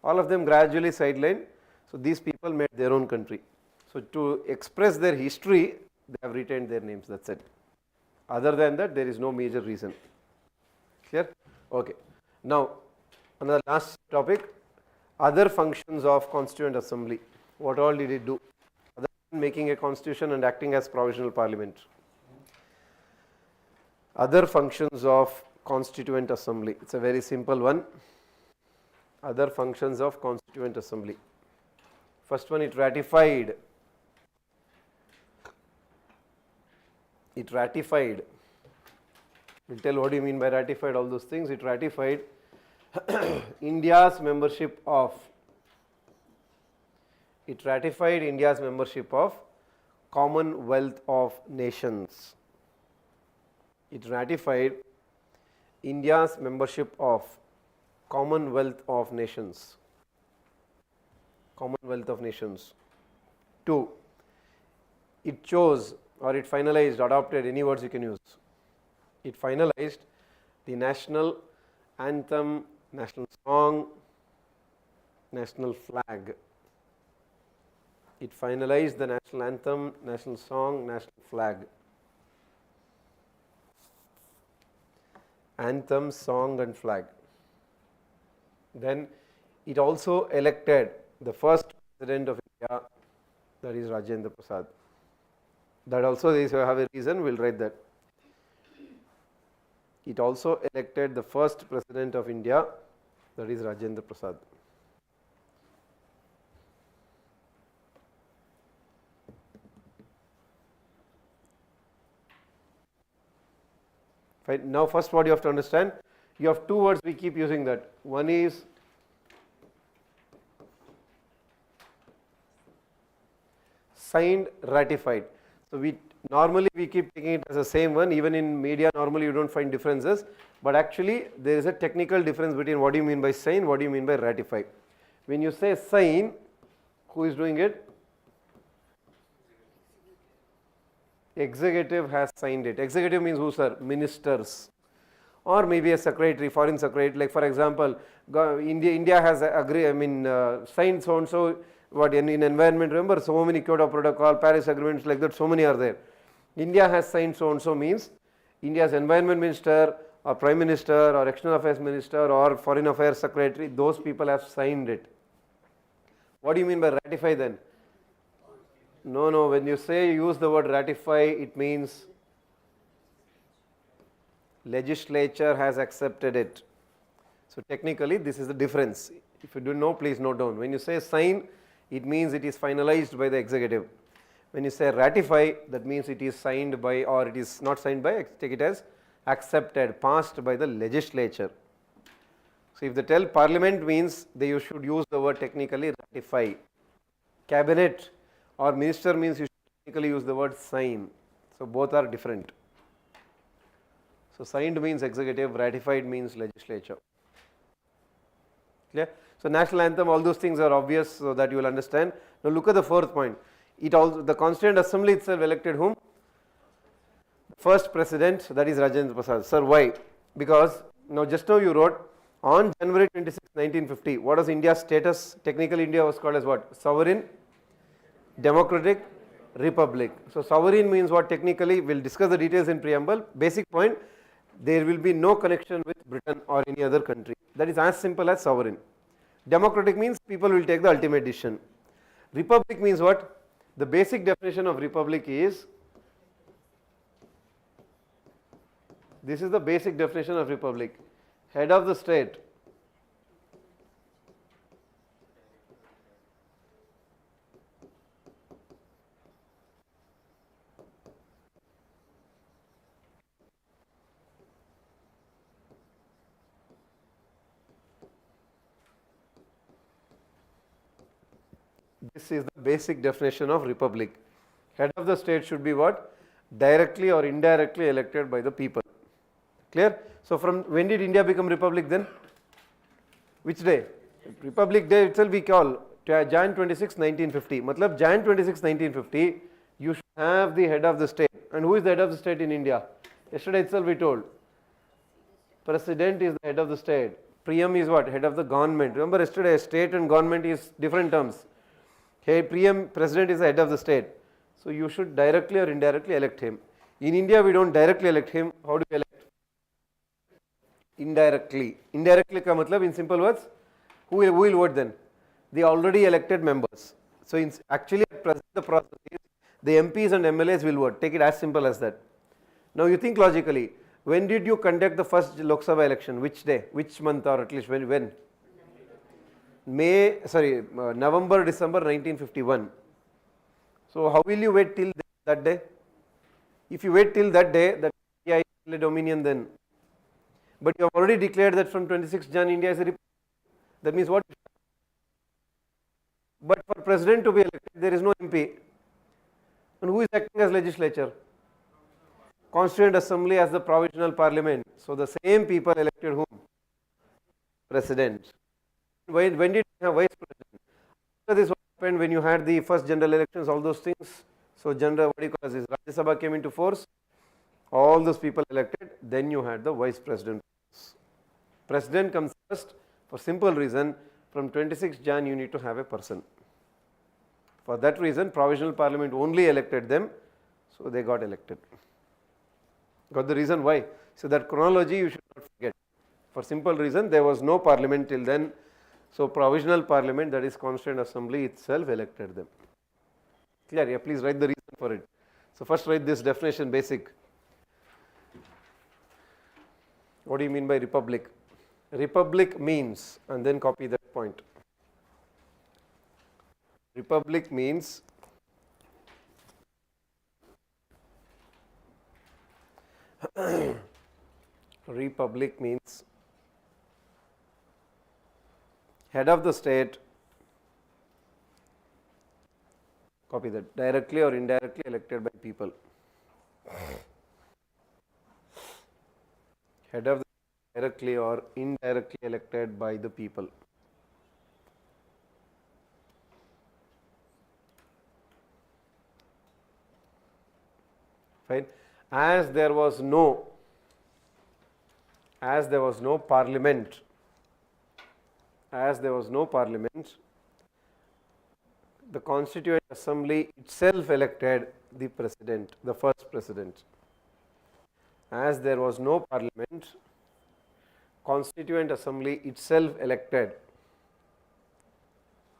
All of them gradually sidelined. So these people made their own country. So to express their history, they have retained their names. That's it. Other than that, there is no major reason. Clear? Okay. Now, another last topic. Other functions of Constituent Assembly. What all did it do? Other than making a constitution and acting as provisional parliament. Other functions of Constituent Assembly. It's a very simple one. Other functions of Constituent Assembly. First one, it ratified. It ratified. We'll tell what do you mean by ratified, all those things. It ratified India's membership of. It ratified India's membership of Commonwealth of Nations. It ratified India's membership of Commonwealth of Nations. Commonwealth of Nations. 2. It chose or it finalized, adopted, any words you can use. It finalized the national anthem, national song, national flag. It finalized the national anthem, national song, national flag. Anthem, song and flag. Then it also elected the first president of India, that is Rajendra Prasad. That also they have a reason, we will write that. It also elected the first president of India, that is Rajendra Prasad. Fine. Now first what you have to understand, you have two words we keep using that. One is signed, ratified. So we normally we keep taking it as the same one, even in media normally you don't find differences, but actually there is a technical difference between what do you mean by sign, what do you mean by ratify. When you say sign, who is doing it? Executive has signed it. Executive means who, sir? Ministers, or maybe a secretary, foreign secretary. Like for example, India has signed so and so. What in environment? Remember, so many Kyoto Protocol, Paris agreements, like that. So many are there. India has signed so and so means India's environment minister, or prime minister, or external affairs minister, or foreign affairs secretary. Those people have signed it. What do you mean by ratify then? No, when you say use the word ratify, it means legislature has accepted it. So technically this is the difference. If you don't know, please note down. When you say sign, it means it is finalized by the executive. When you say ratify, that means it is signed by, or it is not signed by, take it as accepted, passed by the legislature. So if they tell parliament means they should use the word technically ratify. Cabinet or minister means you should technically use the word sign. So both are different. So signed means executive, ratified means legislature. Clear? So national anthem, all those things are obvious so that you will understand. Now look at the fourth point. It also, the Constituent Assembly itself elected whom? First president, that is Rajendra Prasad. Sir, why? Because now just now you wrote on January 26, 1950, what was India's status? Technically India was called as what? Sovereign, democratic, republic. So sovereign means what technically? We'll discuss the details in preamble. Basic point, there will be no connection with Britain or any other country. That is as simple as sovereign. Democratic means people will take the ultimate decision. Republic means what? The basic definition of republic is, this is the basic definition of republic. Head of the state this is the basic definition of republic. Head of the state should be what? Directly or indirectly elected by the people. Clear? So from when did India become republic then? Which day? Republic Day itself we call Jan 26, 1950. Matlab Jan 26, 1950, you should have the head of the state. And who is the head of the state in India? Yesterday itself we told. President is the head of the state. PM is what? Head of the government. Remember yesterday state and government is different terms. Hey, PM, president is the head of the state. So you should directly or indirectly elect him. In India we don't directly elect him. How do we elect? Indirectly. Indirectly ka matlab in simple words, who will vote then? The already elected members. So actually at present the process is the MPs and MLAs will vote. Take it as simple as that. Now you think logically, when did you conduct the first Lok Sabha election? Which day? Which month, or at least when? November, December 1951. So how will you wait till that day? If you wait till that day, that India is a dominion then. But you have already declared that from 26 Jan India is a republic. That means what? But for president to be elected, there is no MP. And who is acting as legislature? Constituent Assembly as the provisional parliament. So the same people elected whom? President. When did you have vice president? After this, what happened when you had the first general elections, all those things? So general, what do you call this? Rajya Sabha came into force. All those people elected. Then you had the vice president. President comes first for simple reason. From 26 Jan you need to have a person. For that reason provisional parliament only elected them. So they got elected. Got the reason why? So that chronology you should not forget. For simple reason there was no parliament till then. So provisional parliament, that is Constituent Assembly itself, elected them. Clear? Yeah, please write the reason for it. So first write this definition basic. What do you mean by republic? Republic means, and then copy that point. Republic means Republic means head of the state, copy that, directly or indirectly elected by people. Head of the state directly or indirectly elected by the people. Fine. As there was no parliament, the Constituent Assembly itself elected the president, the first president. As there was no parliament, Constituent Assembly itself elected the president.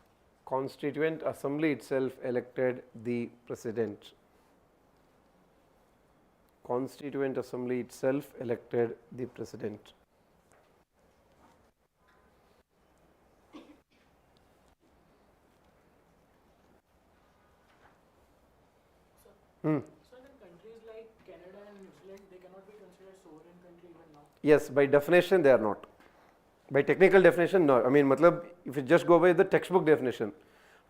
Constituent Assembly itself elected the president. So in countries like Canada and New Zealand, they cannot be considered sovereign country even now. Yes, by definition they are not. By technical definition, no. I mean, matlab, if you just go by the textbook definition,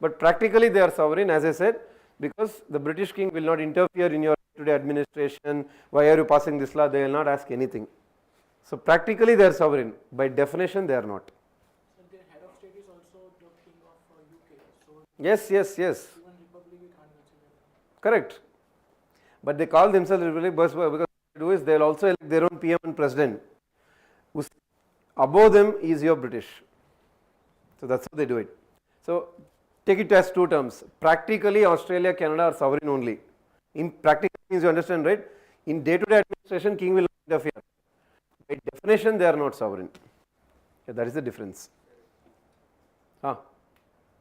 but practically they are sovereign, as I said, because the British king will not interfere in your day-to-day administration. Why are you passing this law? They will not ask anything. So practically they are sovereign. By definition, they are not. So their head of state is also the king of UK. So Yes. even republic we can't consider them. Correct. But they call themselves republic because what they do is they will also elect their own PM and president. Above them is your British. So that's how they do it. So take it as two terms. Practically, Australia, Canada are sovereign only. In practical means you understand, right? In day-to-day administration, king will not interfere. By definition, they are not sovereign. Yeah, that is the difference. So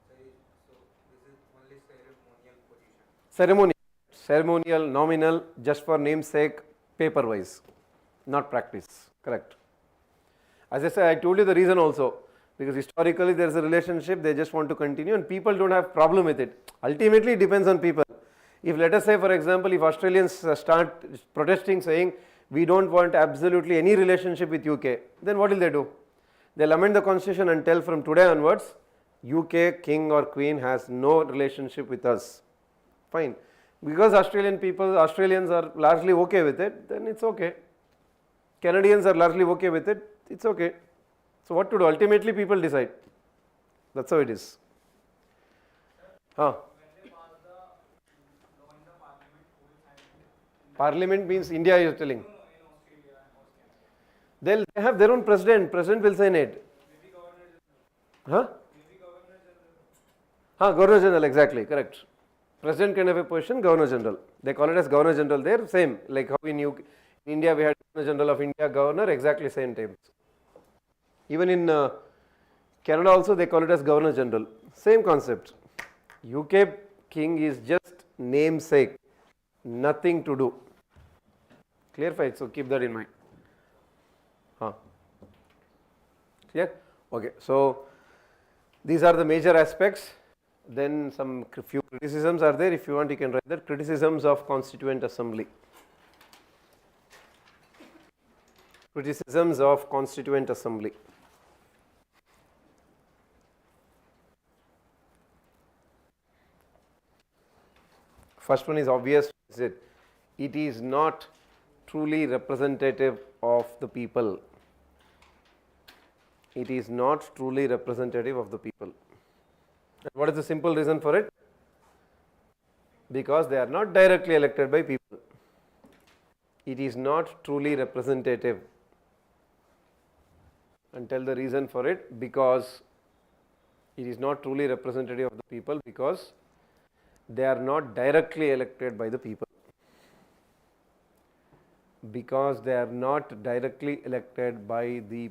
this is only ceremonial position. Ceremonial, nominal, just for namesake, paper-wise, not practice. Correct. As I said, I told you the reason also, because historically there is a relationship, they just want to continue and people don't have problem with it. Ultimately it depends on people. If let us say for example, if Australians start protesting saying we don't want absolutely any relationship with UK, then what will they do? They'll amend the constitution and tell from today onwards, UK king or queen has no relationship with us. Fine. Because Australians are largely okay with it, then it's okay. Canadians are largely okay with it, it's okay. So what to do? Ultimately people decide. That's how it is. Parliament means India you are telling. They have their own president. President will sign it. Governor General, exactly, correct. President can have a position, Governor General. They call it as Governor General there, same. Like how in India we had Governor General of India, Governor, exactly same terms. Even in Canada also they call it as Governor General. Same concept. UK king is just namesake, nothing to do. Clear, fine? So keep that in mind. Clear? Okay. So these are the major aspects. Then some few criticisms are there. If you want, you can write that. Criticisms of Constituent Assembly. Criticisms of Constituent Assembly. First one is obvious. It is not truly representative of the people. It is not truly representative of the people. And what is the simple reason for it? Because they are not directly elected by people. It is not truly representative. And tell the reason for it, because it is not truly representative of the people because they are not directly elected by the people. Because they are not directly elected by the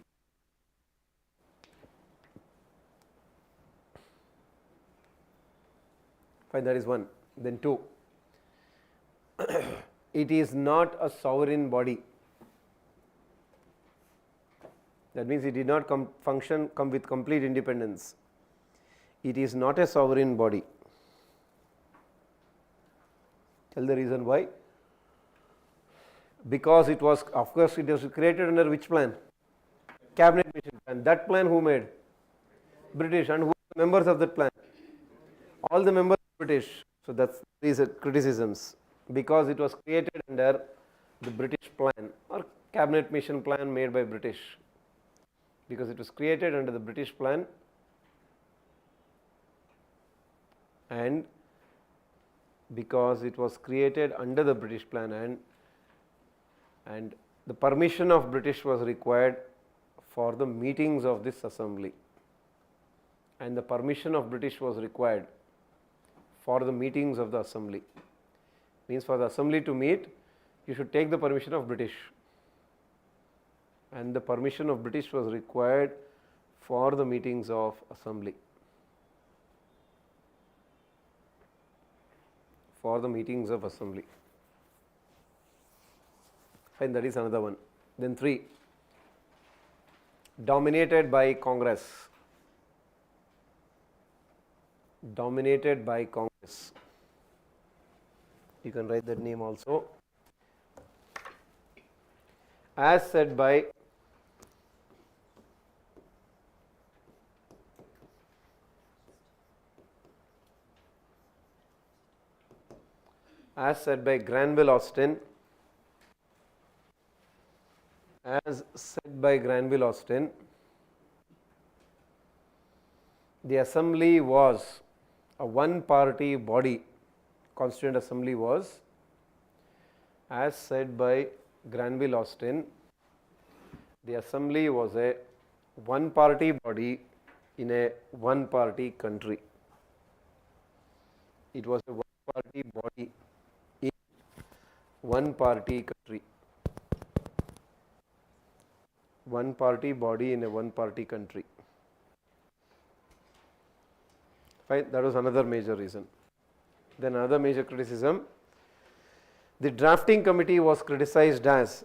fine, that is one. Then two, it is not a sovereign body. That means it did not come with complete independence. It is not a sovereign body. Tell the reason why. because it was, of course, it was created under which plan? Cabinet mission plan. That plan who made? British. And who are the members of that plan? All the members are British. So that's these are criticisms, because it was created under the British plan or cabinet mission plan made by British, because it was created under the British plan and because it was created under the British plan and the permission of British was required for the meetings of this assembly, and the permission of British was required for the meetings of the assembly. Means for the assembly to meet, you should take the permission of British, and the permission of British was required for the meetings of assembly. For the meetings of assembly. Fine, that is another one. Then 3, dominated by Congress. Dominated by Congress. You can write that name also. As said by Granville Austin, the assembly was a one-party body. Constituent assembly was, as said by Granville Austin, the assembly was a one-party body in a one-party country. It was a one-party body in one-party country. One-party body in a one-party country. Fine, that was another major reason. Then another major criticism, the drafting committee was criticized as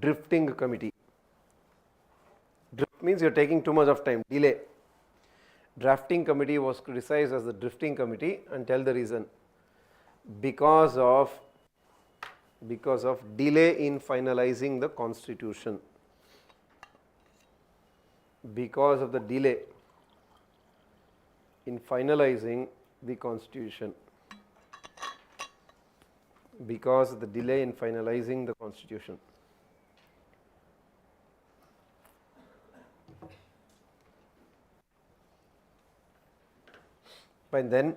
drifting committee. Drift means you are taking too much of time, delay. Drafting committee was criticized as the drifting committee, and tell the reason. Because of delay in finalizing the constitution. Because of the delay in finalizing the constitution. Because of the delay in finalizing the constitution. Fine, then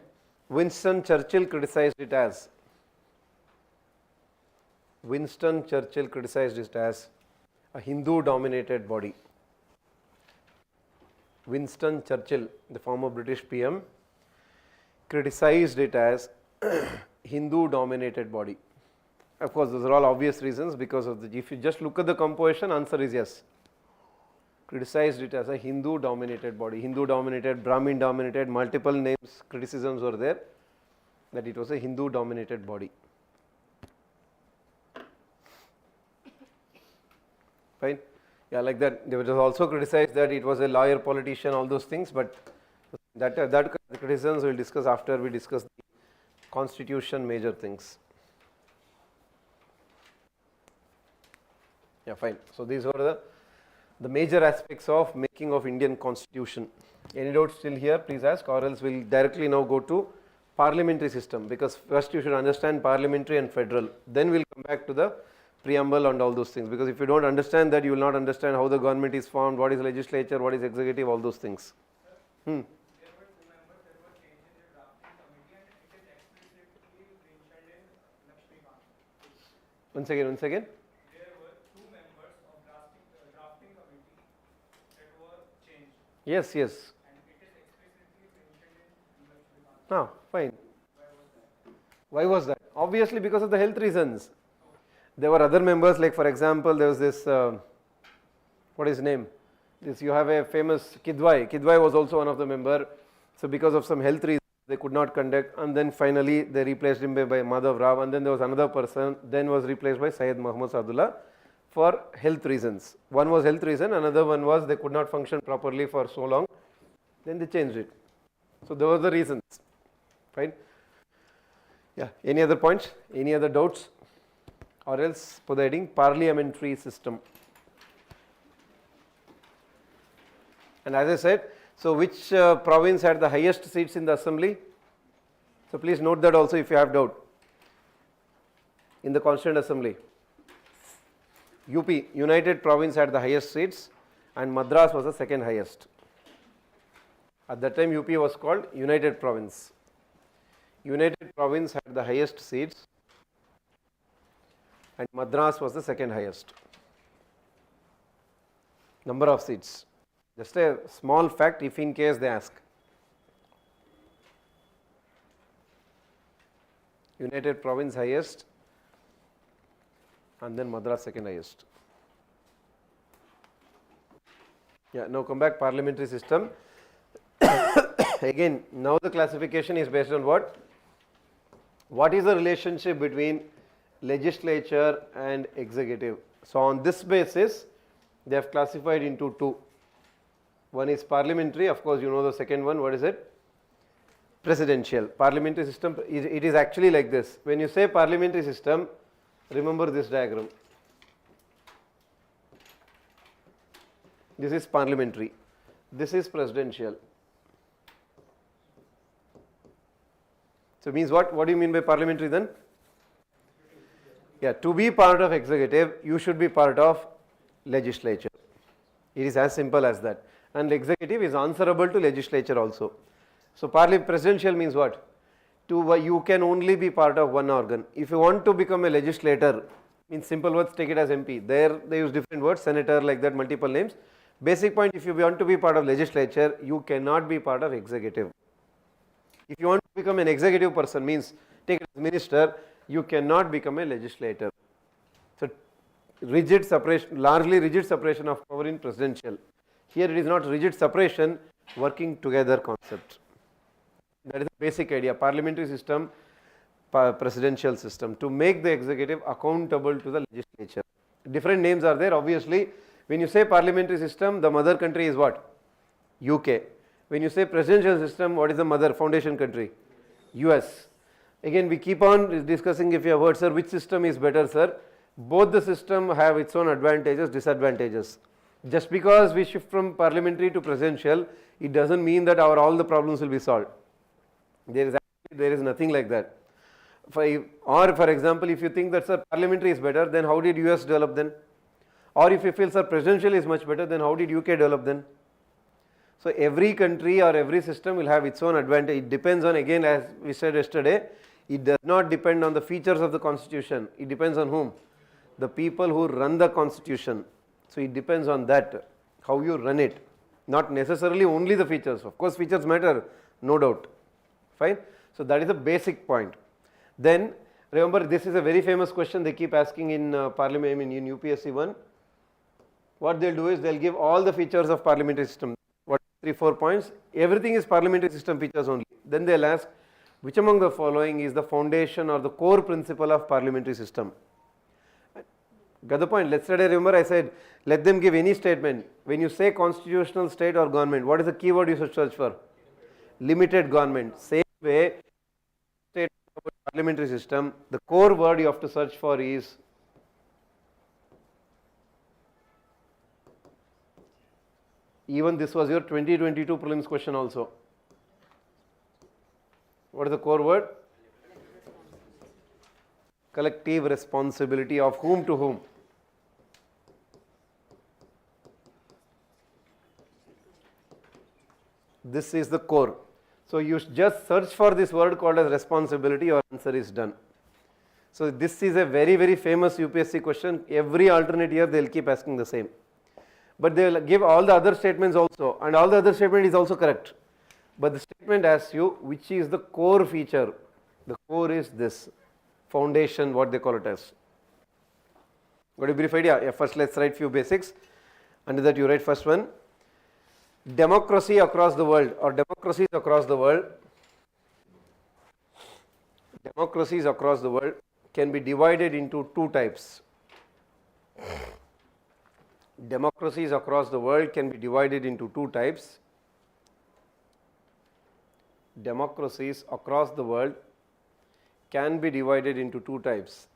Winston Churchill criticized it as a Hindu dominated body. Winston Churchill, the former British PM, criticized it as Hindu dominated body. Of course, those are all obvious reasons, because of if you just look at the composition, answer is yes. Criticized it as a Hindu dominated body. Hindu dominated, Brahmin dominated, multiple names, criticisms were there, that it was a Hindu dominated body. Fine. Yeah, like that. They were just also criticized that it was a lawyer, politician, all those things, but that criticisms we will discuss after we discuss the constitution major things. Yeah, fine. So these were the major aspects of making of Indian constitution. Any doubts still here? Please ask, or else we will directly now go to parliamentary system, because first you should understand parliamentary and federal, then we will come back to the preamble and all those things, because if you don't understand that, you will not understand how the government is formed, what is legislature, what is executive, all those things. There were 2 members that were changed in the drafting committee, and it is explicitly mentioned in Lakshmikant. Once again. There were 2 members of drafting committee that were changed. Yes. And it is explicitly mentioned in Lakshmikant. Fine. Why was that? Obviously because of the health reasons. There were other members, like for example, there was this, what is his name? You have a famous Kidwai. Kidwai was also one of the member. So because of some health reasons, they could not conduct, and then finally they replaced him by Madhav Rao, and then there was another person, then was replaced by Syed Muhammad Sadullah for health reasons. One was health reason, another one was they could not function properly for so long, then they changed it. So those are the reasons, fine. Yeah, any other points, any other doubts, or else put the heading parliamentary system. And as I said, so which province had the highest seats in the assembly? So please note that also if you have doubt. In the Constituent Assembly, UP, United Province had the highest seats and Madras was the second highest. At that time UP was called United Province. United Province had the highest seats and Madras was the second highest. Number of seats. Just a small fact if in case they ask. United Province highest and then Madras second highest. Yeah, now come back parliamentary system. Again, now the classification is based on what? What is the relationship between legislature and executive? So on this basis, they have classified into two. One is parliamentary, of course you know the second one, what is it? Presidential. Parliamentary system, it is actually like this. When you say parliamentary system, remember this diagram. This is parliamentary. This is presidential. So means what? What do you mean by parliamentary then? Yeah, to be part of executive, you should be part of legislature. It is as simple as that. And executive is answerable to legislature also. So presidential means what? You can only be part of one organ. If you want to become a legislator, in simple words, take it as MP. There they use different words, senator, like that, multiple names. Basic point, if you want to be part of legislature, you cannot be part of executive. If you want to become an executive person, means take it as minister, you cannot become a legislator. So rigid separation, largely rigid separation of power in presidential. Here it is not rigid separation, working together concept. That is the basic idea. Parliamentary system, presidential system, to make the executive accountable to the legislature. Different names are there, obviously. When you say parliamentary system, the mother country is what? UK. When you say presidential system, what is the mother foundation country? US. Again, we keep on discussing, if you have heard, sir, which system is better, sir? Both the system have its own advantages, disadvantages. Just because we shift from parliamentary to presidential, it doesn't mean that all the problems will be solved. There is nothing like that. For example, if you think that, sir, parliamentary is better, then how did US develop then? Or if you feel, sir, presidential is much better, then how did UK develop then? So every country or every system will have its own advantage. It depends on, again, as we said yesterday, it does not depend on the features of the constitution. It depends on whom? The people who run the constitution. So it depends on that, how you run it. Not necessarily only the features. Of course, features matter, no doubt. Fine. So that is the basic point. Then remember, this is a very famous question they keep asking in parliament, I mean in UPSC 1. What they'll do is they'll give all the features of parliamentary system. What 3-4 points? Everything is parliamentary system features only. Then they'll ask, which among the following is the foundation or the core principle of parliamentary system? Got the point? Yesterday, remember I said, let them give any statement. When you say constitutional state or government, what is the keyword you should search for? Limited government. Same way, state parliamentary system, the core word you have to search for is even this was your 2022 prelims question also. What is the core word? Collective responsibility of whom to whom? This is the core. So you just search for this word called as responsibility, your answer is done. So this is a very, very famous UPSC question. Every alternate year they will keep asking the same. But they will give all the other statements also, and all the other statement is also correct. But the statement asks you which is the core feature. The core is this foundation, what they call it as. Got a brief idea? Yeah, first let's write few basics. Under that you write first one. Democracy across the world, or democracies across the world. Democracies across the world can be divided into two types. Democracies across the world can be divided into two types. democracies across the world can be divided into two types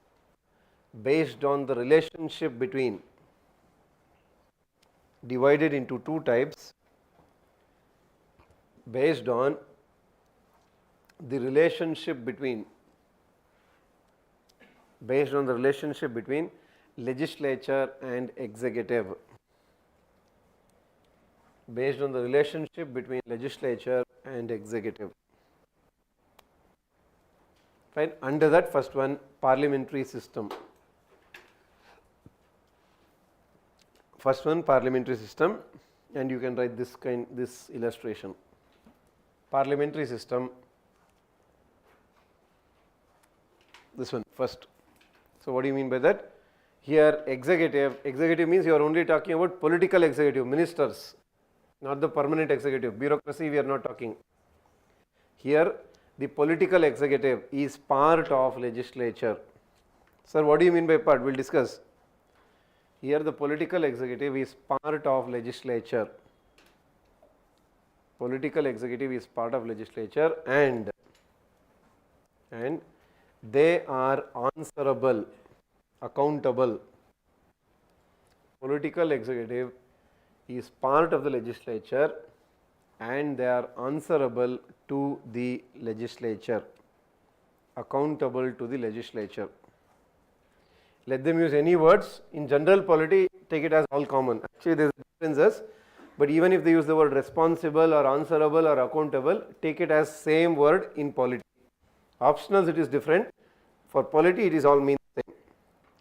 based on the relationship between divided into two types based on the relationship between legislature and executive, based on the relationship between legislature and executive. Fine. Under that, first one, parliamentary system. First one, parliamentary system, and you can write this illustration. Parliamentary system, this one first. So what do you mean by that? Here executive means you are only talking about political executive, ministers, not the permanent executive. Bureaucracy we are not talking. Here the political executive is part of legislature. Sir, what do you mean by part? We will discuss. Here the political executive is part of legislature. Political executive is part of legislature and they are answerable, accountable. Political executive is part of the legislature and they are answerable to the legislature, accountable to the legislature. Let them use any words. In general polity, take it as all common. Actually, there is differences, but even if they use the word responsible or answerable or accountable, take it as same word in polity. Optionals it is different. For polity it is all mean the same.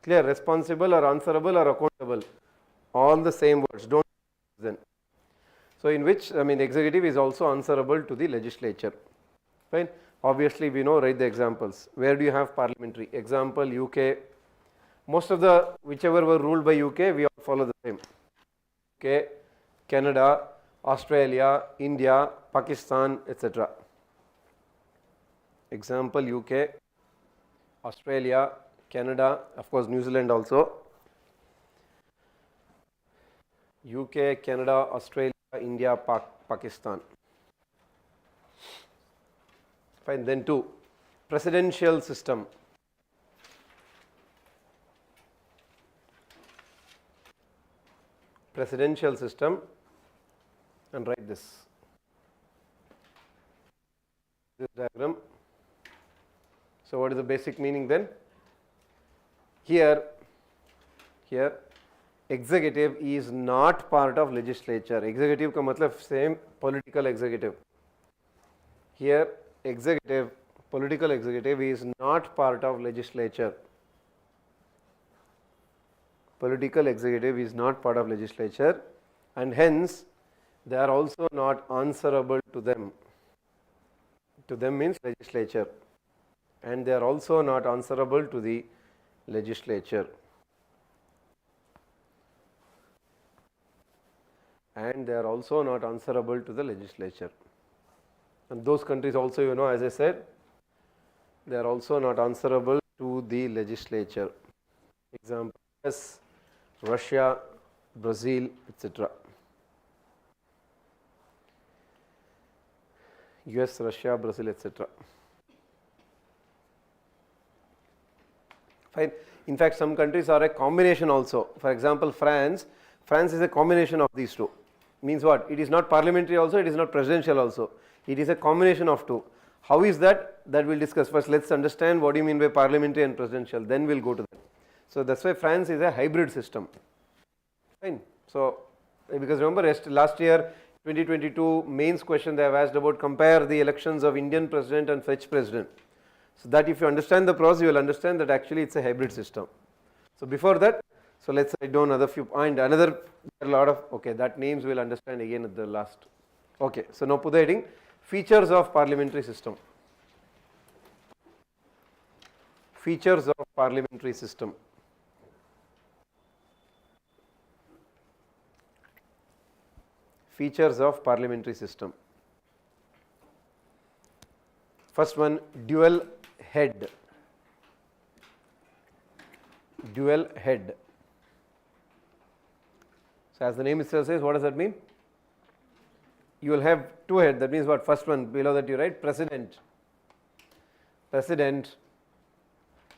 Clear? Responsible or answerable or accountable, all the same words. Don't use them. So in which executive is also answerable to the legislature. Fine. Obviously we know, write the examples. Where do you have parliamentary? Example UK. Most of the whichever were ruled by UK, we all follow the same. UK, Canada, Australia, India, Pakistan, etc. Example UK, Australia, Canada, of course New Zealand also. UK, Canada, Australia, India, Pakistan. Fine. Then 2, presidential system. Presidential system, and write this diagram. So what is the basic meaning then? Here executive is not part of legislature. Executive ka matlab same political executive. Here political executive is not part of legislature. Political executive is not part of legislature and hence they are also not answerable to them. To them means legislature, and they are also not answerable to the legislature. And they are also not answerable to the legislature. And those countries also, you know, as I said, they are also not answerable to the legislature. Example, yes, Russia, Brazil, etc. US, Russia, Brazil, etc. Fine. In fact, some countries are a combination also. For example, France is a combination of these two. Means what? It is not parliamentary also, it is not presidential also. It is a combination of two. How is that? That we will discuss. First, let us understand what do you mean by parliamentary and presidential, then we will go to that. So that is why France is a hybrid system. Fine. So, because remember last year 2022 mains question they have asked about compare the elections of Indian president and French president. So that if you understand the process, you will understand that actually it is a hybrid system. So before that, so let us write down another few and another a lot of, okay, that names we will understand again at the last. Okay, so now put the heading, features of parliamentary system. Features of parliamentary system. Features of parliamentary system. First one, dual head. Dual head. So as the name itself says, what does that mean? you will have two heads. That means what? First one below that you write president. President.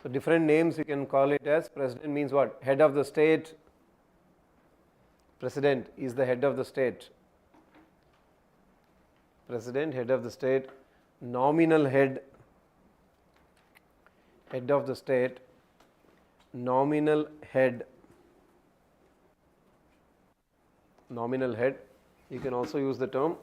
So different names you can call it as. President means what? Head of the state. President is the head of the state. President, head of the state. Nominal head. Head of the state. Nominal head. Nominal head. You can also use the term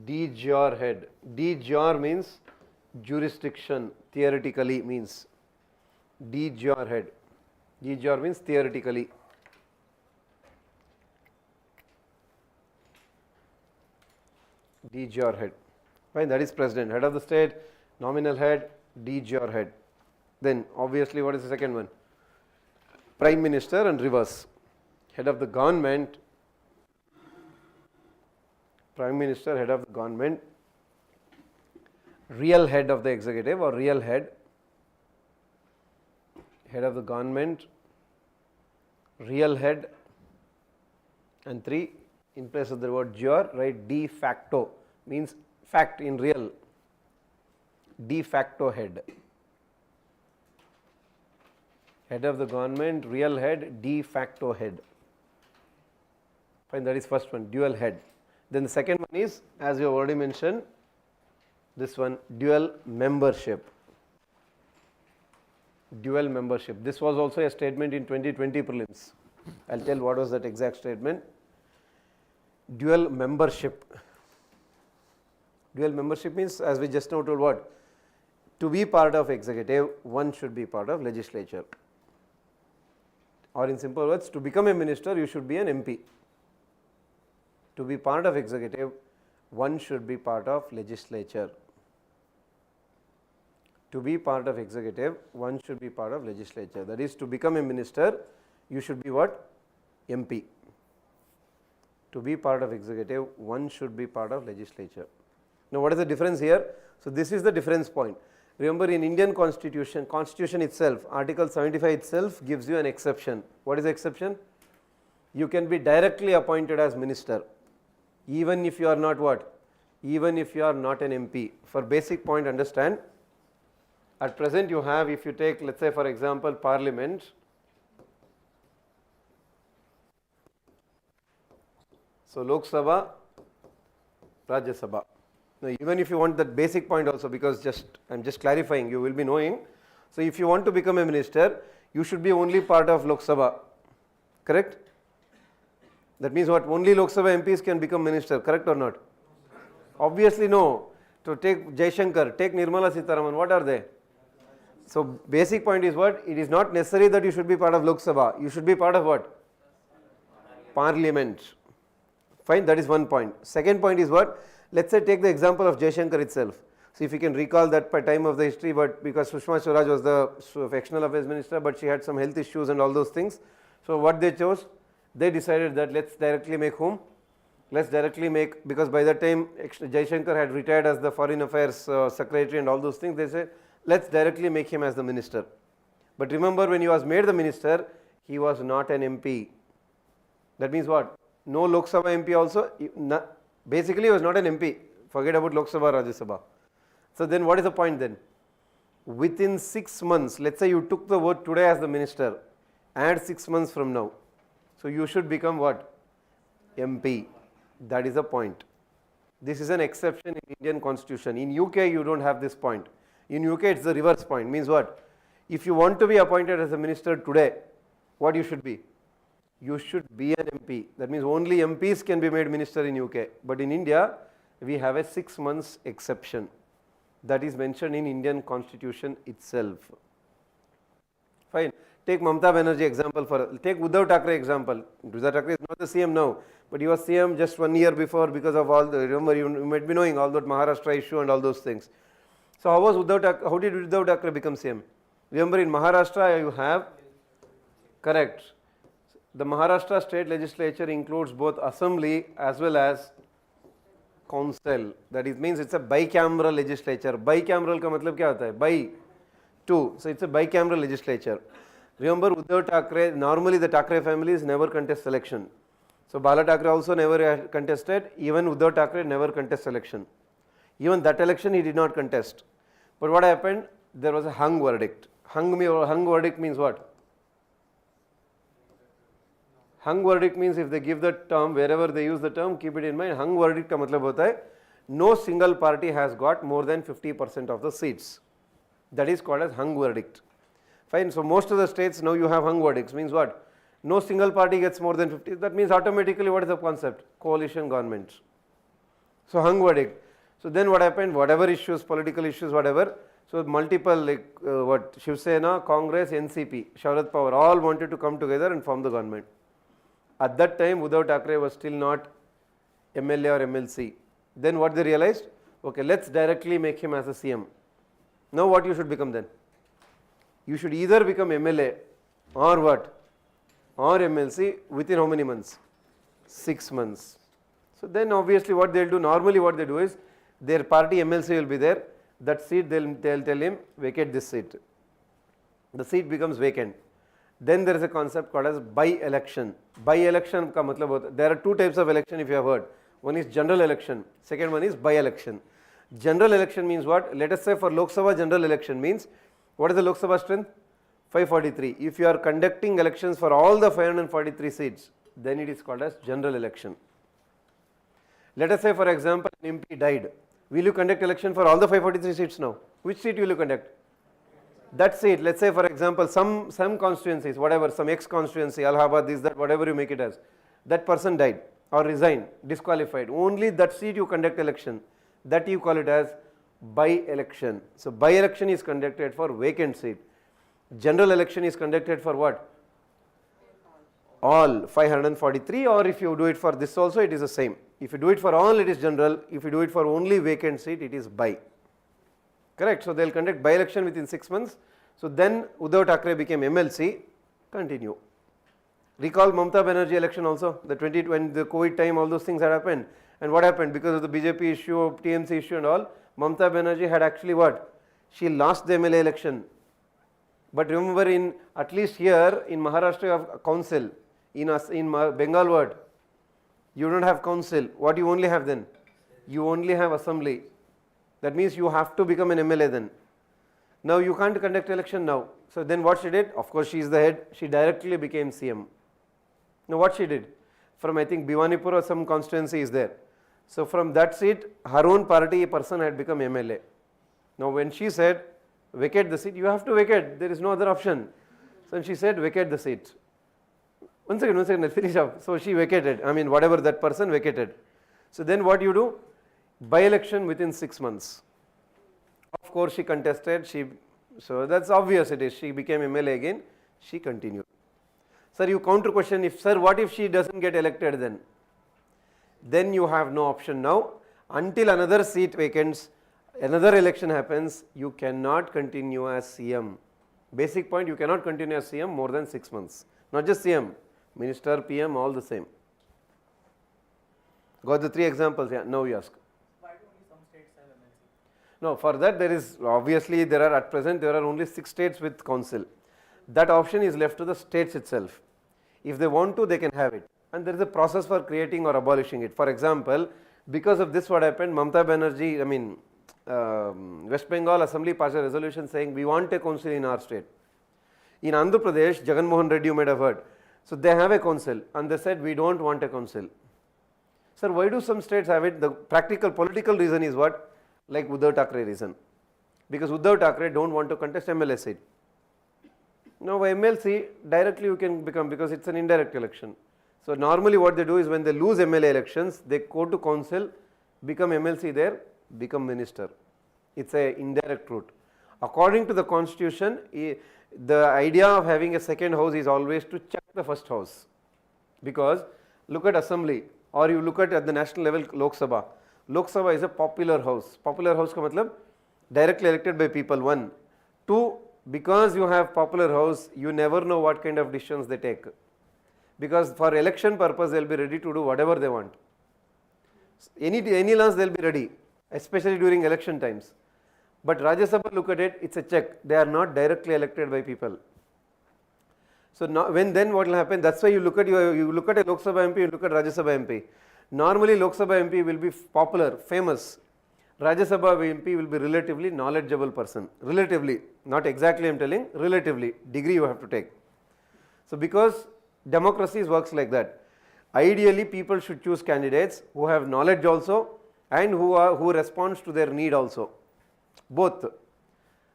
de jure head. De jure means jurisdiction, theoretically means de jure head. De jure means theoretically. De jure head. Fine, that is president, head of the state, nominal head, de jure head. Then obviously what is the second one? Prime minister and reverse. Head of the government, prime minister, head of the government, real head of the executive or real head, head of the government, real head, and 3 in place of the word jure write de facto means fact in real, de facto head. Head of the government, real head, de facto head. Fine, that is first one, dual head. Then the second one is, as you have already mentioned, this one, dual membership. Dual membership. This was also a statement in 2020 prelims. I will tell what was that exact statement. Dual membership. Dual membership means, as we just now told, what? To be part of executive, one should be part of legislature. Or in simple words, to become a minister, you should be an MP. To be part of executive, one should be part of legislature. To be part of executive, one should be part of legislature. That is, to become a minister, you should be what? MP. To be part of executive, one should be part of legislature. Now, what is the difference here? So, this is the difference point. Remember, in Indian constitution itself, article 75 itself gives you an exception. What is the exception? You can be directly appointed as minister, even if you are not what? Even if you are not an MP. For basic point, understand, at present you have, if you take, let us say for example, parliament. So, Lok Sabha, Rajya Sabha. Now, even if you want that basic point also, because I am just clarifying, you will be knowing. So, if you want to become a minister, you should be only part of Lok Sabha, correct? That means what? Only Lok Sabha MPs can become minister, correct or not? Obviously no. To take Jaishankar, take Nirmala Sitharaman, what are they? So, basic point is what? It is not necessary that you should be part of Lok Sabha, you should be part of what? Parliament. Fine, that is one point. Second point is what? Let us say take the example of Jaishankar itself. So, if you can recall that by time of the history, but because Sushma Swaraj was the external affairs minister, but she had some health issues and all those things. So, what they chose? They decided that let us directly make whom? Let us directly make, because by that time Jaishankar had retired as the foreign affairs secretary and all those things, they said let us directly make him as the minister. But remember, when he was made the minister, he was not an MP. That means what? No Lok Sabha MP also, basically he was not an MP, forget about Lok Sabha, Rajya Sabha. So, then what is the point then? Within 6 months, let us say you took the vote today as the minister, add 6 months from now. So, you should become what? MP. That is the point. This is an exception in Indian constitution. In UK, you do not have this point. In UK, it is the reverse point. Means what? If you want to be appointed as a minister today, what you should be? You should be an MP. That means only MPs can be made minister in UK. But in India, we have a 6 months exception. That is mentioned in Indian constitution itself. Fine. Take Mamata Banerjee example take Uddhav Thackeray example. Uddhav Thackeray is not the CM now, but he was CM just 1 year before because of all the, remember you might be knowing all that Maharashtra issue and all those things. So how did Uddhav Thackeray become CM? Remember in Maharashtra you have, correct, the Maharashtra state legislature includes both assembly as well as council. That is means it is a bicameral legislature. Bicameral ka matlab kya hota hai? By 2. So it is a bicameral legislature. Remember Uddhav Thackeray, normally the Thackeray families never contest election. So Bala Thackeray also never contested, even Uddhav Thackeray never contest election. Even that election he did not contest. But what happened? There was a hung verdict. Hung verdict means what? Hung verdict means if they give the term, wherever they use the term, keep it in mind. Hung verdict का मतलब होता है no single party has got more than 50% of the seats. That is called as hung verdict. Fine. So most of the states now you have hung verdicts. Means what? No single party gets more than 50. That means automatically what is the concept? Coalition governments. So hung verdict. So then what happened? Whatever issues, political issues, whatever. So multiple like what Shiv Sena, Congress, NCP, Sharad Pawar all wanted to come together and form the government. At that time, Uddhav Thackeray was still not MLA or MLC. Then what they realized? Okay, let's directly make him as a CM. Now what you should become then? You should either become MLA or what? Or MLC within how many months? 6 months. So then obviously what they'll do, normally what they do is, their party MLC will be there, that seat they'll tell him, vacate this seat. The seat becomes vacant. Then there is a concept called as by-election. By-election ka matlab hota, there are two types of election if you have heard. One is general election, second one is by-election. General election means what? Let us say for Lok Sabha general election means, what is the Lok Sabha strength? 543. If you are conducting elections for all the 543 seats, then it is called as general election. Let us say for example an MP died. Will you conduct election for all the 543 seats now? Which seat will you conduct? That seat, let's say for example some constituencies, whatever, some X constituency, Allahabad, this, that, whatever you make it as, that person died or resigned, disqualified, only that seat you conduct election, that you call it as by-election. So by-election is conducted for vacant seat. General election is conducted for what? All 543, or if you do it for this also it is the same. If you do it for all it is general, if you do it for only vacant seat it is by. Correct. So they will conduct by-election within 6 months. So then Uddhav Thackeray became MLC. Continue. Recall Mamata Banerjee election also, the 2020, the COVID time, all those things had happened. And what happened? Because of the BJP issue, TMC issue and all, Mamata Banerjee had actually what? She lost the MLA election. But remember, in at least here in Maharashtra you have council, in Bengal what? You don't have council. What you only have then? You only have assembly. That means you have to become an MLA then. Now you can't conduct election now. So then what she did? Of course she is the head. She directly became CM. Now what she did? From I think Bhiwanipur or some constituency is there. So from that seat her own party person had become MLA. Now when she said vacate the seat, you have to vacate. There is no other option. So she said vacate the seat. One second, I'll finish up. So she vacated. I mean whatever that person vacated. So then what you do? By-election within 6 months. Of course she contested, so that's obvious it is, she became MLA again, she continued. Sir, you counter question, if sir what if she doesn't get elected then? Then you have no option now, until another seat vacates, another election happens, you cannot continue as CM. Basic point, you cannot continue as CM more than 6 months. Not just CM, Minister, PM, all the same. Got the 3 examples, yeah, now you ask. No, for that there is obviously there are at present there are only 6 states with council. That option is left to the states itself. If they want to, they can have it, and there is a process for creating or abolishing it. For example, because of this what happened, Mamata Banerjee, I mean West Bengal Assembly passed a resolution saying we want a council in our state. In Andhra Pradesh, Jagan Mohan Reddy, you might have heard. So they have a council and they said we don't want a council. Sir, why do some states have it? The practical political reason is what? Like Uddhav Thackeray reason, because Uddhav Thackeray don't want to contest MLA seat. Now MLC directly you can become, because it's an indirect election. So normally what they do is when they lose MLA elections, they go to council, become MLC there, become minister. It's a indirect route. According to the constitution, the idea of having a second house is always to check the first house, because look at assembly or you look at the national level Lok Sabha. Lok Sabha is a popular house. Popular house ka matlab directly elected by people, 1. 2, because you have popular house, you never know what kind of decisions they take. Because for election purpose, they will be ready to do whatever they want. Any laws they will be ready, especially during election times. But Rajya Sabha, look at it, it's a check. They are not directly elected by people. So now then what will happen, that's why you look at you look at a Lok Sabha MP, you look at Rajya Sabha MP. Normally Lok Sabha MP will be popular, famous. Rajya Sabha MP will be relatively knowledgeable person, relatively, not exactly I am telling, relatively, degree you have to take. So because democracy works like that, ideally people should choose candidates who have knowledge also and who responds to their need also, both.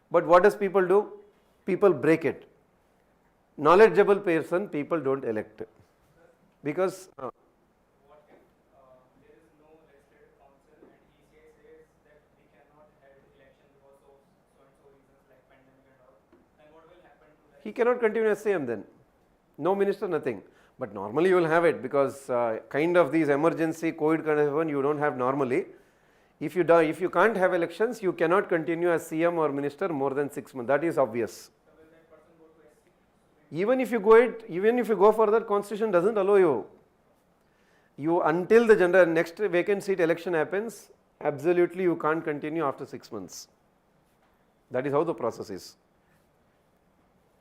But what does people do? People break it. Knowledgeable person people don't elect because What if there is no legislative council and ECI says that we cannot have election because of so and so reasons like pandemic and all, then what will happen to that? he cannot continue as CM then. No minister, nothing. But normally you will have it because kind of these emergency COVID kind of one you don't have normally. If you can't have elections, you cannot continue as CM or minister more than 6 months. That is obvious. So will that person go to SC? Even if you go for that, constitution doesn't allow you. Until the next vacant seat election happens, absolutely you can't continue after 6 months. That is how the process is.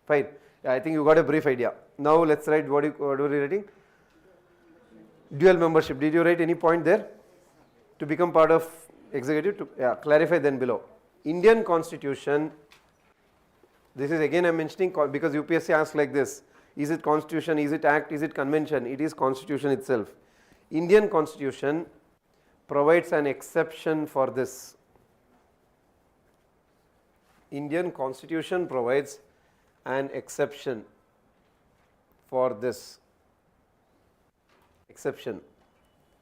Fine. I think you got a brief idea. Now let's write what are you writing? Dual membership. Did you write any point there? To become part of executive? Clarify then below. Indian constitution, this is again I am mentioning because UPSC asks like this, is it constitution, is it act, is it convention? It is constitution itself. Indian constitution provides an exception for this. Indian constitution provides an exception for this.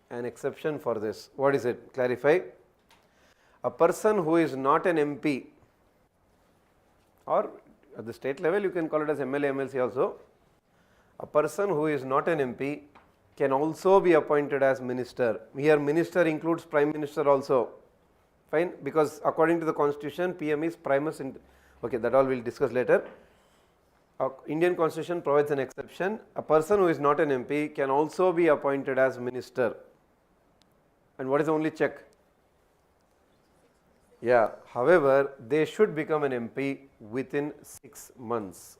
An exception for this. What is it? Clarify. A person who is not an MP, or at the state level you can call it as MLA, MLC also. A person who is not an MP can also be appointed as minister. Here minister includes prime minister also. Fine, because according to the constitution PM is primus inter. Okay, that all we will discuss later. Indian constitution provides an exception. A person who is not an MP can also be appointed as minister. And what is the only check? Yeah, however, they should become an MP within 6 months.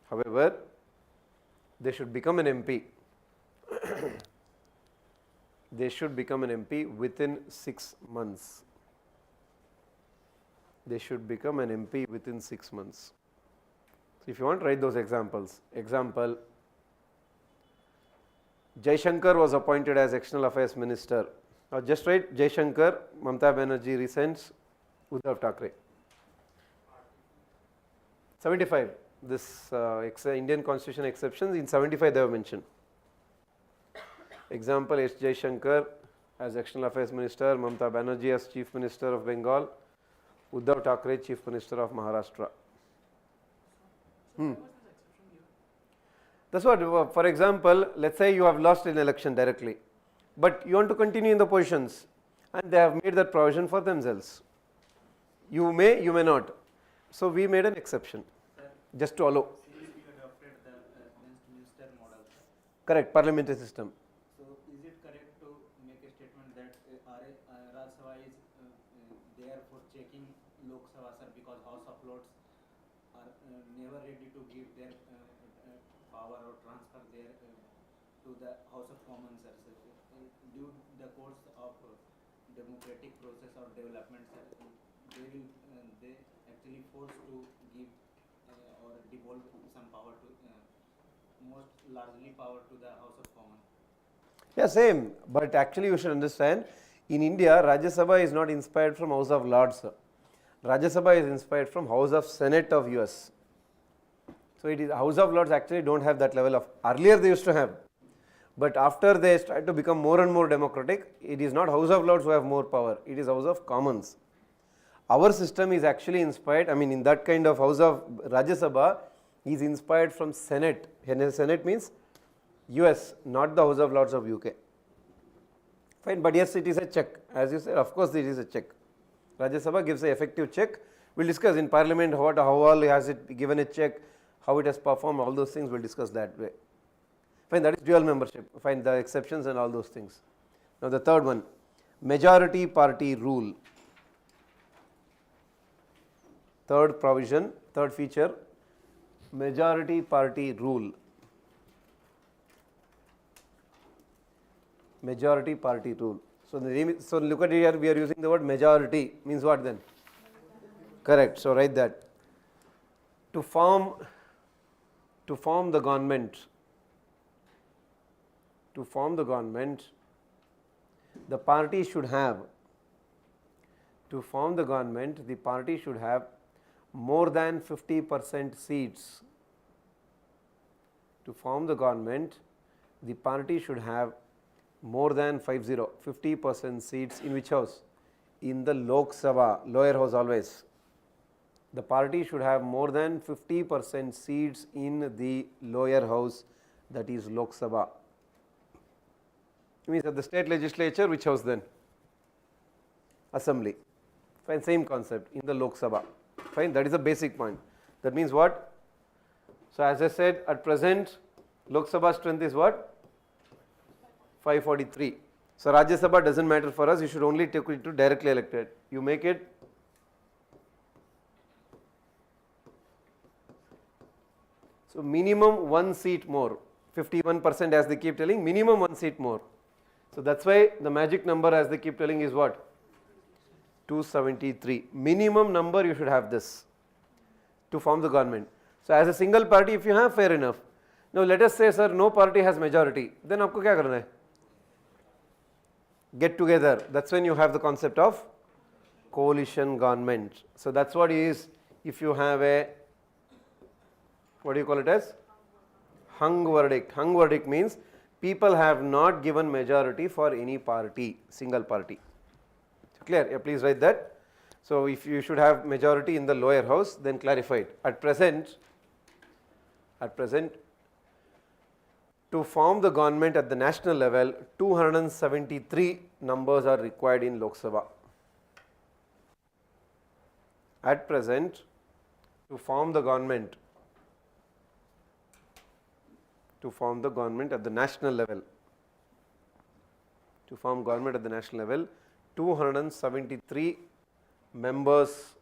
However, they should become an MP. They should become an MP within 6 months. They should become an MP within 6 months. So if you want, write those examples. Example, Jaishankar was appointed as External Affairs Minister. Now just write Jaishankar, Mamata Banerjee resents, Uddhav Thackeray. 75, this Indian constitution exceptions in 75 they have mentioned. Example, H. Jaishankar as External Affairs Minister, Mamata Banerjee as Chief Minister of Bengal, Uddhav Thackeray Chief Minister of Maharashtra. That's what, for example, let's say you have lost an election directly, but you want to continue in the positions and they have made that provision for themselves. You may, you may not. So we made an exception just to allow. Minister model. Correct, parliamentary system. So is it correct to make a statement that Rajya Sabha is there for checking Lok Sabha, sir, because House of Lords are never ready to give their power or transfer their to the House of Commons, sir. Due the course of democratic process or development, sir, they actually forced to give or devolve some power to most largely power to the House of Commons. Yeah, same. But actually you should understand, in India, Rajya Sabha is not inspired from House of Lords. Rajya Sabha is inspired from House of Senate of US. So it is House of Lords actually don't have that level of, earlier they used to have. But after they start to become more and more democratic, it is not House of Lords who have more power, it is House of Commons. Our system is actually inspired, I mean in that kind of House of Rajya Sabha is inspired from Senate. Senate means US, not the House of Lords of UK. Fine, but yes, it is a check. As you said, of course it is a check. Rajya Sabha gives an effective check. We will discuss in Parliament how all has it given a check, how it has performed, all those things we will discuss that way. Fine, that is dual membership. Fine, the exceptions and all those things. Now the third one, majority party rule. Third provision, third feature, majority party rule. Majority party rule. So the name is, so look at it here, we are using the word majority, means what then? Correct. So write that. To form the government, the party should have, to form the government, the party should have more than 50% seats. To form the government, the party should have more than 50% seats in which house? In the Lok Sabha, lower house always. The party should have more than 50% seats in the lower house, that is Lok Sabha. It means at the state legislature, which house then? Assembly. Fine, same concept in the Lok Sabha. Fine, that is a basic point. That means what? So as I said, at present Lok Sabha strength is what? 543. So Rajya Sabha doesn't matter for us, you should only take it to directly elected. You make it so minimum 1 seat more, 51% as they keep telling, minimum 1 seat more. So that's why the magic number as they keep telling is what? 273. Minimum number you should have this to form the government. So as a single party if you have, fair enough. Now let us say sir no party has majority, then आपको क्या करना है? Get together. That's when you have the concept of coalition government. So that's what is, if you have a, what do you call it as? Hung verdict. Hung verdict means people have not given majority for any party, single party. Clear? Yeah, please write that. So if you should have majority in the lower house, then clarify it. At present, to form the government at the national level, 273 numbers are required in Lok Sabha. At present, to form the government at the national level, 273 members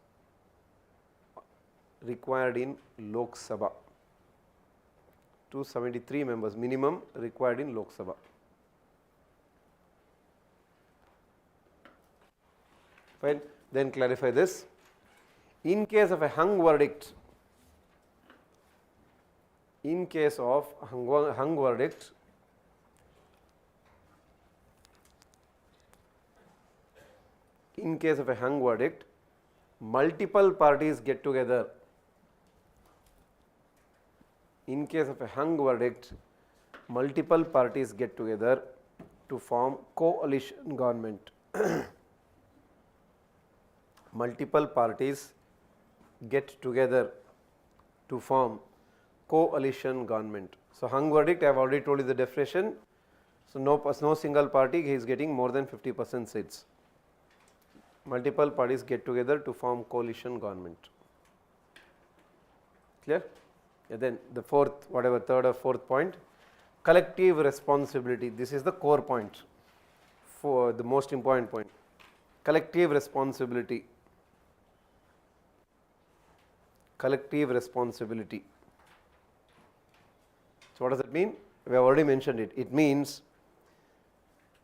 required in Lok Sabha. 273 members minimum required in Lok Sabha. Fine. Then clarify this. In case of a hung verdict, multiple parties get together. In case of a hung verdict, multiple parties get together to form coalition government. Multiple parties get together to form coalition government. So hung verdict, I have already told you the definition. So no single party is getting more than 50% seats. Multiple parties get together to form coalition government. Clear? And then the fourth, whatever third or fourth point, collective responsibility. This is the core point, for the most important point. Collective responsibility. Collective responsibility. So what does it mean? We have already mentioned it. It means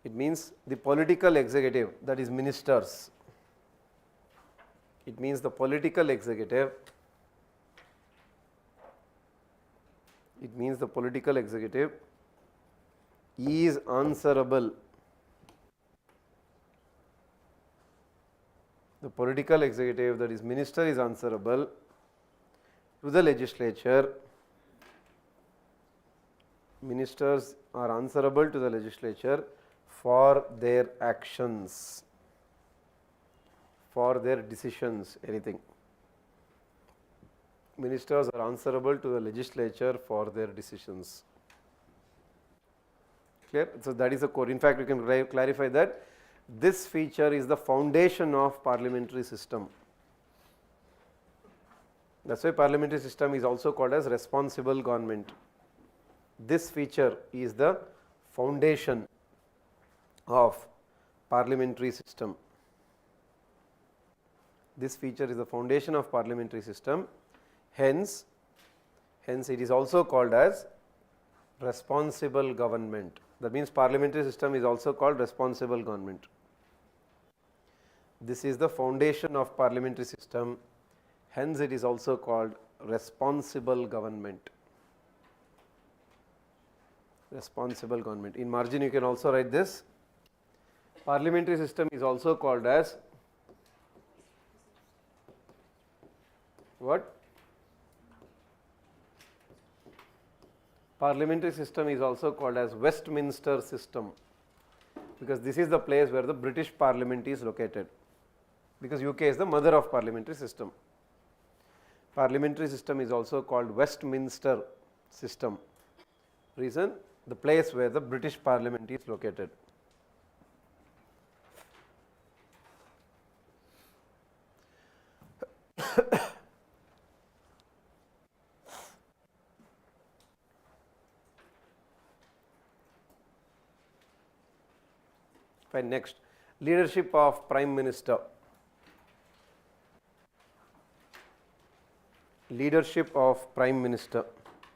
the political executive, that is ministers. It means the political executive. It means the political executive is answerable. The political executive, that is minister, is answerable to the legislature. Ministers are answerable to the legislature for their actions, for their decisions, anything. Ministers are answerable to the legislature for their decisions. Clear? So that is a core. In fact, we can clarify that this feature is the foundation of parliamentary system. That's why parliamentary system is also called as responsible government. This feature is the foundation of parliamentary system. This feature is the foundation of parliamentary system. Hence, Hence it is also called as responsible government. That means parliamentary system is also called responsible government. This is the foundation of parliamentary system, hence it is also called responsible government. Responsible government. In margin you can also write this. Parliamentary system is also called as what? Parliamentary system is also called as Westminster system, because this is the place where the British Parliament is located, because UK is the mother of parliamentary system. Parliamentary system is also called Westminster system. Reason, the place where the British Parliament is located. Fine. Next, leadership of Prime Minister. Leadership of Prime Minister.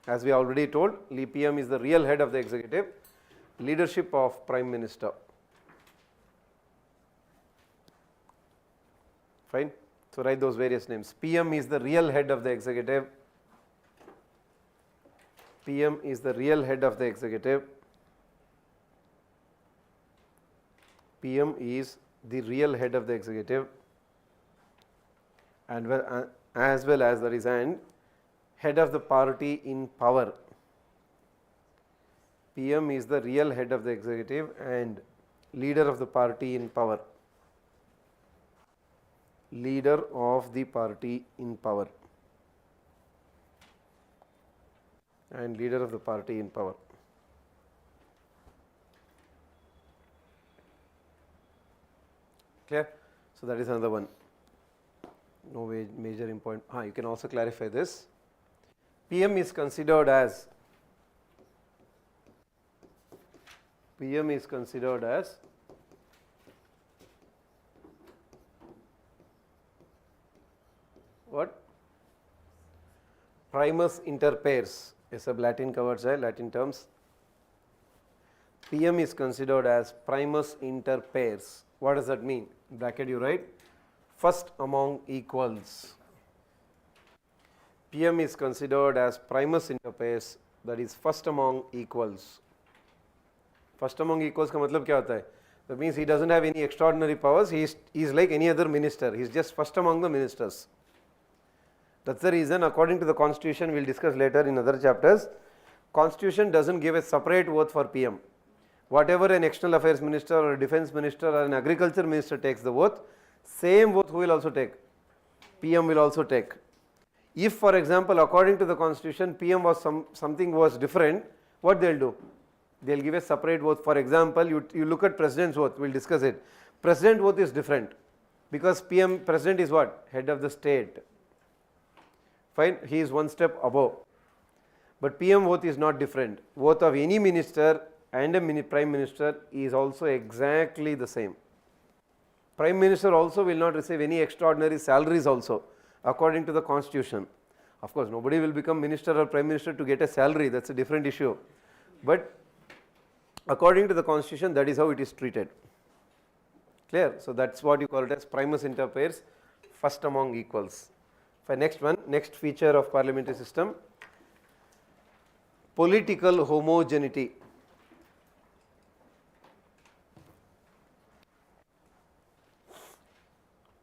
As we already told, PM is the real head of the executive. Leadership of Prime Minister. Fine. So write those various names. PM is the real head of the executive. PM is the real head of the executive. PM is the real head of the executive, and as well as, that is, and head of the party in power. PM is the real head of the executive and leader of the party in power. Leader of the party in power and leader of the party in power. Clear? So that is another one. No major important. You can also clarify this. PM is considered as what? Primus inter pares. Yes, a Latin covers Latin terms. PM is considered as primus inter pares. What does that mean? In bracket you write first among equals. PM is considered as primus inter pares, that is first among equals. First among equals का मतलब क्या होता है? That means he doesn't have any extraordinary powers. He is like any other minister. He is just first among the ministers. That's the reason, according to the constitution, we will discuss later in other chapters, constitution doesn't give a separate oath for PM. Whatever an external affairs minister or a defense minister or an agriculture minister takes the oath, same oath who will also take? PM will also take. If, for example, according to the constitution, PM was something was different, what they will do? They will give a separate oath. For example, you look at president's oath, we will discuss it. President oath is different, because president is what? Head of the state. Fine, he is one step above. But PM oath is not different. Oath of any minister and a prime minister is also exactly the same. Prime minister also will not receive any extraordinary salaries also, according to the constitution. Of course, nobody will become minister or prime minister to get a salary, that is a different issue. But according to the constitution, that is how it is treated. Clear? So that is what you call it as primus inter pares, first among equals. For next one, next feature of parliamentary system, political homogeneity.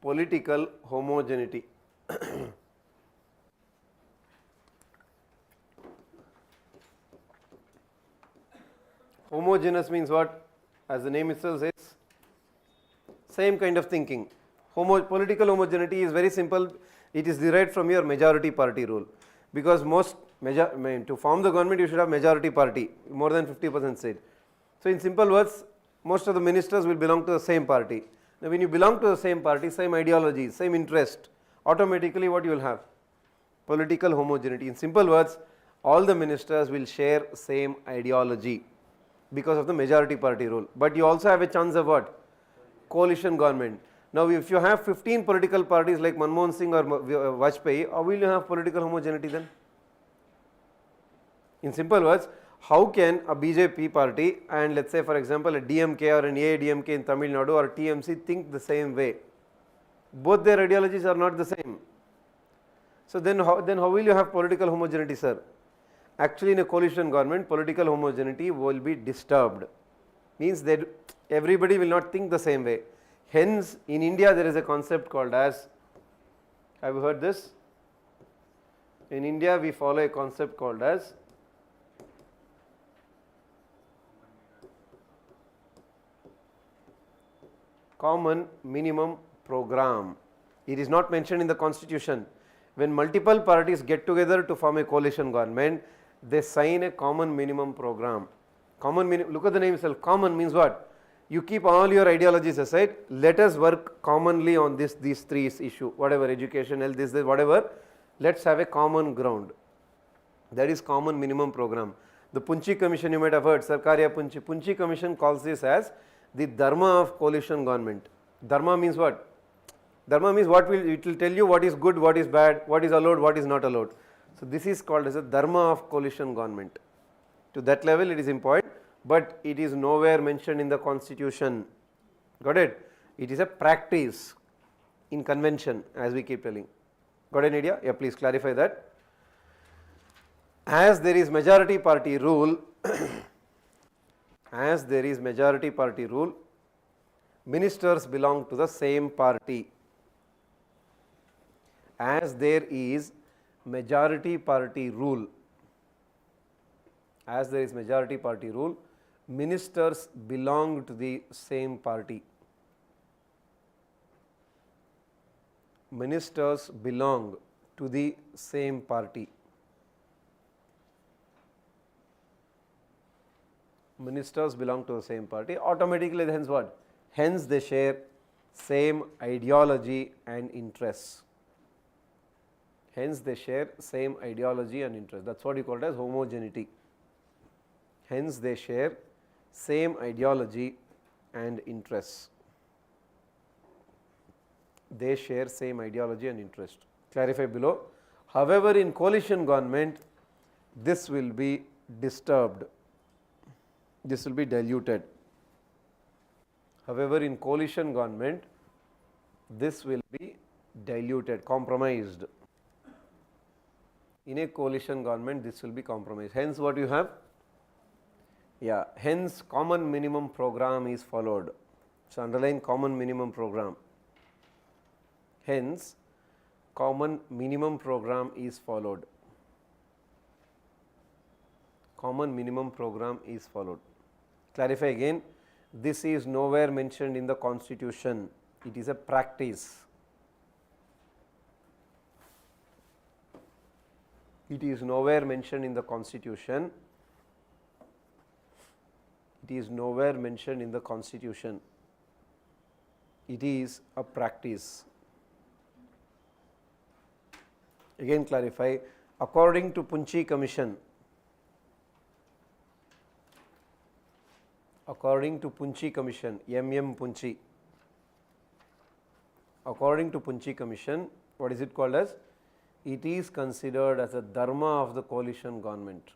Political homogeneity. Homogeneous means what? As the name itself says, same kind of thinking. Political homogeneity is very simple. It is derived from your majority party rule, because to form the government you should have majority party, more than 50% seat. So in simple words, most of the ministers will belong to the same party. Now when you belong to the same party, same ideology, same interest, automatically what you will have? Political homogeneity. In simple words, all the ministers will share same ideology because of the majority party rule. But you also have a chance of what? Coalition government. Now if you have 15 political parties like Manmohan Singh or Vajpayee, how will you have political homogeneity then? In simple words, how can a BJP party and let us say for example a DMK or an AIDMK in Tamil Nadu or TMC think the same way? Both their ideologies are not the same. So then how will you have political homogeneity, sir? Actually in a coalition government, political homogeneity will be disturbed. Means that everybody will not think the same way. Hence in India there is a concept called as, have you heard this? In India we follow a concept called as common minimum program. It is not mentioned in the constitution. When multiple parties get together to form a coalition government, they sign a common minimum program. Look at the name itself. Common means what? You keep all your ideologies aside, let us work commonly on these three issues, whatever, education, health, this, whatever, let us have a common ground. That is common minimum program. The Punchi Commission, you might have heard, Sarkariya Punchi Commission calls this as the dharma of coalition government. Dharma means what? Dharma means it will tell you what is good, what is bad, what is allowed, what is not allowed. So this is called as a dharma of coalition government. To that level it is important, but it is nowhere mentioned in the constitution. Got it? It is a practice in convention, as we keep telling. Got an idea? Yeah, please clarify that. As there is majority party rule, ministers belong to the same party. As there is majority party rule, ministers belong to the same party. Ministers belong to the same party. Ministers belong to the same party. Automatically, hence what? Hence they share same ideology and interests. Hence they share same ideology and interest. That is what you call it as homogeneity. Hence they share same ideology and interests. They share same ideology and interest. Clarify below. However, in coalition government, this will be disturbed. This will be diluted. However, in coalition government, this will be diluted, compromised. In a coalition government, this will be compromised. Hence, what you have? Yeah, hence common minimum program is followed. So, underline common minimum program. Hence, common minimum program is followed. Common minimum program is followed. Clarify again, this is nowhere mentioned in the constitution. It is a practice. It is nowhere mentioned in the constitution. It is nowhere mentioned in the constitution. It is a practice. Again clarify, according to Punchi Commission, according to Punchi Commission, MM Punchi, according to Punchi Commission, what is it called as? It is considered as a dharma of the coalition government.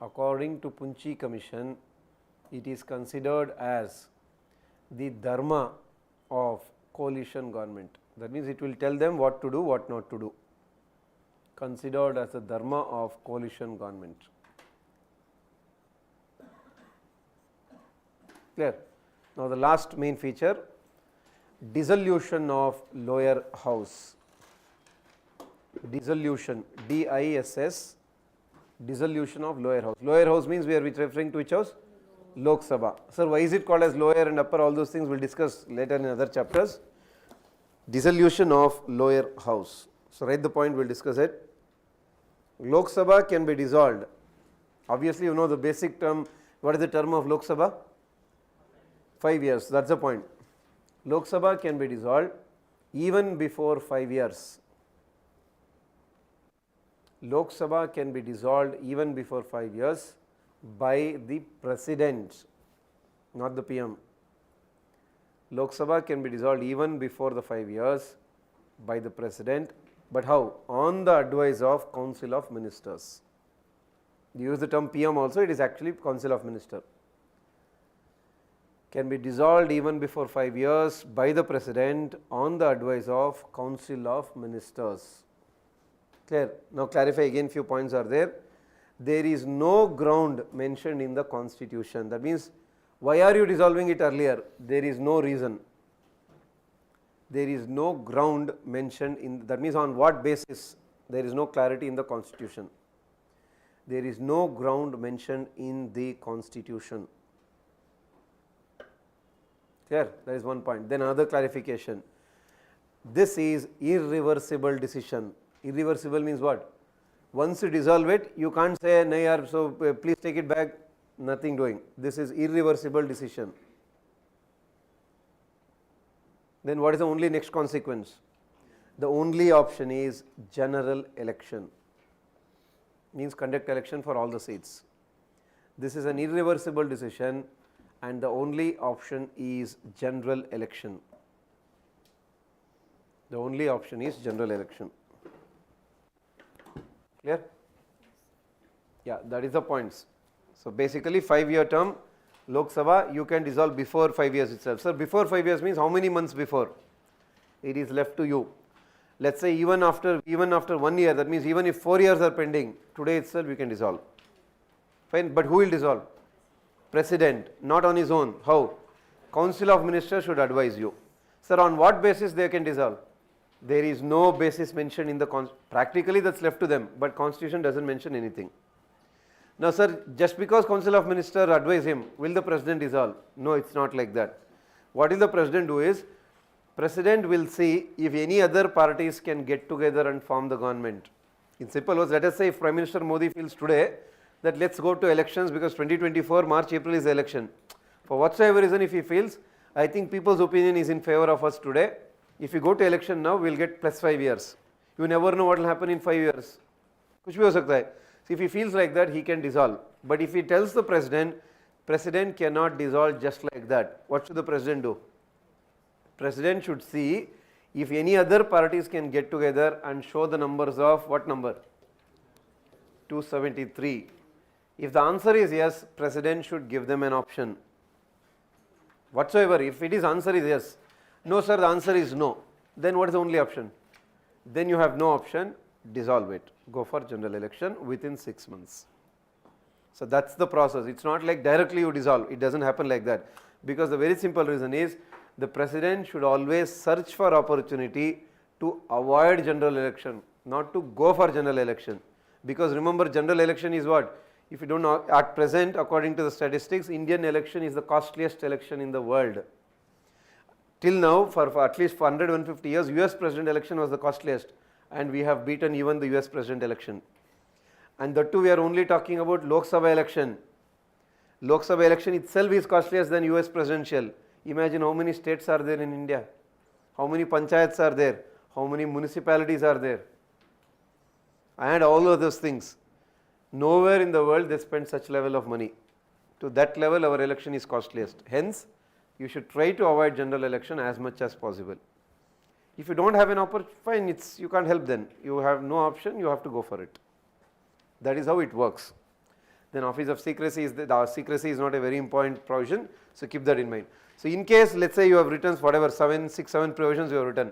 According to Punchi Commission, it is considered as the dharma of coalition government. That means it will tell them what to do, what not to do. Considered as the dharma of coalition government. Clear? Now, the last main feature, dissolution of lower house. Dissolution, DISS, dissolution of lower house. Lower house means we are referring to which house? Lok Sabha. Sir, why is it called as lower and upper? All those things we will discuss later in other chapters. Dissolution of lower house. So, write the point, we will discuss it. Lok Sabha can be dissolved. Obviously, you know the basic term. What is the term of Lok Sabha? 5 years. That is the point. Lok Sabha can be dissolved even before 5 years. Lok Sabha can be dissolved even before 5 years by the President, not the PM. Lok Sabha can be dissolved even before the 5 years by the President, But how? On the advice of Council of Ministers. You use the term PM also, it is actually Council of Minister. Can be dissolved even before 5 years by the President on the advice of Council of Ministers. Clear? Now clarify again, few points are there. There is no ground mentioned in the Constitution. That means, why are you dissolving it earlier? There is no reason. There is no ground mentioned in, that means on what basis? There is no clarity in the Constitution. There is no ground mentioned in the Constitution. Clear? That is one point. Then another clarification. This is irreversible decision. Irreversible means what? Once you dissolve it, you can't say, no yaar, so please take it back, nothing doing. This is irreversible decision. Then what is the only next consequence? The only option is general election. Means conduct election for all the seats. This is an irreversible decision and the only option is general election. The only option is general election. Clear? Yeah, that is the points. So basically 5-year term, Lok Sabha you can dissolve before 5 years itself. Sir, before 5 years means how many months before? It is left to you. Let us say even after 1 year, that means even if 4 years are pending, today itself we can dissolve. Fine, but who will dissolve? President, not on his own. How? Council of Ministers should advise you. Sir, on what basis they can dissolve? There is no basis mentioned in the practically that's left to them, but Constitution doesn't mention anything. Now sir, just because Council of Ministers advise him, will the President dissolve? No, it's not like that. What will the President do is, President will see if any other parties can get together and form the government. In simple words, let us say if Prime Minister Modi feels today that let's go to elections because 2024 March, April is the election. For whatsoever reason if he feels, I think people's opinion is in favor of us today. If we go to election now, we will get plus 5 years. You never know what will happen in 5 years. Kuch bhi ho sakta hai. So if he feels like that, he can dissolve. But if he tells the President, President cannot dissolve just like that. What should the President do? President should see if any other parties can get together and show the numbers of what number? 273. If the answer is yes, President should give them an option. Whatsoever, if it is answer is yes. No sir, the answer is no. Then what is the only option? Then you have no option, dissolve it. Go for general election within 6 months. So that's the process. It's not like directly you dissolve. It doesn't happen like that. Because the very simple reason is, the President should always search for opportunity to avoid general election, not to go for general election. Because remember, general election is what? If you don't know, at present, according to the statistics, Indian election is the costliest election in the world. Till now, for at least 150 years, US President election was the costliest, and we have beaten even the US President election. And that too, we are only talking about Lok Sabha election. Lok Sabha election itself is costlier than US presidential. Imagine how many states are there in India, how many panchayats are there, how many municipalities are there, and all of those things. Nowhere in the world they spend such level of money. To that level our election is costliest. Hence, you should try to avoid general election as much as possible. If you don't have an opportunity, fine, you can't help then. You have no option, you have to go for it. That is how it works. Then office of secrecy is, secrecy is not a very important provision, so keep that in mind. So in case, let's say you have written whatever 6, 7 provisions you have written.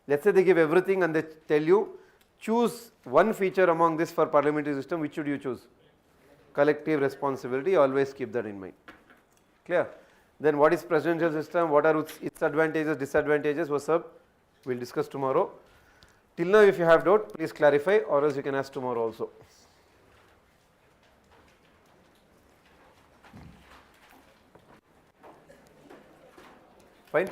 Let's say they give everything and they tell you, choose one feature among this for parliamentary system, which should you choose? Collective responsibility, always keep that in mind. Clear? Then what is presidential system, what are its advantages, disadvantages, what's up? We will discuss tomorrow. Till now if you have doubt, please clarify, or else you can ask tomorrow also. Fine.